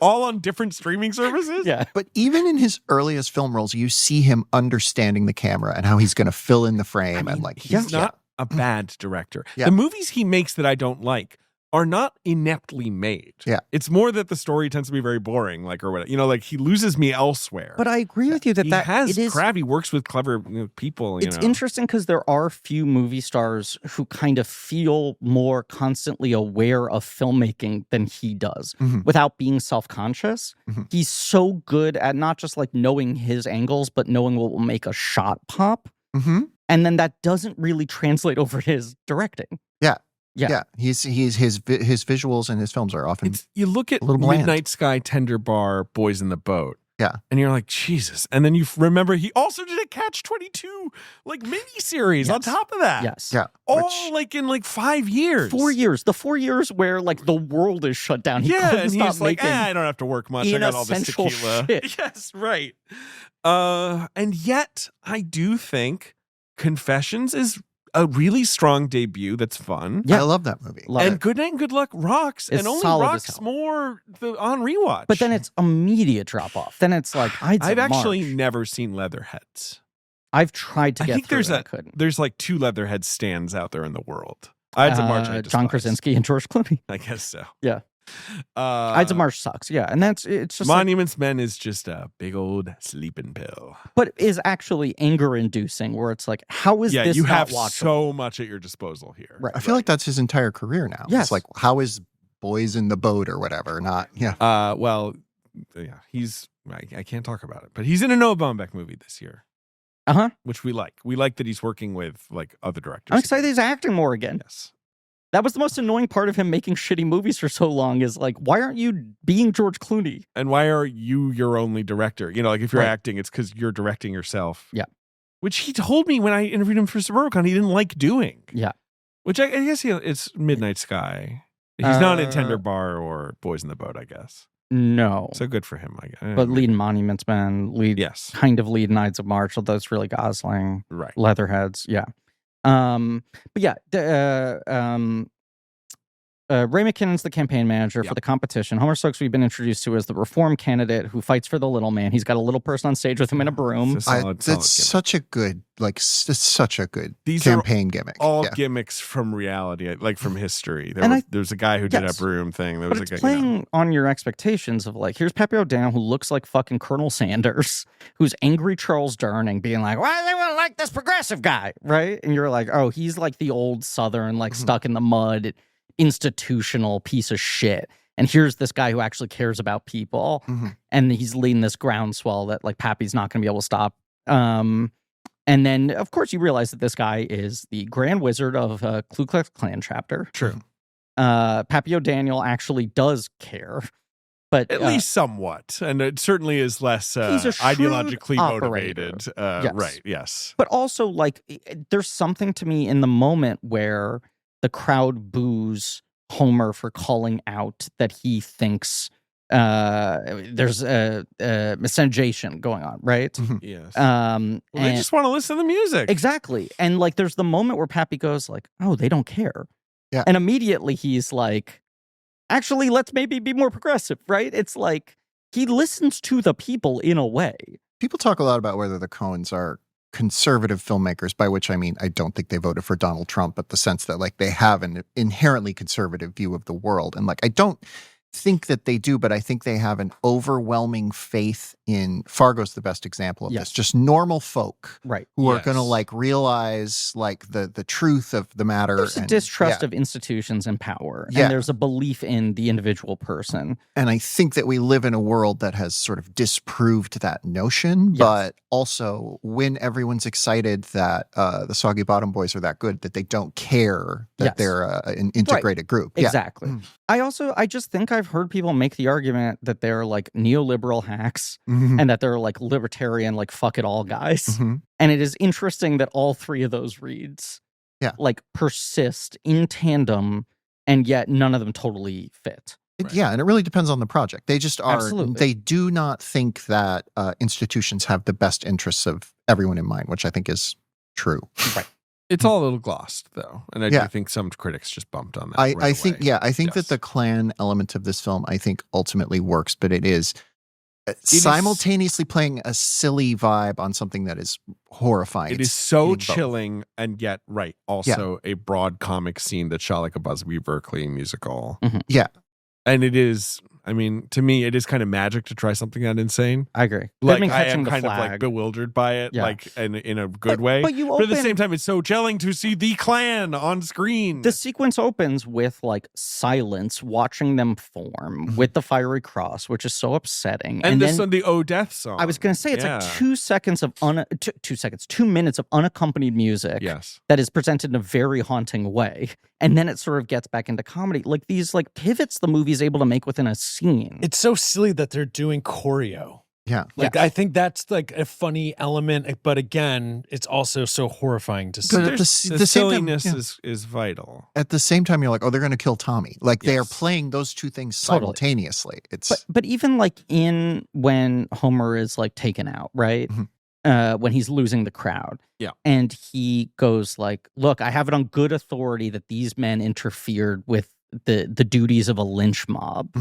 All on different streaming services? Yeah. But even in his earliest film roles, you see him understanding the camera and how he's going to fill in the frame and like He's not a bad director. Yeah. The movies he makes that I don't like are not ineptly made. Yeah. It's more that the story tends to be very boring, like or whatever. You know, like he loses me elsewhere. But I agree with you that he that has it is craft. He works with clever people. it's interesting because there are few movie stars who kind of feel more constantly aware of filmmaking than he does Mhm. without being self-conscious. Mhm. He's so good at not just like knowing his angles, but knowing what will make a shot pop. Mm-hmm. And then that doesn't really translate over to his directing. Yeah. Yeah. He's his visuals and his films are often You look at a little bland. Midnight Sky, Tender Bar, Boys in the Boat. Yeah. And you're like, Jesus. And then you remember he also did a Catch-22 like miniseries on Yes. top of that. Yes. yeah. All which- like in like 5 years. 4 years. The 4 years where like the world is shut down. He Yeah, couldn't and stop he's like, making I don't have to work much. I got all this inessential tequila. shit. Yes, right. And yet I do think Confessions is a really strong debut that's fun. Yeah. I love that movie. Love And it. Good Night and Good Luck rocks, It's and only solid as rocks hell. more on rewatch. But then it's immediate drop off. Then it's like I've I've actually never seen Leatherheads. I've tried to I get think through there's it, I couldn't. There's like 2 Leatherhead stands out there in the world. Ides of March, I John despise. Krasinski and George Clooney. I guess so. Yeah. Uh, Ides of March sucks. Yeah, and it's just like, Monuments Men is just a big old sleeping pill. but is actually anger inducing. Where it's like, how is Yeah, this you not have watchable? so much at your disposal here. Right. I feel like that's his entire career now. Yes. It's like, how is Boys in the Boat or whatever? Not, yeah. Well, yeah, I can't talk about it, but he's in a Noah Baumbach movie this year, Uh-huh. which we like. We like that he's working with like other directors. I'm excited he's acting more again. Yes. That was the most annoying part of him making shitty movies for so long. Is like, why aren't you being George Clooney? And why are you your only director? You know, like if you're Right. acting, it's because you're directing yourself. Yeah. Which he told me when I interviewed him for Suburbicon, he didn't like doing. Yeah. Which I guess it's Midnight Sky. He's not in Tender Uh, Bar or Boys in the Boat, I guess. No, So good for him, I guess. but lead in Monuments Men, lead Yes. kind of lead in Ides of March, although it's really Gosling. Right. Leatherheads, yeah. But yeah, Ray McKinnon's the campaign manager for Yep. the competition. Homer Stokes we've been introduced to as the reform candidate who fights for the little man. He's got a little person on stage with him in a broom. It's a solid It's gimmick. such a good, it's such a good These campaign gimmick. All yeah. gimmicks from reality, like from history. And There's a guy who did a Yes. broom thing. There But was it's a guy, playing on your expectations of like, here's Pepe O'Daniel who looks like fucking Colonel Sanders, who's angry Charles Durning, being like, why do they want to like this progressive guy, right? And you're like, oh, he's like the old Southern, like stuck in the mud, institutional piece of shit. And here's this guy who actually cares about people, Mhm. and he's leading this groundswell that like Pappy's not going to be able to stop. And then, of course, you realize that this guy is the Grand Wizard of Ku Klux Klan chapter. True. Pappy O'Daniel actually does care, but At least somewhat. And it certainly is less He's a shrewd ideologically operator. motivated. Yes. Right, yes. but also like there's something to me in the moment where the crowd boos Homer for calling out that he thinks there's a miscegenation going on, right? Yes. Well, Well, they just want to listen to the music. exactly, and like there's the moment where Pappy goes like, "Oh, they don't care," Yeah. and immediately he's like, "Actually, let's maybe be more progressive," right? It's like he listens to the people in a way. People talk a lot about whether the Coens are conservative filmmakers, by which I mean I don't think they voted for Donald Trump, but the sense that like they have an inherently conservative view of the world. And like I don't think that they do, but I think they have an overwhelming faith in Fargo's the best example of this. Just normal folk who are going to like realize like the truth of the matter. There's a distrust of institutions and power. And there's a belief in the individual person. And I think that we live in a world that has sort of disproved that notion, but also when everyone's excited that the Soggy Bottom Boys are that good, that they don't care that they're an integrated group. Exactly. I just think I've heard people make the argument that they're like neoliberal hacks and that they're like libertarian, like fuck it all guys. And it is interesting that all three of those reads like persist in tandem, and yet none of them totally fit. Yeah, and it really depends on the project. They just are. Absolutely. They do not think that institutions have the best interests of everyone in mind, which I think is true. Right. It's all a little glossed, though, and I do think some critics just bumped on that. I think that the Klan element of this film, I think, ultimately works, but it is simultaneously playing a silly vibe on something that is horrifying. It is so chilling, and yet, also a broad comic scene that shot like a Busby Berkeley musical. Yeah. And it is, I mean, to me, it is kind of magic to try something that insane. I agree. Like, I am kind of like bewildered by it, like in a good way. But at the same time, it's so chilling to see the Klan on screen. The sequence opens with like silence, watching them form with the fiery cross, which is so upsetting. And then the Oh Death song. I was going to say it's like 2 minutes of unaccompanied music. Yes. That is presented in a very haunting way. And then it sort of gets back into comedy. Like these like pivots the movie is able to make within a scene. It's so silly that they're doing choreo. Yeah. Like I think that's like a funny element, but again, it's also so horrifying to see. But the silliness is vital. At the same time, you're like, oh, they're going to kill Tommy. Like they are playing those two things simultaneously. But even like when Homer is like taken out, right? When he's losing the crowd. Yeah. And he goes like, look, I have it on good authority that these men interfered with the duties of a lynch mob.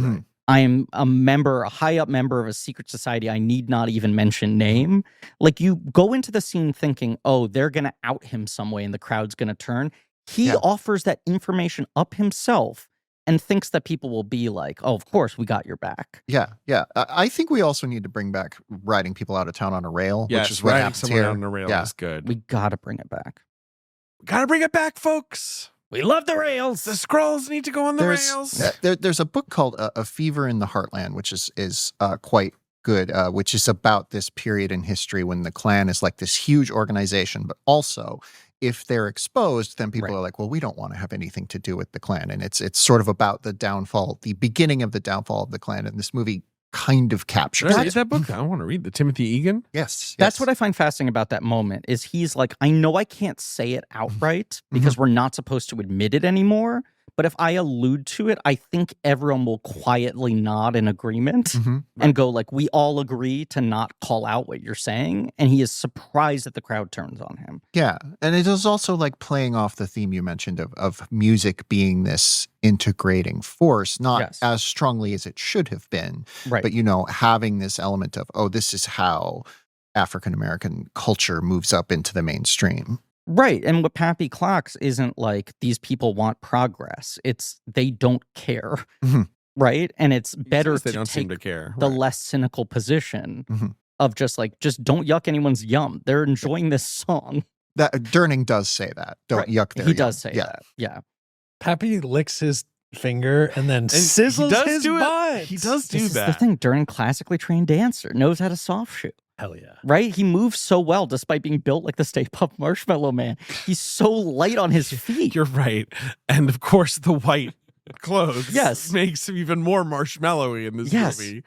I am a high up member of a secret society I need not even mention name. Like you go into the scene thinking, oh, they're going to out him some way and the crowd's going to turn. He offers that information up himself and thinks that people will be like, oh, of course, we got your back. Yeah, yeah. I think we also need to bring back riding people out of town on a rail, which is what happens here. On a rail is good. We got to bring it back. We got to bring it back, folks. We love the rails. The scrolls need to go on the rails. There's a book called A Fever in the Heartland, which is quite good, which is about this period in history when the Klan is like this huge organization, but also if they're exposed, then people are like, well, we don't want to have anything to do with the Klan. And it's sort of about the beginning of the downfall of the Klan. And this movie kind of captures Should I read that book? I want to read the Timothy Egan. Yes. That's what I find fascinating about that moment is he's like, I know I can't say it outright because we're not supposed to admit it anymore. But if I allude to it, I think everyone will quietly nod in agreement and go like, we all agree to not call out what you're saying. And he is surprised that the crowd turns on him. Yeah. And it is also like playing off the theme you mentioned of music being this integrating force, not as strongly as it should have been. Right. But, having this element of, oh, this is how African-American culture moves up into the mainstream. Right. And what Pappy clocks isn't like these people want progress. It's they don't care. Right. And it's better they to don't take seem to care. the less cynical position of just don't yuck anyone's yum. They're enjoying this song. That Durning does say that. Don't yuck their yum. Does say that. Yeah. Pappy licks his finger and then sizzles his butt. He does do this that. Is the thing. Durning, classically trained dancer, knows how to soft shoe. Hell yeah. Right? He moves so well despite being built like the Stay Puft Marshmallow Man. He's so light on his feet. You're right. And of course, the white clothes makes him even more marshmallowy in this movie.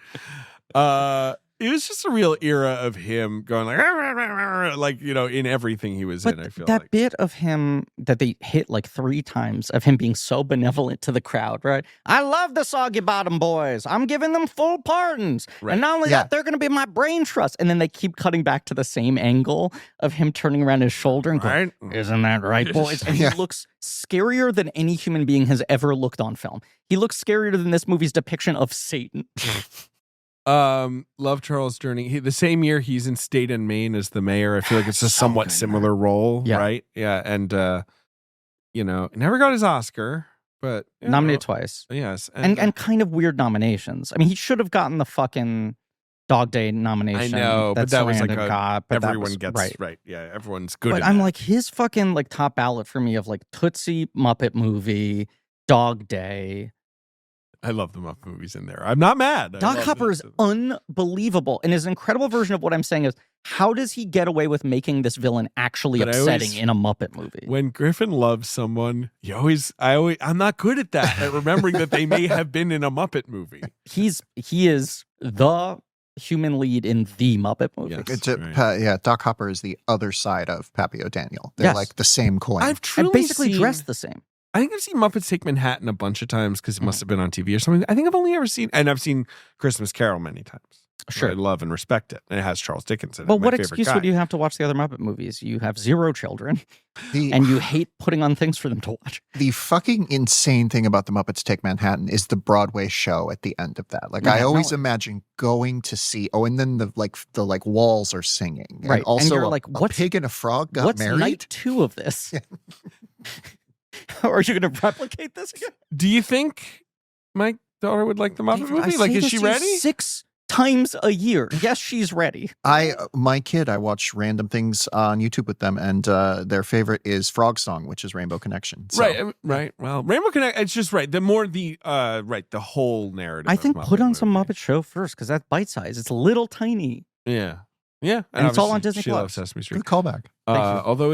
It was just a real era of him going like, in everything he was in, I feel that like. bit of him that they hit like 3 times of him being so benevolent to the crowd, right? I love the Soggy Bottom Boys. I'm giving them full pardons. Right. And not only that, they're going to be my brain trust. And then they keep cutting back to the same angle of him turning around his shoulder and going, isn't that right, boys? And he looks scarier than any human being has ever looked on film. He looks scarier than this movie's depiction of Satan. Love Charles Journey. The same year he's in State and Maine as the mayor. I feel like it's a So somewhat good, similar role, Yeah. right? Yeah, and never got his Oscar, but Nominated twice. Yes, And kind of weird nominations. I mean, he should have gotten the fucking Dog Day nomination. I know, but that was like Sarandon got, but that everyone was- gets right. Yeah, everyone's good. But in I'm that. like, his fucking like top ballot for me of like Tootsie, Muppet Movie, Dog Day. I love the Muppet movies in there. I'm not mad. I Doc love Hopper it. is unbelievable. And his incredible version of what I'm saying is, how does he get away with making this villain actually But I upsetting always- in a Muppet movie? When Griffin loves someone, I'm not good at that. At remembering that they may have been in a Muppet movie. He is the human lead in the Muppet movie. Yes. It's Right. Doc Hopper is the other side of Pappy O'Daniel. They're Yes. like the same coin. I've truly And basically seen, dressed the same. I think I've seen Muppets Take Manhattan a bunch of times because it Mm-hmm. must have been on TV or something. I think I've only ever seen, and I've seen Christmas Carol many times. Sure. I love and respect it. And it has Charles Dickens in it. Well, my what favorite excuse guy. would you have to watch the other Muppet movies? You have 0 children, The- and you hate putting on things for them to watch. The fucking insane thing about the Muppets Take Manhattan is the Broadway show at the end of that. Like I Yeah, always no. imagine going to see. Oh, and then the walls are singing. Right, And also, and you're a, like, a what's- pig and a frog got What's married. night 2 of this? Are you going to replicate this again? Do you think my daughter would like the Muppet movie? Like, is she ready? 6 times a year. Yes, she's ready. My kid, I watch random things on YouTube with them, and their favorite is Frog Song, which is Rainbow Connection. So, Right. Well, Rainbow Connect. It's just right. The more the whole narrative. I of think put Muppet on some movie. Muppet Show first because that's bite size. It's little tiny. Yeah. And it's all on obviously Disney She Plus. loves Sesame Street. good callback. Thank you. Although,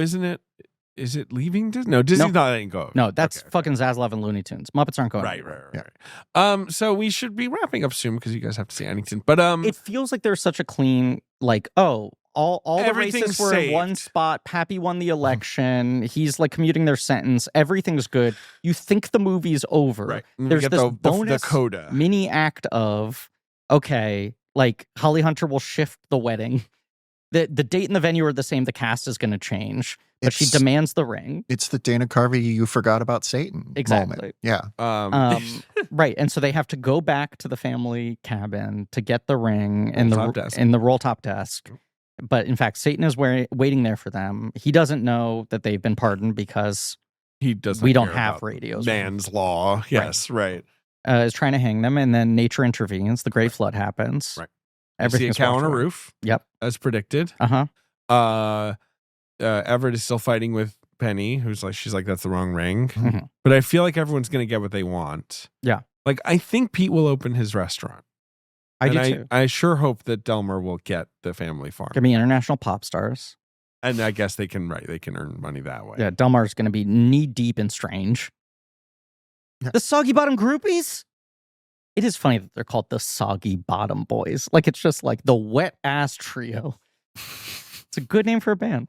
is it leaving Disney? No, Disney's not letting go. No, that's Okay. fucking Zaslav and Looney Tunes. Muppets aren't going. Right. anywhere. So we should be wrapping up soon because you guys have to see anything. But It feels like there's such a clean, like, all the Everything's racists were in one saved. spot. Pappy won the election. He's like commuting their sentence. Everything's good. You think the movie's over. right. And we There's get this the bonus coda. mini act of, okay, like Holly Hunter will shift the wedding. The date and the venue are the same. The cast is going to change, but she It's- demands the ring. It's the Dana Carvey "You Forgot About Satan" Exactly. moment. Yeah, Right, and so they have to go back to the family cabin to get the ring Roll in top desk. the roll top desk. But in fact, Satan is waiting there for them. He doesn't know that they've been pardoned because he doesn't. we don't care have about radios. Man's law. Yes. Right. Is trying to hang them, and then nature intervenes. The Great Flood happens. Right. Everything You see a cow on a roof. Yep. As predicted. Uh-huh. Everett is still fighting with Penny, she's like, that's the wrong ring. Mhm. But I feel like everyone's going to get what they want. Yeah. Like, I think Pete will open his restaurant. I do And too. I sure hope that Delmer will get the family farm. Gonna be international pop stars. And I guess they can earn money that way. Yeah, Delmar's gonna be knee deep in Strange. Yeah. The Soggy Bottom Groupies. It is funny that they're called the Soggy Bottom Boys. Like it's just like the wet ass trio. It's a good name for a band.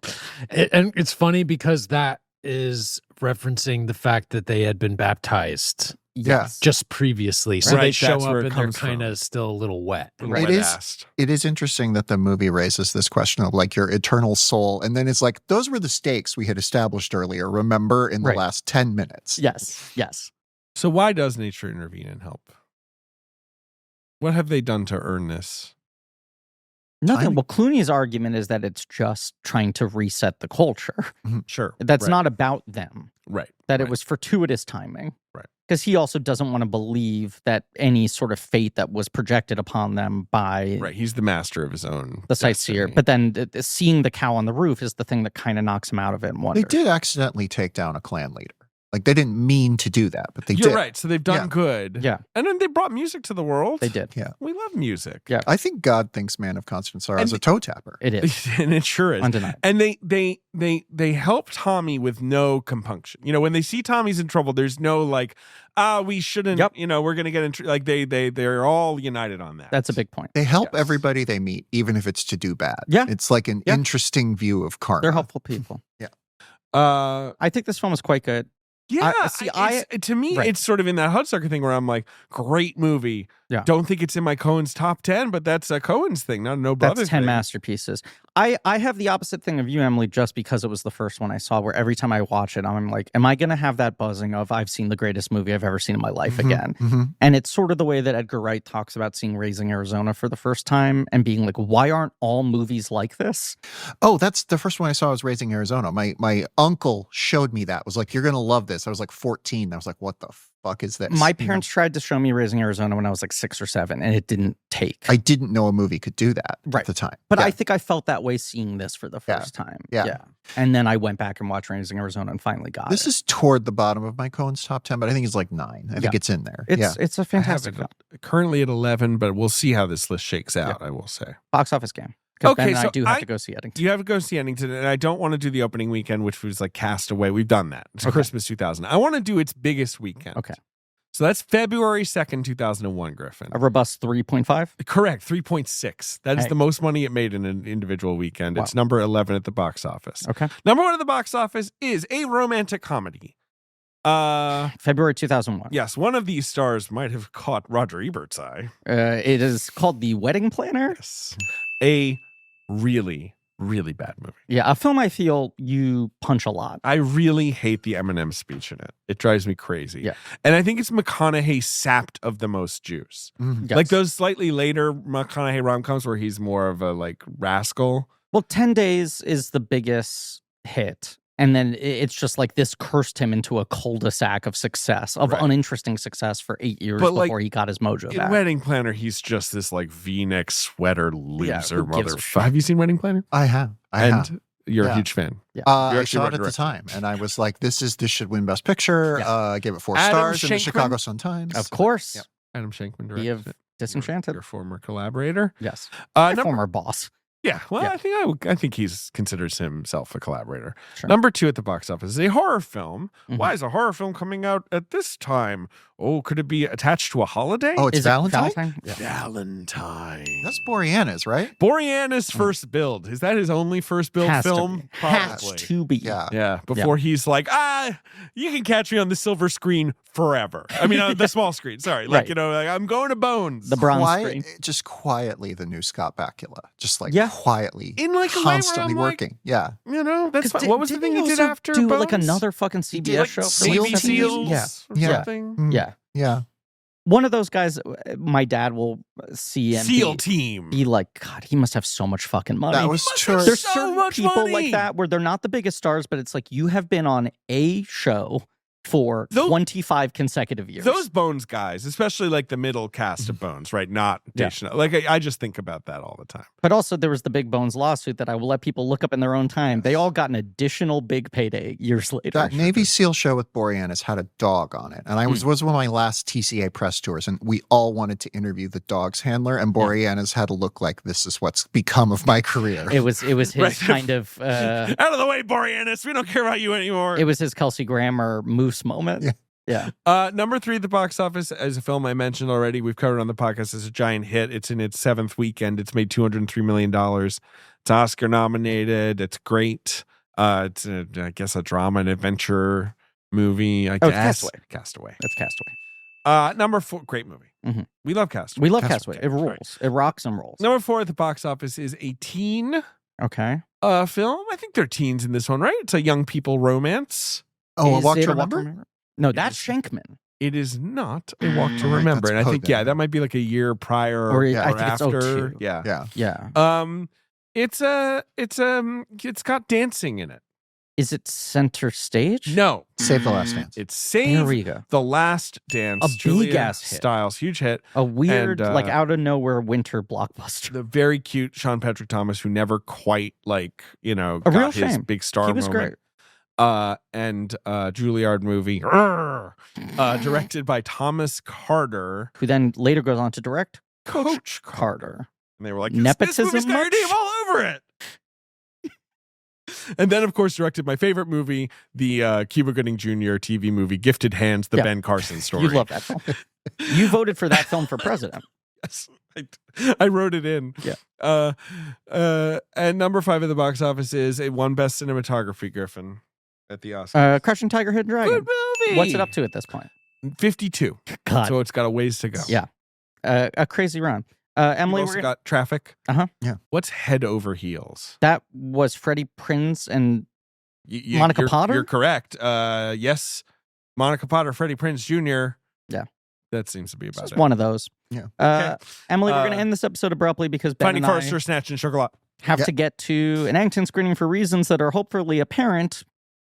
And it's funny because that is referencing the fact that they had been baptized Yeah. just previously. So Right, they show that's up where it and they're comes from. kind of still a little wet. It is interesting that the movie raises this question of like your eternal soul, and then it's like those were the stakes we had established earlier. Remember in the Right. last 10 minutes. Yes. So why does nature intervene and help? What have they done to earn this? Nothing. Timing. Well, Clooney's argument is that it's just trying to reset the culture. Sure. That's Right. not about them. Right. That Right. it was fortuitous timing. Right. Because he also doesn't want to believe that any sort of fate that was projected upon them by Right. He's the master of his own. the sightseer. destiny. But then seeing the cow on the roof is the thing that kind of knocks him out of it and They wonders. did accidentally take down a clan leader. Like they didn't mean to do that, but they You're did. right. So they've done Yeah. good. Yeah. And then they brought music to the world. They did. We love music. Yeah. I think God thinks Man of Constant Sorrow And is a toe tapper. It is. And it sure is. Undeniable. And they help Tommy with no compunction. You know, when they see Tommy's in trouble, there's no like, we shouldn't, Yep. we're gonna get in like they're all united on that. That's a big point. They help Yes. everybody they meet, even if it's to do bad. Yeah. It's like an Yeah. interesting view of karma. They're helpful people. uh I think this film is quite good. Yeah, see, to me, right. it's sort of in that Hudsucker thing where I'm like, great movie. Yeah. Don't think it's in my Coen's top 10, but that's a Coen's thing, not a No Brothers That's 10 thing. masterpieces. I have the opposite thing of you, Emily, just because it was the first one I saw, where every time I watch it, I'm like, am I going to have that buzzing of I've seen the greatest movie I've ever seen in my life again? And it's sort of the way that Edgar Wright talks about seeing Raising Arizona for the first time and being like, why aren't all movies like this? Oh, that's the first one I saw was Raising Arizona. My uncle showed me that. Was like, you're going to love this. I was like 14. I was like, what the fuck is this? My parents tried to show me Raising Arizona when I was like 6 or 7, and it didn't take. I didn't know a movie could do that at the time. But Yeah. I think I felt that way seeing this for the first time. Yeah. And then I went back and watched Raising Arizona and finally got This it. is toward the bottom of my Coen's top 10, but I think it's like 9. I think it's in there. It's a I have fantastic it film. currently at 11, but we'll see how this list shakes out, I will say. Box office game. Because Okay, Ben and I so do have to go see Eddington. You have to go see Eddington, and I don't want to do the opening weekend, which was like Castaway. We've done that. It's Christmas 2000. I want to do its biggest weekend. Okay. So that's February 2nd, 2001, Griffin. A robust 3.5? Correct, 3.6. That is Hey. the most money it made in an individual weekend. It's number 11 at the box office. Okay. Number 1 at the box office is a romantic comedy. February 2001. Yes, one of these stars might have caught Roger Ebert's eye. It is called The Wedding Planner. Yes. A really, really bad movie. Yeah, a film I feel you punch a lot. I really hate the Eminem speech in it. It drives me crazy. Yeah. And I think it's McConaughey sapped of the most juice. Mhm. Yes. Like those slightly later McConaughey rom-coms where he's more of a like rascal. Well, 10 Days is the biggest hit. And then it's just like this cursed him into a cul-de-sac of success, of Right. uninteresting success for 8 years But, like, before he got his mojo In back. Wedding Planner, he's just this like V-neck sweater loser who gives a motherfucker. Have you seen Wedding Planner? I have. And you're a Yeah. huge fan. Yeah. I You're actually saw it at the directing. time, and I was like, "This should win Best Picture." Yeah. I gave it 4 Adam stars in the Shankman? Chicago Sun-Times. Of course. Yep. Adam Shankman He of directed it. Disenchanted. Your former collaborator. Yes. Uh, My number, former boss. yeah, well, Yeah. I think he's considers himself a collaborator. Sure. Number 2 at the box office is a horror film. Mhm. Why is a horror film coming out at this time? Oh, could it be attached to a holiday? Oh, it's Is it Valentine. Yeah. Valentine. That's Boreanaz, right? Boreanaz's first build. Is that his only first build Has to film? be. Has Probably. to be. Yeah. Yeah, before he's like, you can catch me on the silver screen forever. I mean, on the small screen. Sorry, like Right. like I'm going to Bones. The bronze screen. Just quietly, the new Scott Bakula. Just like Yeah. quietly, In like a way where constantly I'm like, working. Yeah. That's fine. What was the thing he did also after do Bones? like another fucking He CBS did, like, show? for, Navy like 7 years? Seals Yeah. or Yeah. something. Mm. Yeah. Yeah. One of those guys, my dad will see and SEAL be, team. be like, God, he must have so much fucking money. That was must true. have There's so certain much people money. like that where they're not the biggest stars, but it's like you have been on a show for Those- 25 consecutive years. Those Bones guys, especially like the middle cast of Bones, right? Not Mm-hmm. Yeah. Dave Chappelle. Like I just think about that all the time. But also there was the Big Bones lawsuit that I will let people look up in their own time. They all got an additional big payday years later. That Navy SEAL show with Boreanaz had a dog on it. And I was one of my last TCA press tours, and we all wanted to interview the dog's handler, and Boreanaz had to look like this is what's become of my career. It was his Right. kind of Out of the way, Boreanaz. We don't care about you anymore. it was his Kelsey Grammer moose moment. Yeah. Yeah. Number 3 at the box office is a film I mentioned already. We've covered on the podcast. It's a giant hit. It's in its 7th weekend. It's made $203 million. It's Oscar nominated. It's great. It's I guess a drama and adventure movie. I Oh, it's guess. Castaway. That's Castaway. Number 4, great movie. Mhm. We love Castaway. We love Castaway. Castaway. It rules. Right. It rocks and rolls. Number 4 at the box office is a teen Okay. film. I think they're teens in this one, right? It's a young people romance. Oh, A Is Walk it to A Walk Remember? No, It that's is. Shankman. It is not a Walk to Right, Remember, that's and I think Pogo. that might be like a year prior Or or, I think it's after. 02. Yeah. Yeah. It's got dancing in it. Is it center stage? No, Save the Last Dance. it's There Save we go. the Last Dance. A big Julia ass hit. Stiles, huge hit. A weird, And, like out of nowhere winter blockbuster. The very cute Sean Patrick Thomas, who never quite A got real his shame. big star He was moment. great. And Juilliard movie, directed by Thomas Carter, Who then later goes on to direct Coach Carter. Carter. And they were like, Nepotism this movie's got your much? name all over it. And then, of course, directed my favorite movie, the Cuba Gooding Jr. TV movie, Gifted Hands, the Yeah. Ben Carson story. You love that film. You voted for that film for president. Yes, I wrote it in. Yeah. And number 5 at the box office is a one best cinematography, Griffin. at the Oscars. Crouching Tiger, Hidden Dragon. Good movie. What's it up to at this point? 52. God. So it's got a ways to go. Yeah. A crazy run. Emily, We've also got Traffic. Uh-huh. Yeah. What's Head Over Heels? that was Freddie Prinze and Y- Monica Potter? You're correct. Yes, Monica Potter, Freddie Prinze Jr. Yeah. That seems to be about just it. one of those. Yeah. Uh, Emily, we're going to Uh, end this episode abruptly because Ben Finding and I Forrester, Snatch, and Chocolat. have Yeah. to get to an Angton screening for reasons that are hopefully apparent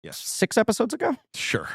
Yes. 6 episodes ago. Sure.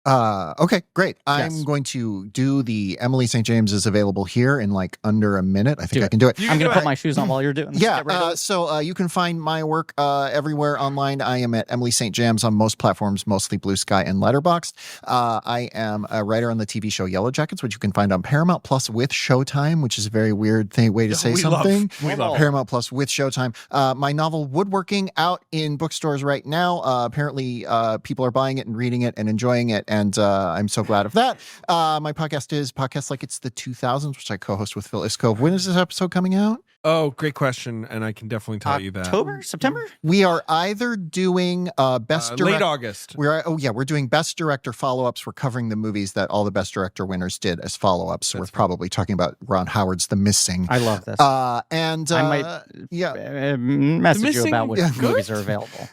Okay, great. I'm Yes. going to do the Emily St. James is available here in like under a minute. I think Do I it. can do it. You I'm can going to do put it. my shoes on while you're doing this. Yeah, Get ready to- so you can find my work everywhere online. I am at Emily St. James on most platforms, mostly Blue Sky and Letterboxd. I am a writer on the TV show Yellow Jackets, which you can find on Paramount Plus with Showtime, which is a very weird way to say we something. We love Paramount Plus with Showtime. My novel Woodworking out in bookstores right now. Apparently, people are buying it and reading it and enjoying it, and I'm so glad of that. My podcast is Podcast Like It's the 2000s, which I co-host with Phil Iscove. When is this episode coming out? Oh, great question. And I can definitely tell you that. October? September? We are either doing best Late direct. August. We're doing best director follow-ups. We're covering the movies that all the best director winners did as follow-ups. So That's we're probably talking about Ron Howard's The Missing. I love this. And I might yeah, message you Missing- about which yeah. movies are available.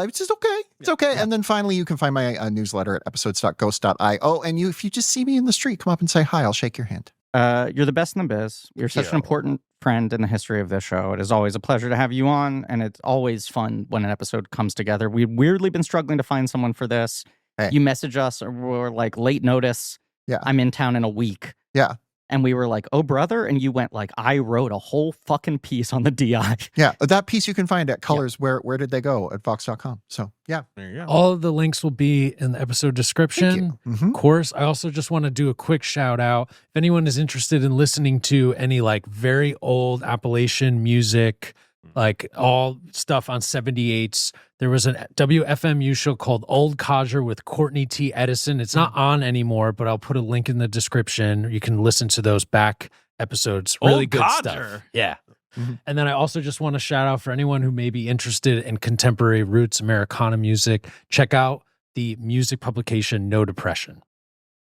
it's just okay. It's okay. And then finally, you can find my newsletter at episodes.ghost.io. And if you just see me in the street, come up and say hi. I'll shake your hand. You're the best in the biz. You're such an you. important friend in the history of this show. It is always a pleasure to have you on, and it's always fun when an episode comes together. We've weirdly been struggling to find someone for this. Hey. You message us, or we're like late notice. Yeah. I'm in town in a week. Yeah. And we were like, oh, brother. And you went like, I wrote a whole fucking piece on the DI. Yeah. That piece you can find at Colors. Where did they go? At Vox.com. So, yeah. There you go. All of the links will be in the episode Thank description. you. Mhm. Of course, I also just want to do a quick shout out. If anyone is interested in listening to any like very old Appalachian music, like all stuff on 78s, there was a WFMU show called Old Codger with Courtney T. Edison. It's not on anymore, but I'll put a link in the description. You can listen to those back episodes. Really Old good Codger. stuff. Yeah. Mhm. And then I also just want to shout out for anyone who may be interested in contemporary roots Americana music. Check out the music publication No Depression.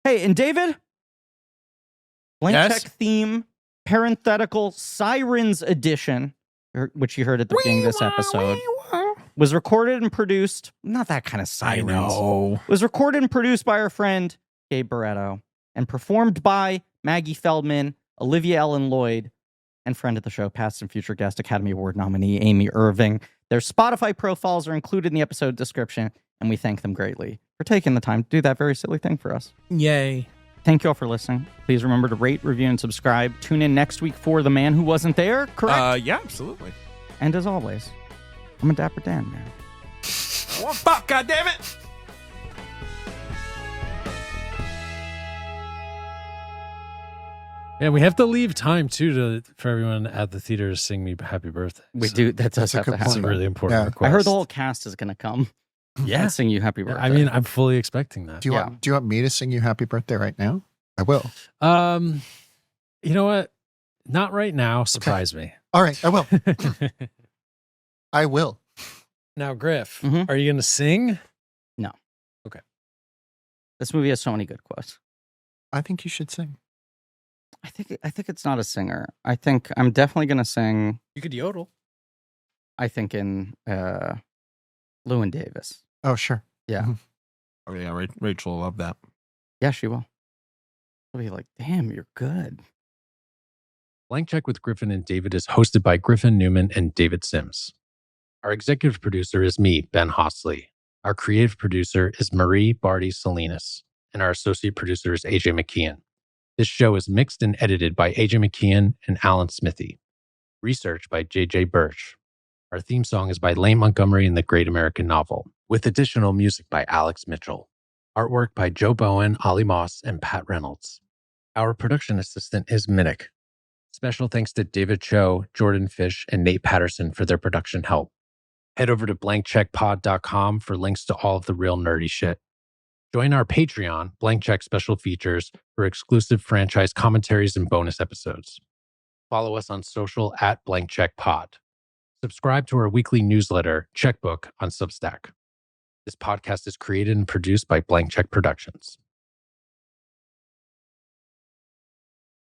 Hey, and David, blank Yes? check theme, parenthetical Sirens edition, which you heard at the beginning of this episode, was recorded and produced. Not that kind of Sirens. Was recorded and produced by our friend Gabe Barreto and performed by Maggie Feldman, Olivia Ellen Lloyd, and friend of the show, past and future guest Academy Award nominee Amy Irving. Their Spotify profiles are included in the episode description, and we thank them greatly for taking the time to do that very silly thing for us. Yay. Thank you all for listening. Please remember to rate, review, and subscribe. Tune in next week for The Man Who Wasn't There, correct? Yeah, absolutely. And as always, I'm a Dapper Dan man. One fuck, goddammit! Yeah, we have to leave time too for everyone at the theater to sing me happy birthday. We So do. That does That's a have to good That's a happen. point. really important Yeah. request. I heard the whole cast is going to come Yeah. and sing you happy birthday. I mean, I'm fully expecting that. Do you want me to sing you happy birthday right now? I will. You know what? Not right now. Surprise me. All right, I will. I will. Now, Griff, Mhm. are you going to sing? This movie has so many good quotes. I think you should sing. I think it's not a singer. I think I'm definitely going to sing, You could yodel. I think in Llewyn Davis. Oh, sure. Yeah. Oh, yeah, Rachel will love that. Yeah, she will. She'll be like, damn, you're good. Blank Check with Griffin and David is hosted by Griffin Newman and David Sims. Our executive producer is me, Ben Hostley. Our creative producer is Marie Barty Salinas, and our associate producer is AJ McKeon. This show is mixed and edited by AJ McKeon and Alan Smithee. Research by JJ Birch. Our theme song is by Lane Montgomery and the Great American Novel, with additional music by Alex Mitchell. Artwork by Joe Bowen, Ollie Moss, and Pat Reynolds. Our production assistant is Minnick. Special thanks to David Cho, Jordan Fish, and Nate Patterson for their production help. Head over to blankcheckpod.com for links to all of the real nerdy shit. Join our Patreon, Blank Check Special Features, for exclusive franchise commentaries and bonus episodes. Follow us on social at Blank Check Pod. Subscribe to our weekly newsletter, Checkbook, on Substack. This podcast is created and produced by Blank Check Productions.